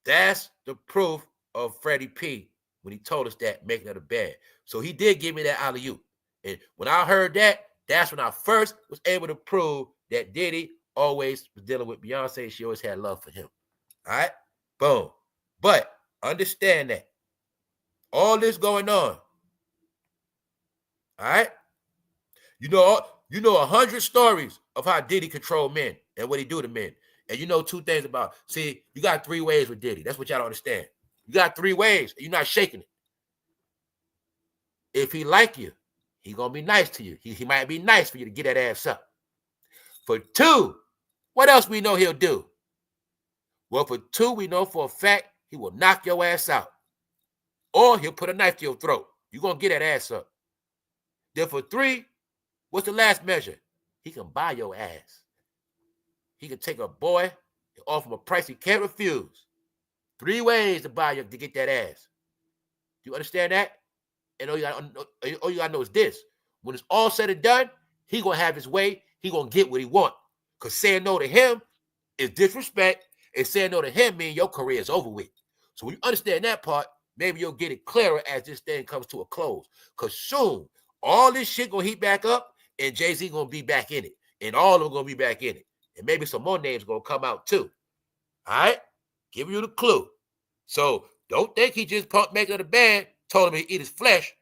That's the proof of Freddie P when he told us that, making of the band. So he did give me that alley-oop. And when I heard that, that's when I first was able to prove that Diddy always was dealing with Beyonce. She always had love for him. All right? Boom. But understand that. All this going on. All right? You know 100 stories of how Diddy controlled men and what he do to men. And you know 2 things about, see, you got 3 ways with Diddy. That's what y'all don't understand. You got 3 ways, and you're not shaking it. If he like you, he gonna be nice to you. He might be nice for you to get that ass up. For 2, what else we know he'll do? Well, for 2, we know for a fact he will knock your ass out. Or he'll put a knife to your throat. You're gonna get that ass up. Then for 3, what's the last measure? He can buy your ass. He can take a boy and offer him a price he can't refuse. 3 ways to get that ass. Do you understand that? And all you gotta know is this. When it's all said and done, he gonna have his way. He gonna get what he want. Because saying no to him is disrespect. And saying no to him means your career is over with. So when you understand that part, maybe you'll get it clearer as this thing comes to a close. Because soon, all this shit gonna heat back up, and Jay-Z gonna be back in it. And all of them gonna be back in it. And maybe some more names gonna come out too. All right? Giving you the clue. So don't think he just punked making of the band, told him he eat his flesh,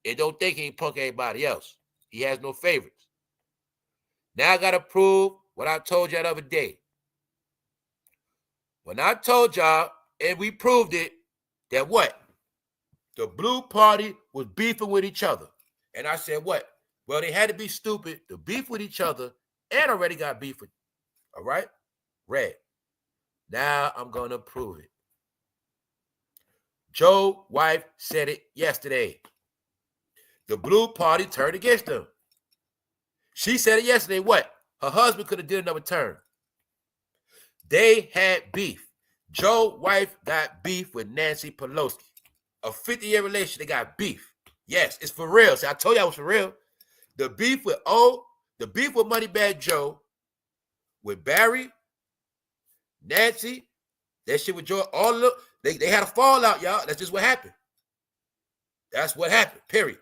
and don't think he ain't punk anybody else. He has no favorites. Now I gotta prove what I told y'all the other day. When I told y'all, and we proved it, that what? The Blue Party was beefing with each other. And I said what? Well, they had to be stupid to beef with each other and already got beef with. All right? Red. Now I'm going to prove it. Joe's wife said it yesterday. The Blue Party turned against them. She said it yesterday. What? Her husband could have did another turn. They had beef. Joe's wife got beef with Nancy Pelosi. A 50-year relationship, they got beef. Yes, it's for real. See, I told y'all it was for real. The beef with Moneybag Joe, with Barry, Nancy, that shit with Joe, all of them, they had a fallout, y'all. That's just what happened. That's what happened, period.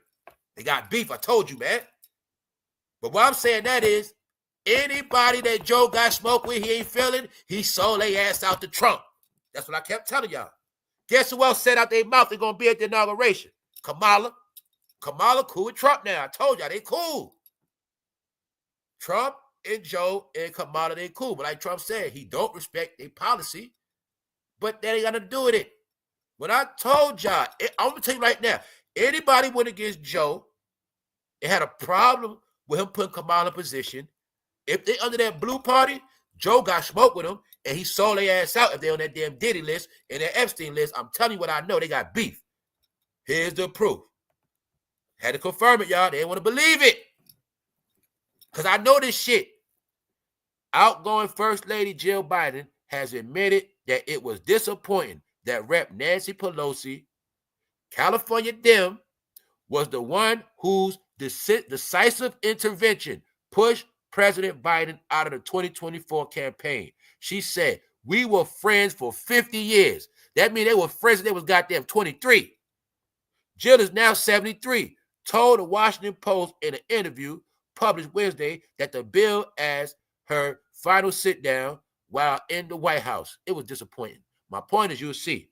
They got beef, I told you, man. But what I'm saying that is, anybody that Joe got smoked with, he ain't feeling, he sold their ass out to Trump. That's what I kept telling y'all. Guess who else said out their mouth they're going to be at the inauguration? Kamala. Kamala cool with Trump now. I told y'all, they cool. Trump and Joe and Kamala, they cool. But like Trump said, he don't respect their policy, but that ain't got to do with it. When I told y'all, I'm going to tell you right now, anybody went against Joe and had a problem with him putting Kamala in position, if they under that Blue Party, Joe got smoked with them, and he sold their ass out if they on that damn Diddy list and that Epstein list. I'm telling you what I know. They got beef. Here's the proof. Had to confirm it, y'all. They didn't want to believe it. Because I know this shit. Outgoing First Lady Jill Biden has admitted that it was disappointing that Rep. Nancy Pelosi, California Dem, was the one whose decisive intervention pushed President Biden out of the 2024 campaign. She said, we were friends for 50 years. That means they were friends and they was goddamn 23. Jill is now 73, told the Washington Post in an interview published Wednesday that the bill as her final sit-down while in the White House. It was disappointing. My point is, you'll see,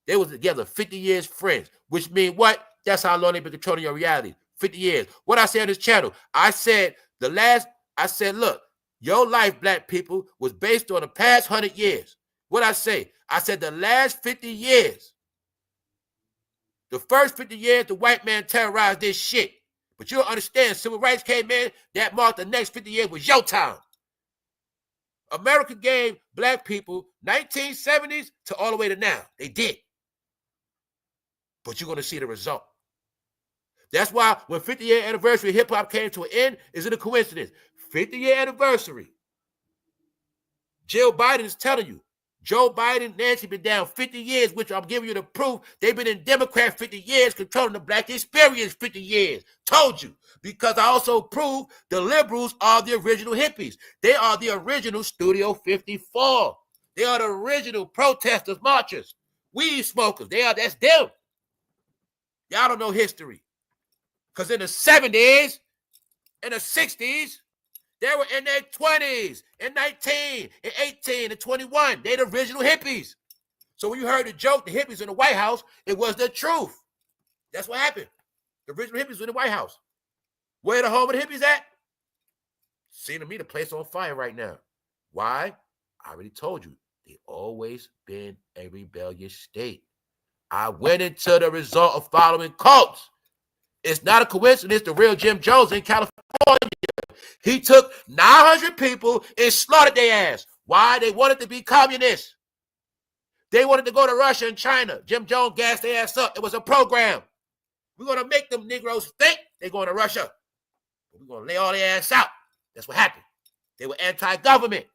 they was together 50 years friends, which means what? That's how long they've been controlling your reality. 50 years. What I said on this channel, I said, look, your life, black people, was based on the past 100 years. What I say? I said the last 50 years, the first 50 years, the white man terrorized this shit. But you'll understand, civil rights came in, that marked the next 50 years was your time. America gave black people 1970s to all the way to now. They did. But you're going to see the result. That's why when 50-year anniversary of hip-hop came to an end, is it a coincidence? 50-year anniversary. Jill Biden is telling you, Joe Biden, Nancy been down 50 years, which I'm giving you the proof. They've been in Democrat 50 years, controlling the black experience 50 years. Told you. Because I also proved the liberals are the original hippies. They are the original Studio 54. They are the original protesters, marchers, weed smokers. That's them. Y'all don't know history. Because in the 70s, in the 60s, they were in their 20s, and 19, and 18, and 21. They the original hippies. So when you heard the joke, the hippies in the White House, it was the truth. That's what happened. The original hippies were in the White House. Where the home of the hippies at? Seems to me the place on fire right now. Why? I already told you. They always been a rebellious state. I went into the result of following cults. It's not a coincidence the real Jim Jones in California. He took 900 people and slaughtered their ass. Why? They wanted to be communists. They wanted to go to Russia and China. Jim Jones gassed their ass up. It was a program. We're going to make them Negroes think they're going to Russia. We're going to lay all their ass out. That's what happened. They were anti-government.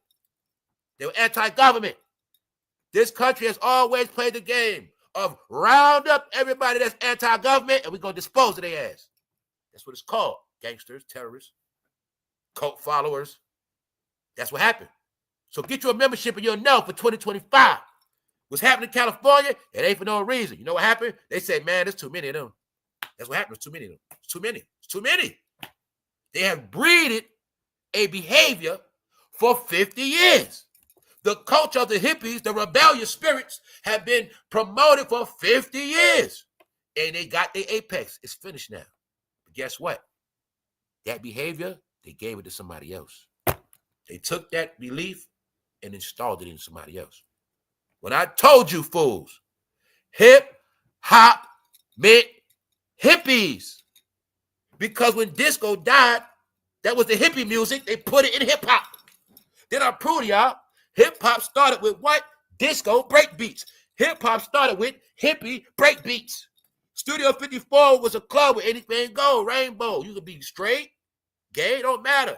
This country has always played the game of round up everybody that's anti-government and we're going to dispose of their ass. That's what it's called. Gangsters, terrorists, cult followers. That's what happened. So get you a membership and you'll know for 2025. What's happening in California, it ain't for no reason. You know what happened? They said, man, there's too many of them. That's what happened. There's too many of them. It's too many. They have breeded a behavior for 50 years. The culture of the hippies, the rebellious spirits, have been promoted for 50 years. And they got their apex. It's finished now. But guess what? That behavior, they gave it to somebody else. They took that belief and installed it in somebody else. When I told you fools, hip-hop meant hippies. Because when disco died, that was the hippie music. They put it in hip-hop. Then I proved to y'all, hip-hop started with what? Disco break beats. Hip-hop started with hippie break beats. Studio 54 was a club where anything go, rainbow. You could be straight, gay, don't matter.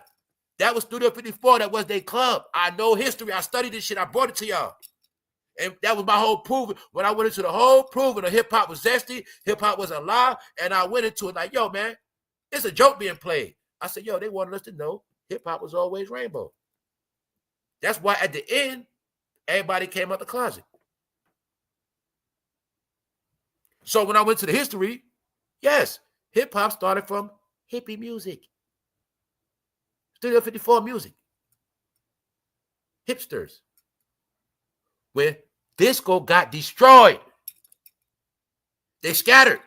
That was Studio 54. That was their club. I know history. I studied this shit. I brought it to y'all. And that was my whole proving. When I went into the whole proving of hip-hop was zesty, hip-hop was a lie, and I went into it like, yo, man, it's a joke being played. I said, yo, they wanted us to know hip-hop was always rainbow. That's why at the end, everybody came out the closet. So when I went to the history, yes, hip-hop started from hippie music. Studio 54 music. Hipsters. When disco got destroyed, they scattered.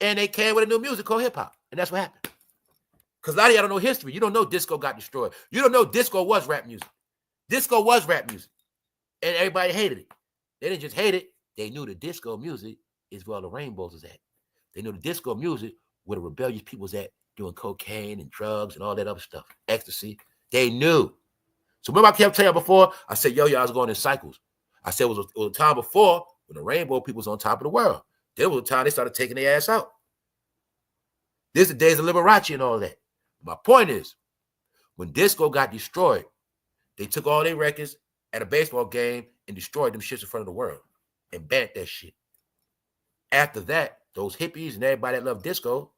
And they came with a new music called hip-hop. And that's what happened. Because a lot of y'all don't know history. You don't know disco got destroyed. You don't know disco was rap music. Disco was rap music. And everybody hated it. They didn't just hate it. They knew the disco music is where the rainbows is at. They knew the disco music where the rebellious people was at doing cocaine and drugs and all that other stuff. Ecstasy. They knew. So remember I kept telling you before, I said, yo, y'all was going in cycles. I said it was a time before when the rainbow people was on top of the world. There was a time they started taking their ass out. This is the days of Liberace and all that. My point is, when disco got destroyed, they took all their records at a baseball game and destroyed them shits in front of the world and banned that shit. After that, those hippies and everybody that loved disco,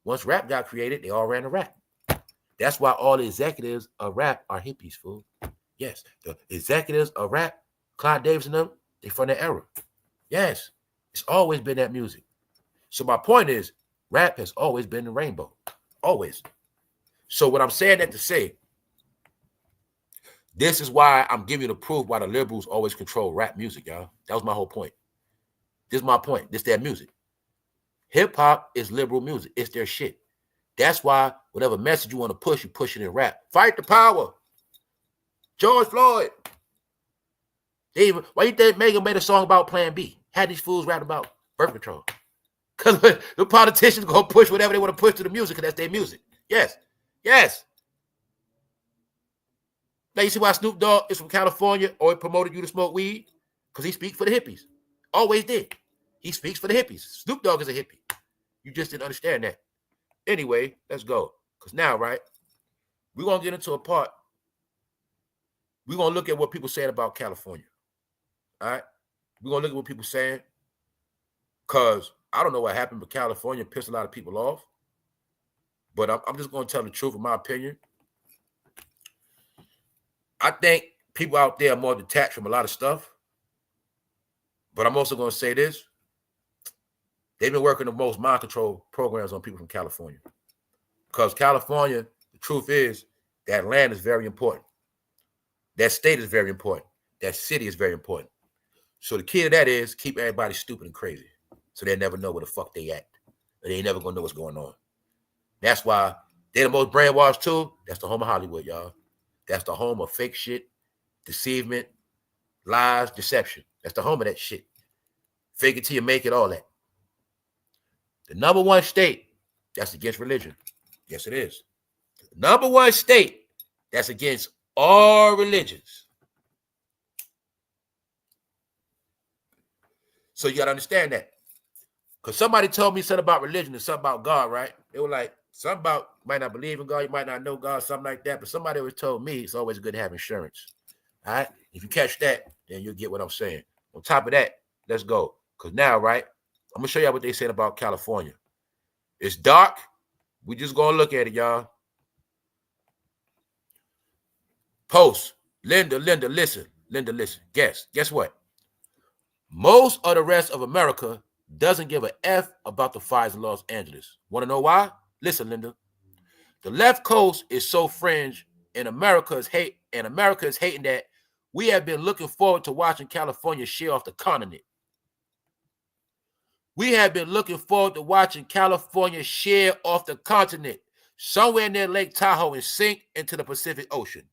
once rap got created, they all ran to rap. That's why all the executives of rap are hippies, fool. Yes, the executives of rap, Clive Davis and them, they from that era. Yes, it's always been that music. So my point is, rap has always been the rainbow. Always. So what I'm saying that to say, this is why I'm giving you the proof why the liberals always control rap music, y'all. That was my whole point. This is my point. This is their music. Hip-hop is liberal music. It's their shit. That's why whatever message you want to push, you push it in rap. Fight the power. George Floyd. Why you think Megan made a song about Plan B? Had these fools rapping about birth control. Because the politicians going to push whatever they want to push to the music, because that's their music. Yes. Yes. Now you see why Snoop Dogg is from California or he promoted you to smoke weed? Because he speaks for the hippies. Always did. He speaks for the hippies. Snoop Dogg is a hippie. You just didn't understand that. Anyway, let's go. Because now, right, we're going to get into a part. We're going to look at what people saying about California. All right? We're going to look at what people saying. Because I don't know what happened, but California pissed a lot of people off. But I'm just going to tell the truth, in my opinion. I think people out there are more detached from a lot of stuff. But I'm also going to say this. They've been working the most mind control programs on people from California. Because California, the truth is, that land is very important. That state is very important. That city is very important. So the key to that is keep everybody stupid and crazy. So they never know where the fuck they at. And they ain't never going to know what's going on. That's why they're the most brainwashed too. That's the home of Hollywood, y'all. That's the home of fake shit, deceivement, lies, deception. That's the home of that shit. Fake it till you make it, all that. The number one state that's against religion. Yes, it is. The number one state that's against all religions. So you got to understand that. Because somebody told me something about religion and something about God, right? They were like, something about, you might not believe in God, you might not know God, something like that. But somebody always told me it's always good to have insurance. All right? If you catch that, then you'll get what I'm saying. On top of that, let's go. Because now, right, I'm going to show y'all what they said about California. It's dark. We just going to look at it, y'all. Post. Linda, listen. Linda, listen. Guess what? Most of the rest of America doesn't give a F about the fires in Los Angeles. Want to know why? Listen, Linda. The left coast is so fringe, and America is hating that we have been looking forward to watching California shear off the continent. We have been looking forward to watching California shear off the continent, somewhere near Lake Tahoe, and sink into the Pacific Ocean.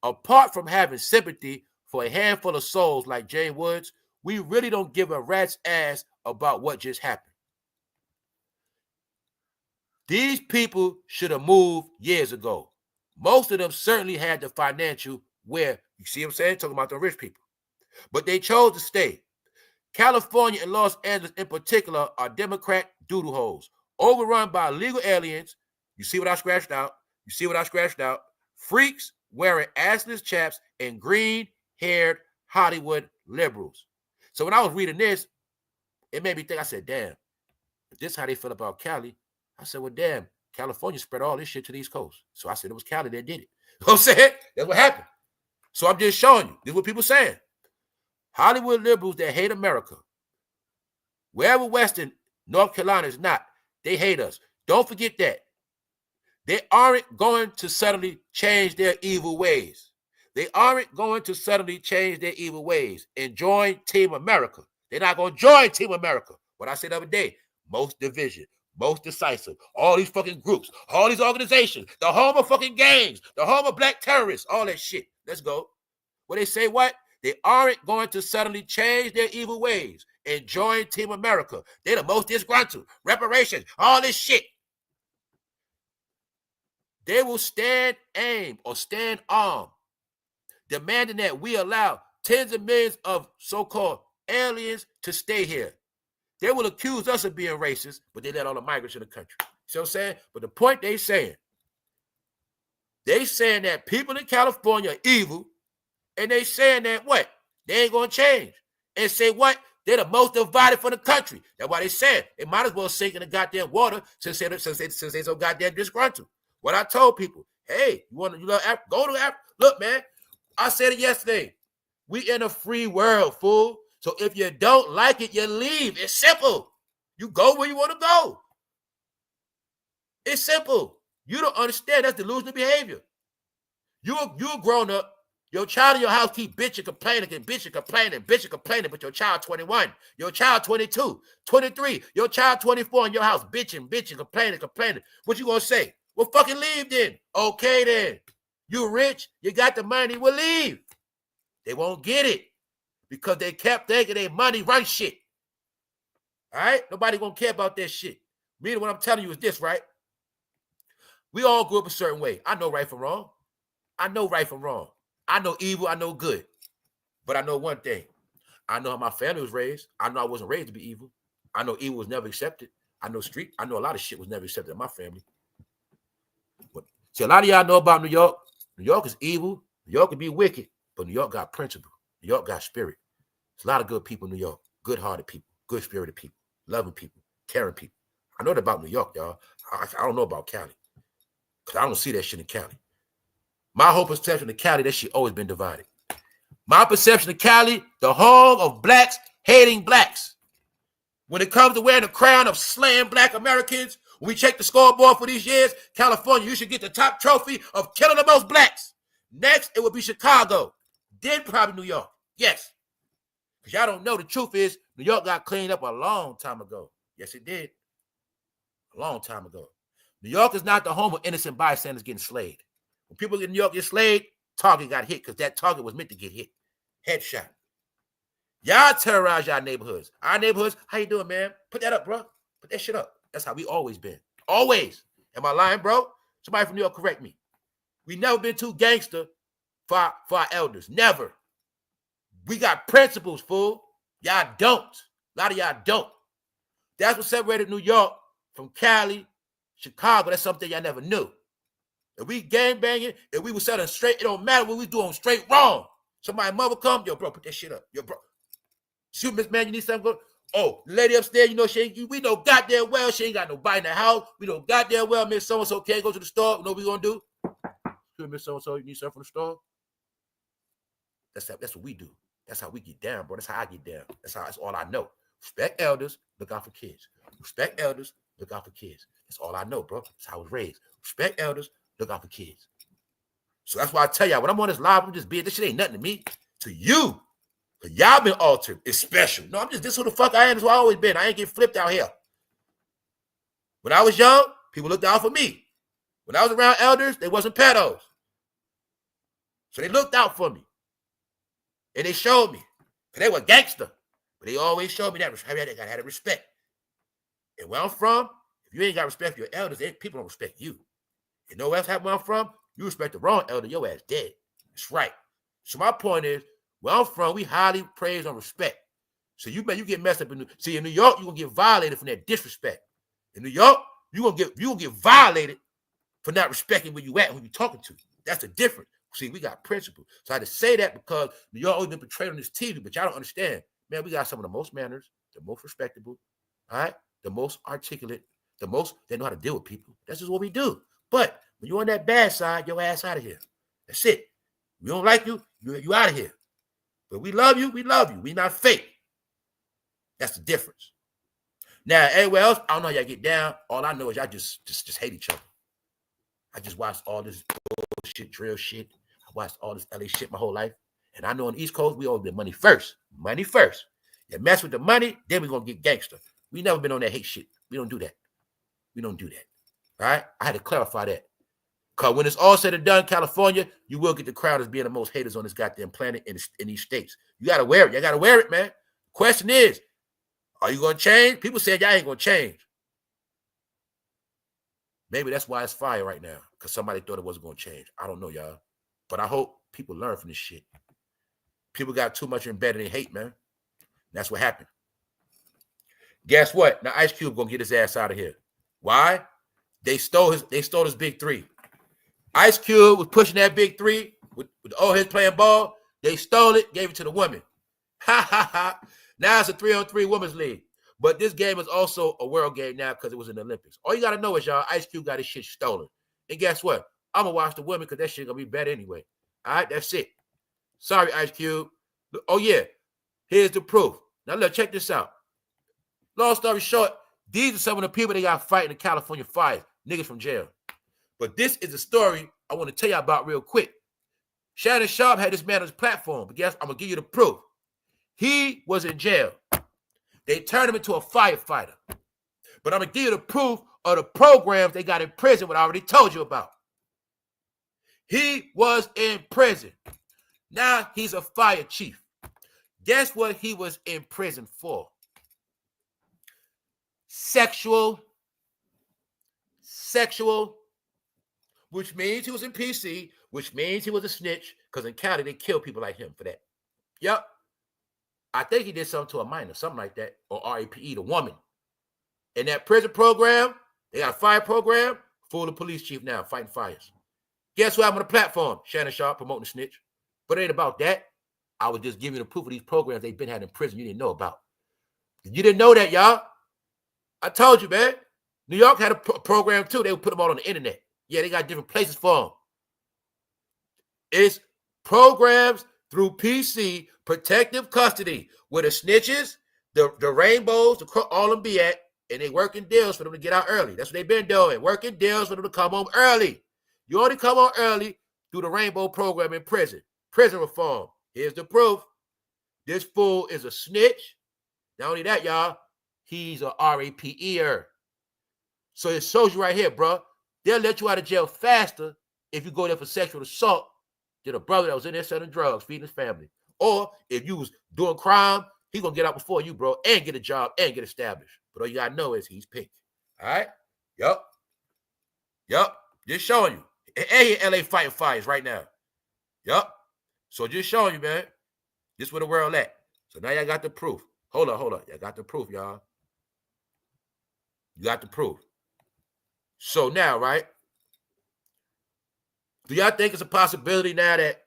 Apart from having sympathy for a handful of souls like Jane Woods, we really don't give a rat's ass about what just happened. These people should have moved years ago. Most of them certainly had the financial where, you see what I'm saying? Talking about the rich people. But they chose to stay. California and Los Angeles in particular are Democrat doodle holes, overrun by illegal aliens. You see what I scratched out? You see what I scratched out? Freaks wearing assless chaps and green-haired Hollywood liberals. So when I was reading this, it made me think, I said, damn, if this is how they feel about Cali, I said, well, damn, California spread all this shit to the East Coast. So I said, it was Cali that did it. You know what I'm saying? That's what happened. So I'm just showing you. This is what people saying. Hollywood liberals that hate America. Wherever Western North Carolina is not, they hate us. Don't forget that. They aren't going to suddenly change their evil ways. They aren't going to suddenly change their evil ways and join Team America. They're not going to join Team America. What I said the other day, most division, most decisive, all these fucking groups, all these organizations, the home of fucking gangs, the home of black terrorists, all that shit. Let's go. Well, they say what? They aren't going to suddenly change their evil ways and join Team America. They're the most disgruntled, reparations, all this shit. They will stand armed, demanding that we allow tens of millions of so-called aliens to stay here. They will accuse us of being racist, but they let all the migrants in the country. See what I'm saying? But the point they saying that people in California are evil, and they saying that what? They ain't gonna change. And say what? They're the most divided for the country. That's why they said they might as well sink in the goddamn water since they're so goddamn disgruntled. What I told people, hey, you love Africa? Go to Africa. Look, man, I said it yesterday. We in a free world, fool. So if you don't like it, you leave. It's simple. You go where you want to go. It's simple. You don't understand. That's delusional behavior. You're grown up. Your child in your house keep bitching, complaining, but your child 21, your child 22, 23, your child 24 in your house bitching, complaining. What you gonna say? Well, fucking leave then. Okay then. You rich, you got the money, we'll leave. They won't get it because they kept thinking their money run shit. All right? Nobody gonna care about that shit. Meaning what I'm telling you is this, right? We all grew up a certain way. I know right from wrong. I know evil, I know good. But I know one thing. I know how my family was raised. I know I wasn't raised to be evil. I know evil was never accepted. I know a lot of shit was never accepted in my family. But, see, a lot of y'all know about New York. New York is evil. New York can be wicked. But New York got principle. New York got spirit. There's a lot of good people in New York. Good-hearted people. Good-spirited people. Loving people. Caring people. I know that about New York, y'all. I don't know about Cali. Because I don't see that shit in Cali. My whole perception of Cali, that shit always been divided. My perception of Cali, the home of blacks hating blacks. When it comes to wearing the crown of slaying black Americans, when we check the scoreboard for these years, California, you should get the top trophy of killing the most blacks. Next, it would be Chicago. Then probably New York. Yes. Because y'all don't know, the truth is, New York got cleaned up a long time ago. Yes, it did. A long time ago. New York is not the home of innocent bystanders getting slayed. When people in New York get slayed, target got hit because that target was meant to get hit. Headshot. Y'all terrorize y'all neighborhoods. Our neighborhoods, how you doing, man? Put that up, bro. Put that shit up. That's how we always been. Always. Am I lying, bro? Somebody from New York correct me. We never been too gangster for our elders. Never. We got principles, fool. Y'all don't. A lot of y'all don't. That's what separated New York from Cali, Chicago. That's something y'all never knew. If we gang banging, if we was selling straight, it don't matter what we doing straight wrong. Somebody mother come, yo, bro, put that shit up. Yo, bro. Shoot, Miss Man, you need something? Oh, the lady upstairs, you know, we know goddamn well she ain't got nobody in the house. We know goddamn well Miss So-and-so can't go to the store. You know what we gonna do? Shoot, Miss So-and-so, you need something from the store? That's what we do. That's how we get down, bro. That's how I get down. That's all I know. Respect elders, look out for kids. Respect elders, look out for kids. That's all I know, bro. That's how I was raised. Respect elders, look out for kids. So that's why I tell y'all, when I'm on this live, I'm just being, this shit ain't nothing to me. To you. Because y'all been altered. It's special. No, I'm just, this who the fuck I am. This is who I always been. I ain't get flipped out here. When I was young, people looked out for me. When I was around elders, they wasn't pedos. So they looked out for me. And they showed me. Because they were gangster. But they always showed me that. They got to have respect. And where I'm from, if you ain't got respect for your elders, people don't respect you. You know what else happened where I'm from? You respect the wrong elder, your ass dead. That's right. So my point is, where I'm from, we highly praise and respect. So you get messed up in New York, you're gonna get violated from that disrespect. In New York, you're gonna get violated for not respecting where you at, who you talking to. That's the difference. See, we got principles. So I had to say that because New York always been portrayed on this TV, but y'all don't understand. Man, we got some of the most manners, the most respectable, all right, the most articulate, the most, they know how to deal with people. That's just what we do. But when you're on that bad side, your ass out of here. That's it. We don't like you, you out of here. But we love you, we love you. We not fake. That's the difference. Now, everywhere else, I don't know how y'all get down. All I know is y'all just hate each other. I just watched all this bullshit, drill shit. I watched all this LA shit my whole life. And I know on the East Coast, we always been money first. Money first. You mess with the money, then we're going to get gangster. We never been on that hate shit. We don't do that. We don't do that. All right? I had to clarify that. Because when it's all said and done, California, you will get the crowd as being the most haters on this goddamn planet in these states. You got to wear it. You got to wear it, man. The question is, are you going to change? People said y'all ain't going to change. Maybe that's why it's fire right now, because somebody thought it wasn't going to change. I don't know, y'all. But I hope people learn from this shit. People got too much embedded in hate, man. That's what happened. Guess what? Now Ice Cube going to get his ass out of here. Why? They stole his big three. Ice Cube was pushing that big three with the old heads playing ball. They stole it, gave it to the women. Ha ha ha. Now it's a 3-on-3 women's league. But this game is also a world game now because it was in the Olympics. All you got to know is, y'all, Ice Cube got his shit stolen. And guess what? I'm going to watch the women because that shit going to be better anyway. All right, that's it. Sorry, Ice Cube. Oh, yeah. Here's the proof. Now, look, check this out. Long story short, these are some of the people that got fighting the California fires. Niggas from jail. But this is a story I want to tell you about real quick. Shannonsharpe had this man on his platform. But guess I'm going to give you the proof. He was in jail. They turned him into a firefighter. But I'm going to give you the proof of the programs they got in prison, what I already told you about. He was in prison. Now he's a fire chief. Guess what he was in prison for? Sexual, which means he was in PC, which means he was a snitch, because in Cali, they kill people like him for that. Yep. I think he did something to a minor, something like that, or RAPE, the woman. In that prison program, they got a fire program, full of police chief now, fighting fires. Guess who I'm on the platform? Shannonsharpe, promoting the snitch. But it ain't about that. I was just giving you the proof of these programs they've been had in prison you didn't know about. You didn't know that, y'all. I told you, man. New York had a program, too. They would put them all on the internet. Yeah, they got different places for them. It's programs through PC, protective custody, where the snitches, the rainbows, all them be at, and they working deals for them to get out early. That's what they've been doing, working deals for them to come home early. You only come home early through the rainbow program in prison. Prison reform. Here's the proof. This fool is a snitch. Not only that, y'all, he's a RAPEer. So it shows you right here, bro. They'll let you out of jail faster if you go there for sexual assault than a brother that was in there selling drugs, feeding his family. Or if you was doing crime, he's going to get out before you, bro, and get a job and get established. But all you got to know is he's pink. All right? Yup. Just showing you. And he in LA fighting fires right now. Yup. So just showing you, man. This where the world at. So now y'all got the proof. Hold on. Y'all got the proof, y'all. You got the proof. So now, right? Do y'all think it's a possibility now that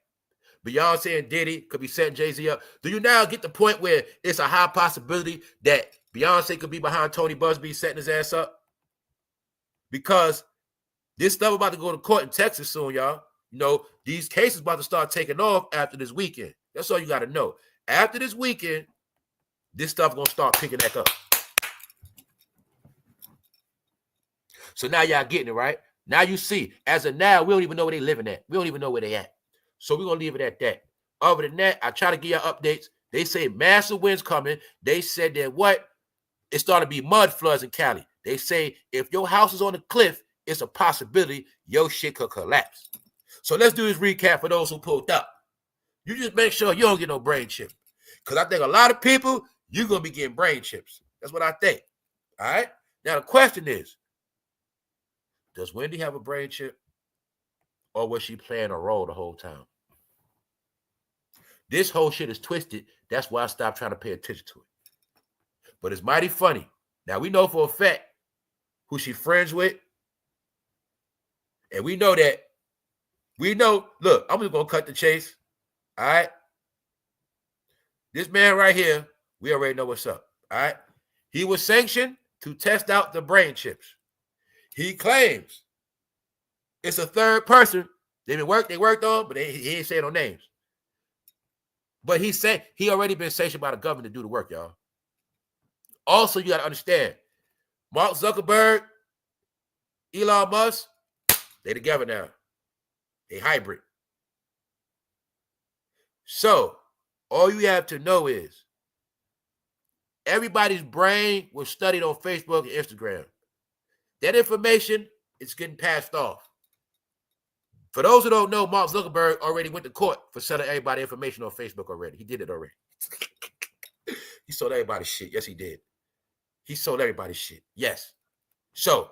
Beyonce and Diddy could be setting Jay-Z up? Do you now get the point where it's a high possibility that Beyonce could be behind Tony Busby setting his ass up? Because this stuff about to go to court in Texas soon, y'all. You know, these cases about to start taking off after this weekend. That's all you got to know. After this weekend, this stuff going to start picking back up. So now y'all getting it, right? Now you see, as of now, we don't even know where they living at. We don't even know where they at. So we're going to leave it at that. Other than that, I try to give y'all updates. They say massive winds coming. They said that what? It started to be mud floods in Cali. They say if your house is on the cliff, it's a possibility your shit could collapse. So let's do this recap for those who pulled up. You just make sure you don't get no brain chip. Because I think a lot of people, you're going to be getting brain chips. That's what I think. All right? Now the question is, does Wendy have a brain chip? Or was she playing a role the whole time? This whole shit is twisted. That's why I stopped trying to pay attention to it. But it's mighty funny. Now, we know for a fact who she friends with. And we know that. Look, I'm just going to cut the chase. All right? This man right here, we already know what's up. All right? He was sanctioned to test out the brain chips. He claims it's a third person they worked on, but he ain't saying no names. But he said he already been sanctioned by the government to do the work, y'all. Also, you got to understand, Mark Zuckerberg, Elon Musk, they together now. They hybrid. So, all you have to know is everybody's brain was studied on Facebook and Instagram. That information is getting passed off. For those who don't know, Mark Zuckerberg already went to court for selling everybody information on Facebook already. He did it already. He sold everybody's shit. Yes, he did. He sold everybody's shit. Yes. So,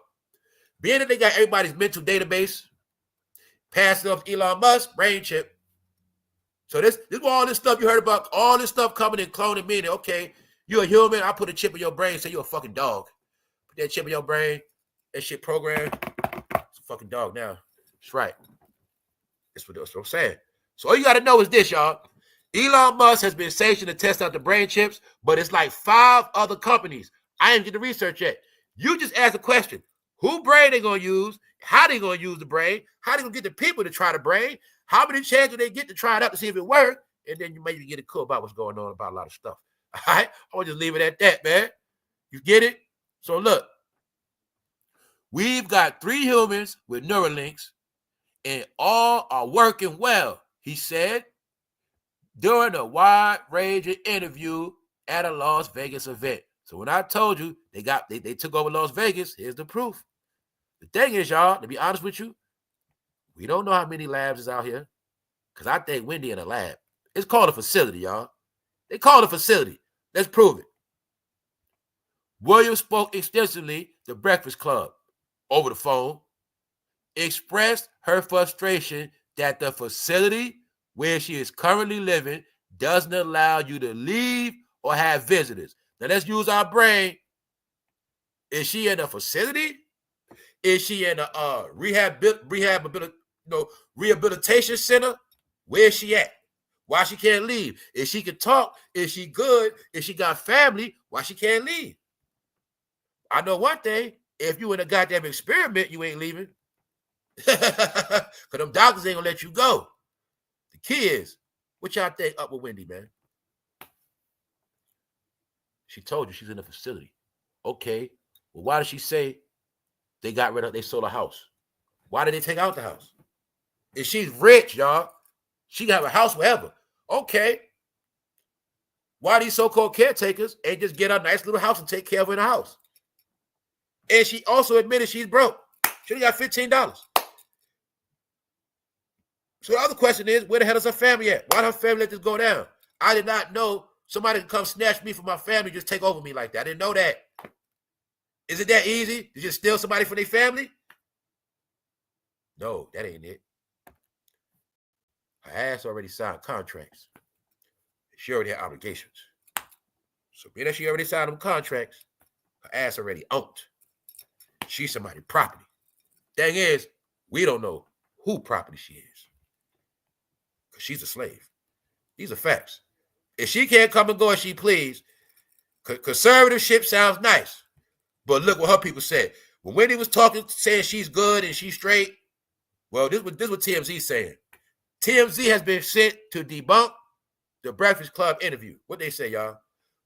being that they got everybody's mental database, passed off to Elon Musk, brain chip. So this is all this stuff you heard about, all this stuff coming and cloning me. Okay, you're a human. I put a chip in your brain, say you're a fucking dog. Put that chip in your brain. That shit programmed. fucking dog now. That's right. That's what I'm saying. So all you got to know is this, y'all. Elon Musk has been sanctioned to test out the brain chips, but it's like 5 other companies. I didn't get the research yet. You just ask a question. Who brain they going to use? How they going to use the brain? How they going to get the people to try the brain? How many chances do they get to try it out to see if it works? And then you maybe get a clue about what's going on about a lot of stuff. All right? I want to just leave it at that, man. You get it? So look. We've got 3 humans with Neuralinks, and all are working well, he said during a wide-ranging interview at a Las Vegas event. So when I told you they took over Las Vegas, here's the proof. The thing is, y'all, to be honest with you, we don't know how many labs is out here, because I think Wendy in a lab. It's called a facility, y'all. They call it a facility. Let's prove it. Williams spoke extensively to Breakfast Club over the phone, expressed her frustration that the facility where she is currently living doesn't allow you to leave or have visitors. Now let's use our brain. Is she in a facility? Is she in a rehabilitation center? Where is she at? Why she can't leave? If she can talk, is she good? If she got family, why she can't leave? I know one thing. If you in a goddamn experiment, you ain't leaving. Because them doctors ain't gonna let you go. The key is, what y'all think up with Wendy, man? She told you she's in a facility. Okay. Well, why did she say they sold a house? Why did they take out the house? If she's rich, y'all, she can have a house wherever. Okay. Why these so-called caretakers ain't just get a nice little house and take care of her in the house? And she also admitted she's broke. She only got $15. So the other question is, where the hell is her family at? Why did her family let this go down? I did not know somebody could come snatch me from my family, just take over me like that. I didn't know that. Is it that easy to just steal somebody from their family? No, that ain't it. Her ass already signed contracts. She already had obligations. So being that she already signed them contracts, her ass already owned. She's somebody's property. Thing is, we don't know who property she is. Because she's a slave. These are facts. If she can't come and go as she please, conservatorship sounds nice. But look what her people said. When Wendy was talking, saying she's good and she's straight, well, this is what TMZ's saying. TMZ has been sent to debunk the Breakfast Club interview. What they say, y'all?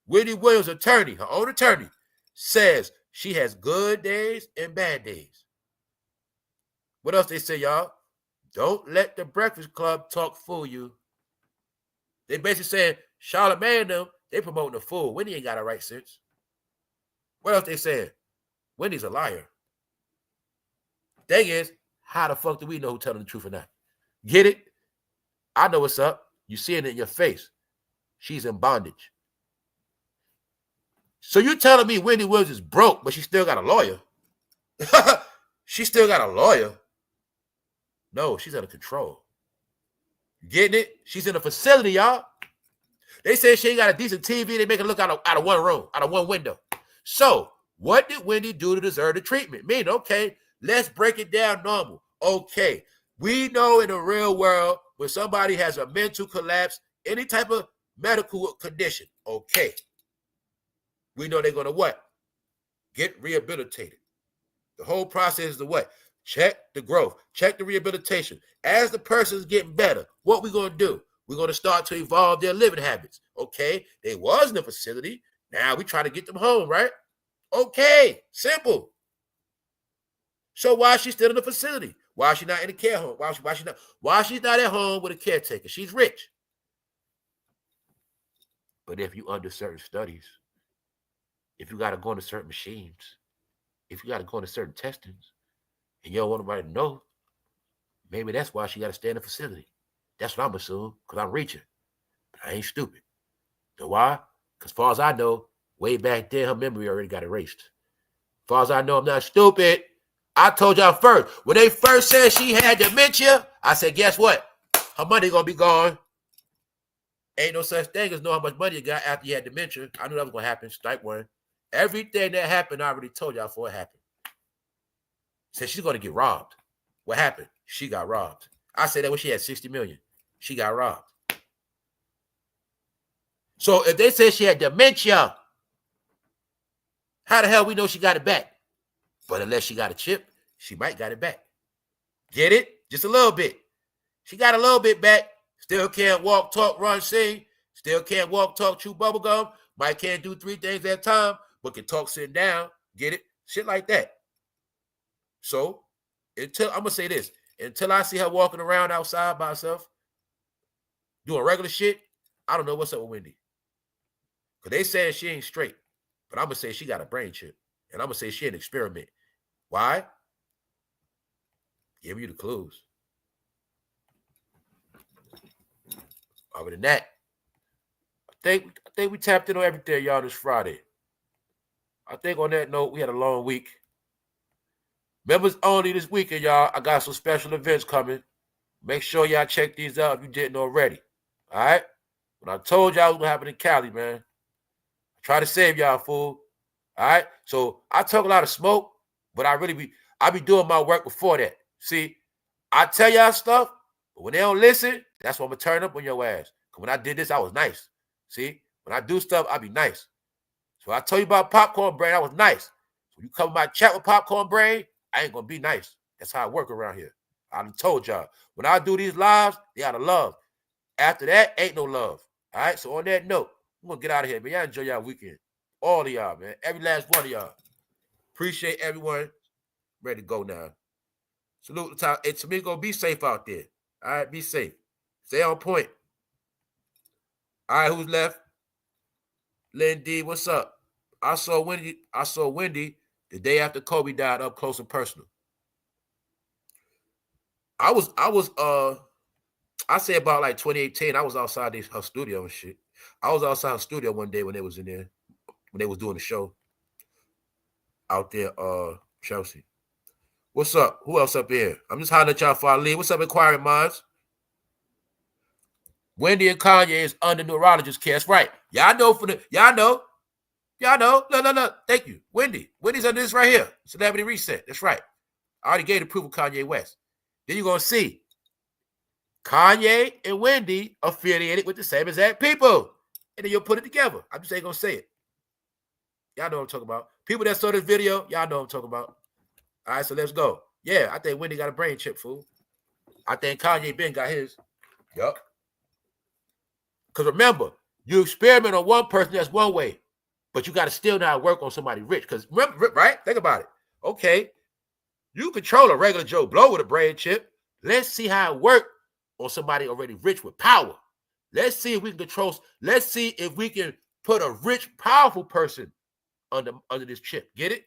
Wendy Williams' attorney, her own attorney, says she has good days and bad days. What else they say, y'all? Don't let the Breakfast Club talk fool you. They basically saying, Charlamagne and them, they promoting a fool. Wendy ain't got a right sense. What else they saying? Wendy's a liar. Thing is, how the fuck do we know who's telling the truth or not? Get it? I know what's up. You see it in your face. She's in bondage. So you telling me Wendy Williams is broke, but she still got a lawyer? She still got a lawyer? No, she's under control. You getting it? She's in a facility, y'all. They say she ain't got a decent TV. They make her look out of one room, out of one window. So what did Wendy do to deserve the treatment? Okay, let's break it down normal. Okay, we know in the real world when somebody has a mental collapse, any type of medical condition, okay, we know they're going to what? Get rehabilitated. The whole process is the what? Check the growth. Check the rehabilitation. As the person's getting better, what we going to do? We're going to start to evolve their living habits. Okay, they was in a facility. Now we try to get them home, right? Okay, simple. So why is she still in the facility? Why is she not in a care home? Why she's not at home with a caretaker? She's rich. But if you under certain studies, if you got to go into certain machines, if you got to go into certain testings, and you don't want nobody to know, maybe that's why she got to stay in the facility. That's what I'm assuming, because I'm reaching. But I ain't stupid. You know why? Because as far as I know, way back then, her memory already got erased. As far as I know, I'm not stupid. I told y'all first, when they first said she had dementia, I said, guess what? Her money going to be gone. Ain't no such thing as know how much money you got after you had dementia. I knew that was going to happen. Strike one. Everything that happened, I already told y'all before it happened. Said she's going to get robbed. What happened? She got robbed. I said that when she had 60 million. She got robbed. So if they say she had dementia, how the hell we know she got it back? But unless she got a chip, she might got it back. Get it? Just a little bit. She got a little bit back. Still can't walk, talk, run, sing. Still can't walk, talk, chew bubblegum. Might can't do 3 things at a time, but can talk sitting down. Get it? Shit like that. So, I'm going to say this. Until I see her walking around outside by herself, doing regular shit, I don't know what's up with Wendy. Because they saying she ain't straight. But I'm going to say she got a brain chip. And I'm going to say she an experiment. Why? Give you the clues. Other than that, I think we tapped in on everything, y'all, this Friday. I think on that note, we had a long week. Members only this weekend, y'all. I got some special events coming. Make sure y'all check these out if you didn't already. All right? When I told y'all what was going to happen in Cali, man, I try to save y'all, fool. All right? So I talk a lot of smoke, but I be doing my work before that. See, I tell y'all stuff, but when they don't listen, that's when I'm going to turn up on your ass. Because when I did this, I was nice. See? When I do stuff, I be nice. So I told you about Popcorn Brain, I was nice. So you come in my chat with Popcorn Brain, I ain't going to be nice. That's how I work around here. I done told y'all. When I do these lives, they out of love. After that, ain't no love. All right? So on that note, I'm going to get out of here, man. Y'all enjoy y'all weekend. All of y'all, man. Every last one of y'all. Appreciate everyone. Ready to go now. Salute the time. Hey, Tamiko, be safe out there. All right? Be safe. Stay on point. All right, who's left? Lindy, what's up? I saw Wendy the day after Kobe died up close and personal. I say about like 2018, I was outside her studio and shit. I was outside her studio one day when they was in there, when they was doing the show out there, Chelsea. What's up? Who else up here? I'm just hollering at y'all for I leave. What's up, inquiring minds? Wendy and Kanye is under neurologist care. That's right. Y'all know. No. Thank you. Wendy's under this right here. Celebrity Reset. That's right. I already gave the proof of Kanye West. Then you're going to see Kanye and Wendy affiliated with the same exact people. And then you'll put it together. I'm just ain't going to say it. Y'all know what I'm talking about. People that saw this video, y'all know what I'm talking about. All right, so let's go. Yeah, I think Wendy got a brain chip, fool. I think Kanye Ben got his. Yup. Because remember, you experiment on one person, that's one way. But you got to still now work on somebody rich. Because remember, right? Think about it. Okay, you control a regular Joe Blow with a brain chip. Let's see how it works on somebody already rich with power. Let's see if we can control. Let's see if we can put a rich, powerful person under this chip. Get it?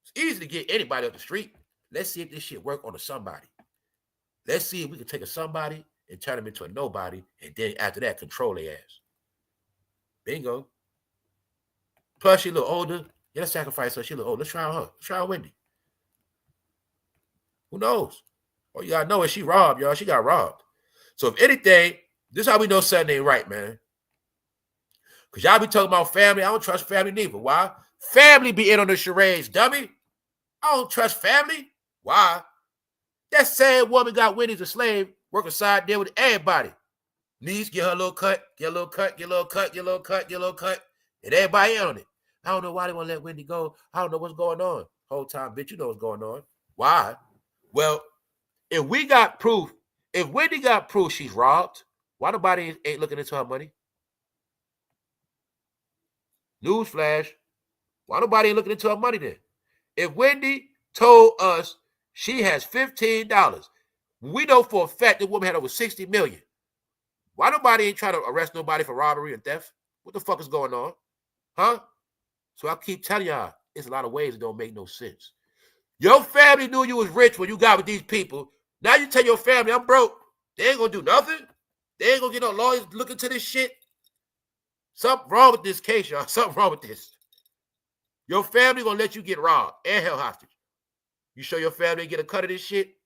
It's easy to get anybody off the street. Let's see if this shit work on a somebody. Let's see if we can take a somebody and turn them into a nobody, and then after that, control their ass. Bingo. Plus, she a little older. Yeah, let's sacrifice her. She a little older. Let's try her. Let's try Wendy. Who knows? All you gotta know is she robbed, y'all. She got robbed. So if anything, this is how we know something ain't right, man. Because y'all be talking about family. I don't trust family neither. Why? Family be in on the charades, dummy. I don't trust family. Why? That same woman got Wendy as a slave, working side there with everybody. Needs, get her a little cut, get a little cut, get a little cut, get a little cut, get a little cut. And everybody in on it. I don't know why they want to let Wendy go. I don't know what's going on. Whole time, bitch, you know what's going on. Why? Well, if we got proof, if Wendy got proof she's robbed, why nobody ain't looking into her money? Newsflash. Why nobody ain't looking into her money then? If Wendy told us she has $15, we know for a fact the woman had over 60 million. Why nobody ain't trying to arrest nobody for robbery and theft? What the fuck is going on? Huh? So I keep telling y'all, it's a lot of ways that don't make no sense. Your family knew you was rich when you got with these people. Now you tell your family, I'm broke. They ain't gonna do nothing. They ain't gonna get no lawyers looking to this shit. Something wrong with this case, y'all. Something wrong with this. Your family gonna let you get robbed and held hostage. You show your family get a cut of this shit.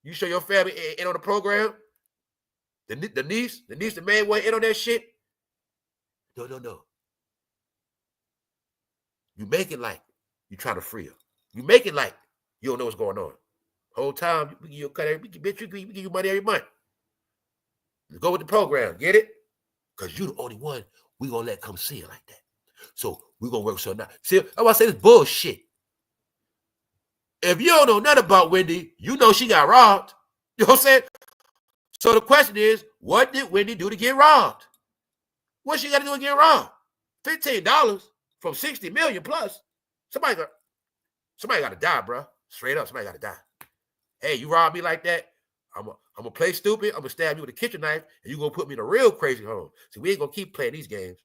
You show your family in on the program. The niece, the main one in on that shit. No. You make it like you trying to free her. You make it like You don't know what's going on. Whole time, you cut every bitch, we give you money every month. Go with the program, get it? Because you the only one we gonna let come see it like that. So we gonna work something out. See, I want to say this bullshit. If you don't know nothing about Wendy, you know she got robbed. You know what I'm saying? So the question is, what did Wendy do to get robbed? What she got to do to get robbed? $15 from 60 million plus. Somebody got to die, bro. Straight up, somebody got to die. Hey, you robbed me like that? I'm gonna play stupid. I'm gonna stab you with a kitchen knife, and you gonna put me in a real crazy home. So we ain't gonna keep playing these games.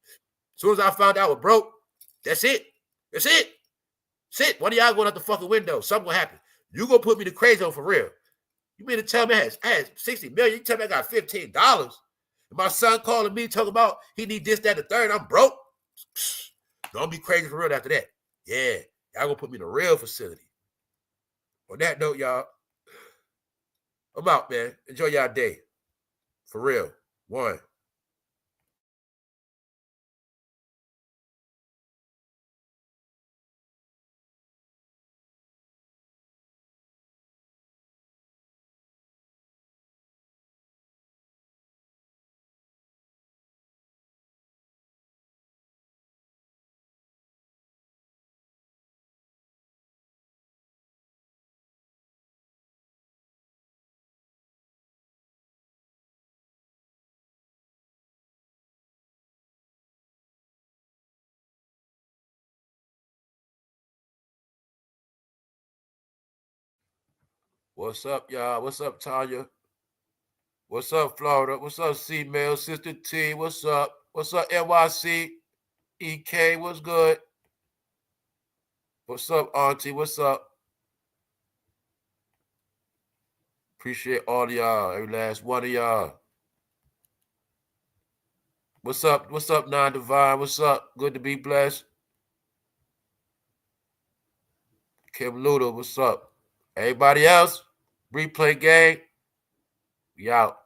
As soon as I found out I was broke, that's it. That's it. That's it. One of y'all going out the fucking window. Something gonna happen. You gonna put me in the crazy home for real. You mean to tell me I had 60 million? You tell me I got $15? And my son calling me talking about he need this, that, and the third. I'm broke. Don't be crazy for real after that. Yeah, y'all gonna put me in a real facility. On that note, y'all, I'm out, man. Enjoy y'all day. For real. One. What's up, y'all? What's up, Tanya? What's up, Florida? What's up, C-Mail, Sister T? What's up? What's up, NYC? EK, what's good? What's up, Auntie? What's up? Appreciate all of y'all, every last one of y'all. What's up? What's up, Non-Divine? What's up? Good to be blessed. Kim Luda, what's up? Everybody else, replay gang, we out.